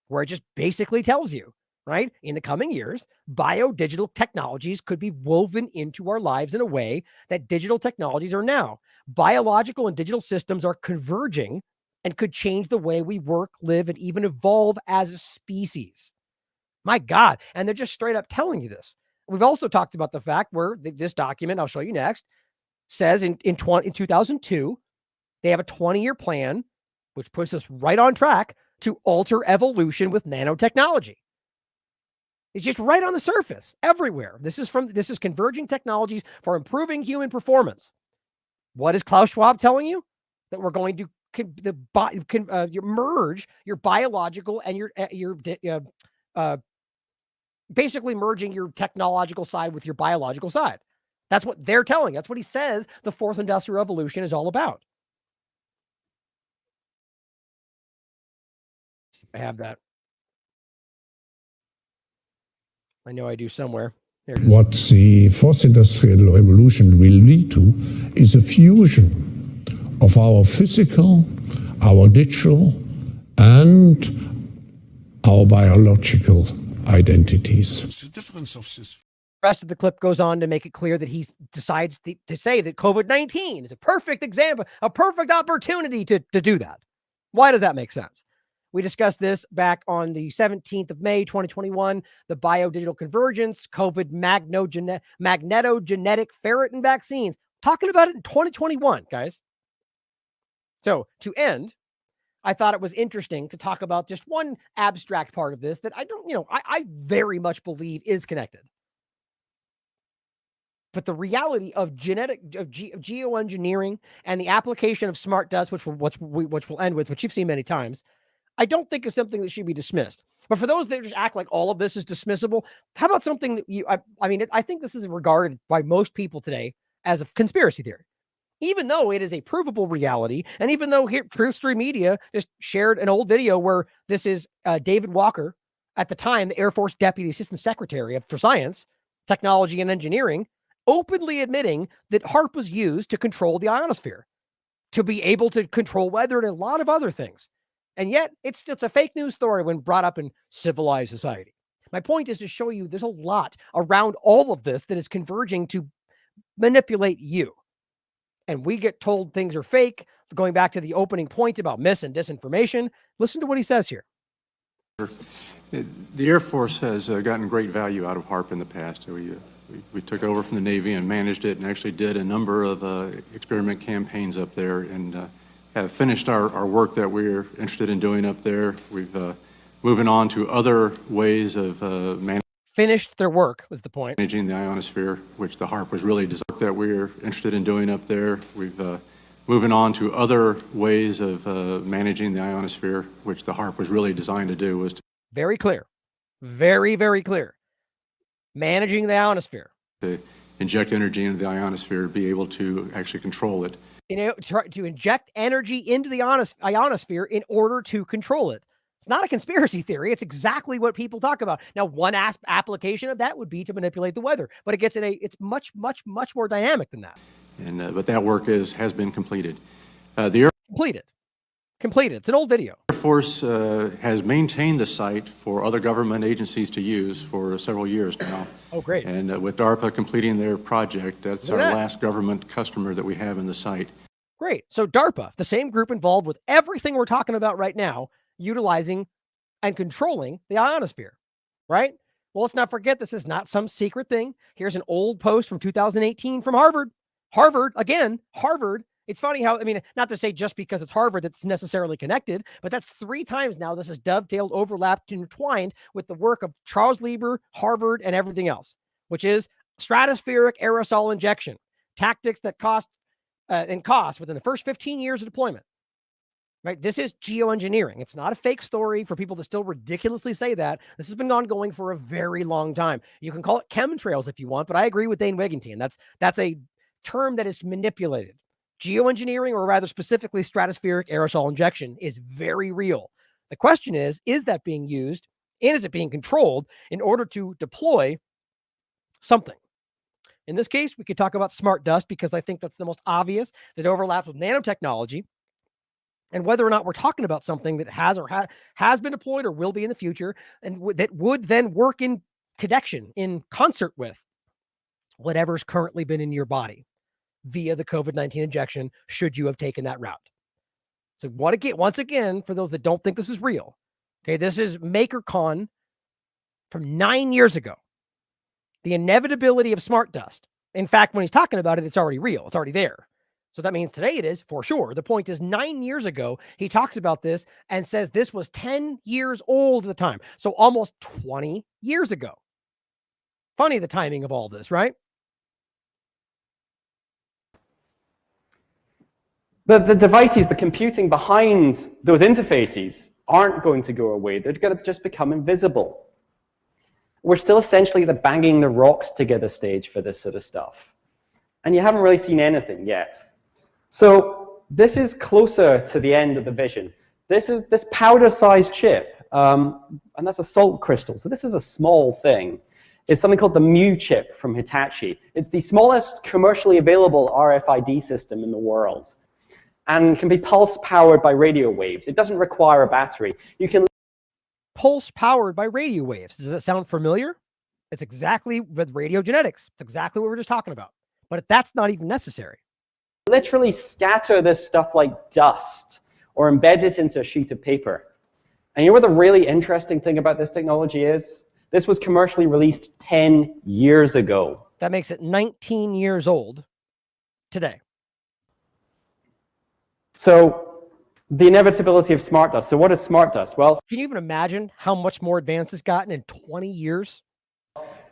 where it just basically tells you, right? In the coming years, biodigital technologies could be woven into our lives in a way that digital technologies are now. Biological and digital systems are converging and could change the way we work, live, and even evolve as a species. My God. And they're just straight up telling you this. We've also talked about the fact where this document, I'll show you next, says in 2002, they have a 20-year plan, which puts us right on track to alter evolution with nanotechnology. It's just right on the surface, everywhere. This is converging technologies for improving human performance. What is Klaus Schwab telling you? That we're going to merge your biological and your basically merging your technological side with your biological side. That's what they're telling. That's what he says the 4th Industrial Revolution is all about. See if I have that. I know I do somewhere. There it is. What the 4th Industrial Revolution will lead to is a fusion of our physical, our digital, and our biological identities. The difference of this rest of the clip goes on to make it clear that he decides to say that COVID-19 is a perfect example, a perfect opportunity to do that. Why does that make sense? We discussed this back on the 17th of May, 2021, the biodigital convergence, COVID magnetogenetic ferritin vaccines. Talking about it in 2021, guys. So to end, I thought it was interesting to talk about just one abstract part of this that I very much believe is connected. But the reality of geoengineering and the application of smart dust, which we'll end with, which you've seen many times, I don't think is something that should be dismissed. But for those that just act like all of this is dismissible, how about something that I think this is regarded by most people today as a conspiracy theory, even though it is a provable reality. And even though Truth Stream Media just shared an old video where this is David Walker, at the time, the Air Force Deputy Assistant Secretary for Science, Technology and Engineering, openly admitting that HAARP was used to control the ionosphere, to be able to control weather and a lot of other things. And yet it's a fake news story when brought up in civilized society. My point is to show you there's a lot around all of this that is converging to manipulate you. And we get told things are fake. Going back to the opening point about mis and disinformation, listen to what he says here. The Air Force has gotten great value out of HAARP in the past. We took over from the Navy and managed it and actually did a number of experiment campaigns up there and have finished our work that we're interested in doing up there. We've moving on to other ways of finished their work was the point. Managing the ionosphere, which the HAARP was really designed that we're interested in doing up there. We've moving on to other ways of managing the ionosphere, which the HAARP was really designed to do was to very clear, very, very clear. Managing the ionosphere. To inject energy into the ionosphere, be able to actually control it. Try to inject energy into the ionosphere in order to control it. It's not a conspiracy theory. It's exactly what people talk about. Now, one application of that would be to manipulate the weather, but it's much, much, much more dynamic than that. And but that work has been completed. Completed. It's an old video. Air Force has maintained the site for other government agencies to use for several years now. Oh, great. And with DARPA completing their project, that's our last government customer that we have in the site. Great. So DARPA, the same group involved with everything we're talking about right now, utilizing and controlling the ionosphere, right? Well, let's not forget this is not some secret thing. Here's an old post from 2018 from Harvard. Harvard. It's funny how, not to say just because it's Harvard that's necessarily connected, but that's 3 times now this is dovetailed, overlapped, intertwined with the work of Charles Lieber, Harvard, and everything else, which is stratospheric aerosol injection, tactics that cost within the first 15 years of deployment. Right? This is geoengineering. It's not a fake story for people to still ridiculously say that. This has been ongoing for a very long time. You can call it chemtrails if you want, but I agree with Dane Wigington. That's a term that is manipulated. Geoengineering, or rather specifically stratospheric aerosol injection, is very real. The question is that being used and is it being controlled in order to deploy something? In this case, we could talk about smart dust because I think that's the most obvious that overlaps with nanotechnology and whether or not we're talking about something that has been deployed or will be in the future and that would then work in connection, in concert with whatever's currently been in your body via the COVID-19 injection, should you have taken that route. So once again, for those that don't think this is real, okay, this is MakerCon from 9 years ago. The inevitability of smart dust. In fact, when he's talking about it, it's already real. It's already there. So that means today it is, for sure. The point is 9 years ago, he talks about this and says this was 10 years old at the time. So almost 20 years ago. Funny the timing of all this, right? The devices, the computing behind those interfaces aren't going to go away. They're going to just become invisible. We're still essentially at the banging the rocks together stage for this sort of stuff. And you haven't really seen anything yet. So this is closer to the end of the vision. This is this powder-sized chip, and that's a salt crystal. So this is a small thing. It's something called the Mu chip from Hitachi. It's the smallest commercially available RFID system in the world, and can be pulse-powered by radio waves. It doesn't require a battery. You can pulse-powered by radio waves. Does that sound familiar? It's exactly with radiogenetics. It's exactly what we're just talking about. But that's not even necessary. Literally scatter this stuff like dust or embed it into a sheet of paper. And you know what the really interesting thing about this technology is? This was commercially released 10 years ago. That makes it 19 years old today. So the inevitability of smart dust. So what is smart dust? Well, can you even imagine how much more advanced it's gotten in 20 years?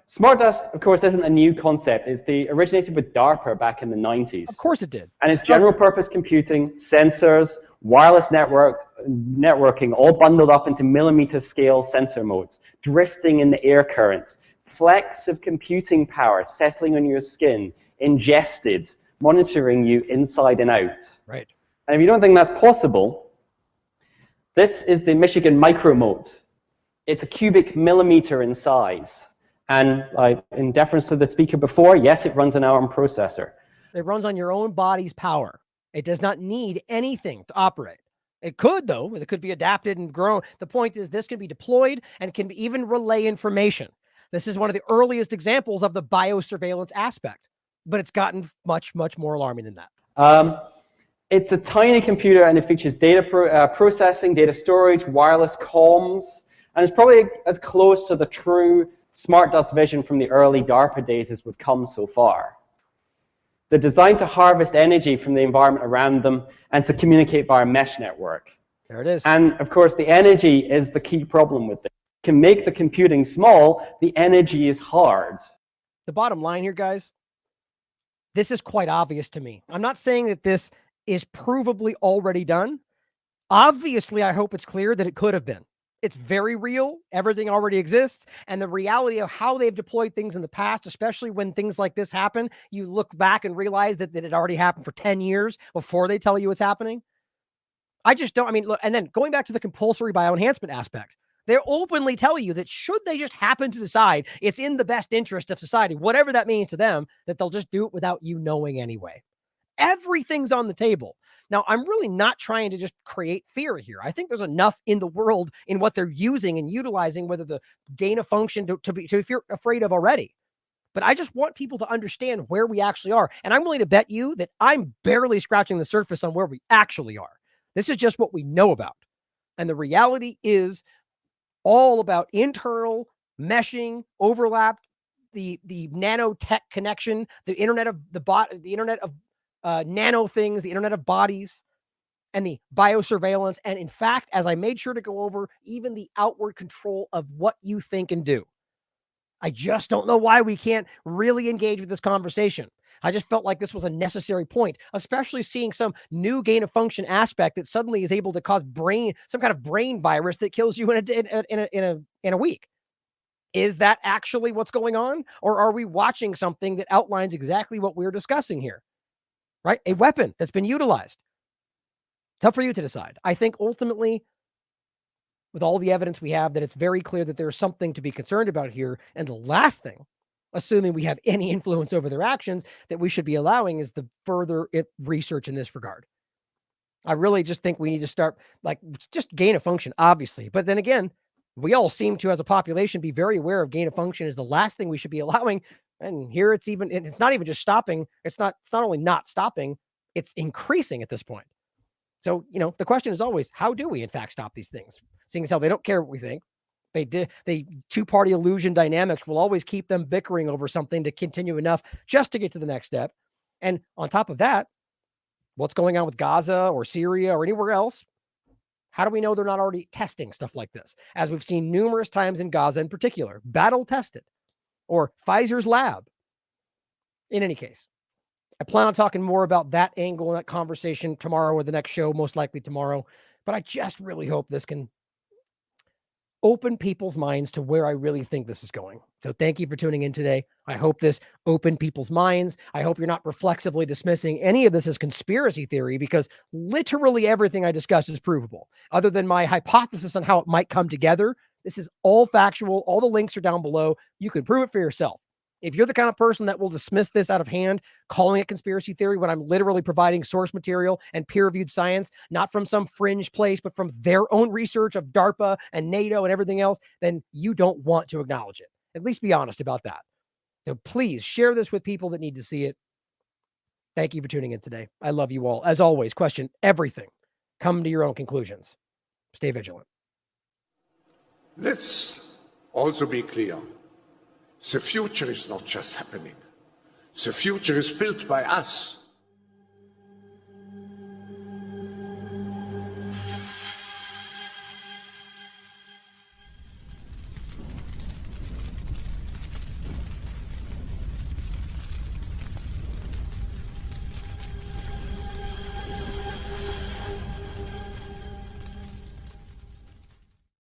Smart dust, of course, isn't a new concept. It originated with DARPA back in the 90s. Of course it did. And it's general purpose computing, sensors, wireless networking, all bundled up into millimeter scale sensor modes, drifting in the air currents, flecks of computing power settling on your skin, ingested, monitoring you inside and out. Right. And if you don't think that's possible, this is the Michigan micromode. It's a cubic millimeter in size. And in deference to the speaker before, yes, it runs an ARM processor. It runs on your own body's power. It does not need anything to operate. It could, though. It could be adapted and grown. The point is this can be deployed and can even relay information. This is one of the earliest examples of the biosurveillance aspect, but it's gotten much, much more alarming than that. It's a tiny computer, and it features data processing, data storage, wireless comms, and it's probably as close to the true smart dust vision from the early DARPA days as we've come so far. They're designed to harvest energy from the environment around them and to communicate via a mesh network. There it is. And of course, the energy is the key problem with this. You can make the computing small, the energy is hard. The bottom line here, guys, this is quite obvious to me. I'm not saying that this is provably already done. Obviously, I hope it's clear that it could have been. It's very real. Everything already exists. And the reality of how they've deployed things in the past, especially when things like this happen, you look back and realize that it already happened for 10 years before they tell you it's happening. I just don't, I mean, look, and then going back to the compulsory bioenhancement aspect, they openly tell you that should they just happen to decide it's in the best interest of society, whatever that means to them, that they'll just do it without you knowing anyway. Everything's on the table. Now, I'm really not trying to just create fear here. I think there's enough in the world in what they're using and utilizing, whether the gain of function to be afraid of already. But I just want people to understand where we actually are. And I'm willing to bet you that I'm barely scratching the surface on where we actually are. This is just what we know about. And the reality is all about internal meshing, overlap, the nanotech connection, the internet of the internet of nano things, the internet of bodies, and the biosurveillance. And in fact, as I made sure to go over, even the outward control of what you think and do. I just don't know why we can't really engage with this conversation. I just felt like this was a necessary point, especially seeing some new gain of function aspect that suddenly is able to cause some kind of brain virus that kills you in a week. Is that actually what's going on? Or are we watching something that outlines exactly what we're discussing here? Right? A weapon that's been utilized. Tough for you to decide. I think ultimately, with all the evidence we have, that it's very clear that there's something to be concerned about here. And the last thing, assuming we have any influence over their actions, that we should be allowing is the further research in this regard. I really just think we need to start, just gain of function, obviously. But then again, we all seem to, as a population, be very aware of gain of function is the last thing we should be allowing. And here it's not even just stopping. It's not only not stopping, it's increasing at this point. So, the question is always, how do we in fact stop these things? Seeing as how they don't care what we think. They two-party illusion dynamics will always keep them bickering over something to continue enough just to get to the next step. And on top of that, what's going on with Gaza or Syria or anywhere else? How do we know they're not already testing stuff like this? As we've seen numerous times in Gaza in particular, battle tested, or Pfizer's lab. In any case, I plan on talking more about that angle and that conversation tomorrow or the next show, most likely tomorrow. But I just really hope this can open people's minds to where I really think this is going. So thank you for tuning in today. I hope this opened people's minds. I hope you're not reflexively dismissing any of this as conspiracy theory, because literally everything I discuss is provable. Other than my hypothesis on how it might come together, this is all factual. All the links are down below. You can prove it for yourself. If you're the kind of person that will dismiss this out of hand, calling it conspiracy theory when I'm literally providing source material and peer-reviewed science, not from some fringe place, but from their own research of DARPA and NATO and everything else, then you don't want to acknowledge it. At least be honest about that. So please share this with people that need to see it. Thank you for tuning in today. I love you all. As always, question everything. Come to your own conclusions. Stay vigilant. Let's also be clear. The future is not just happening. The future is built by us.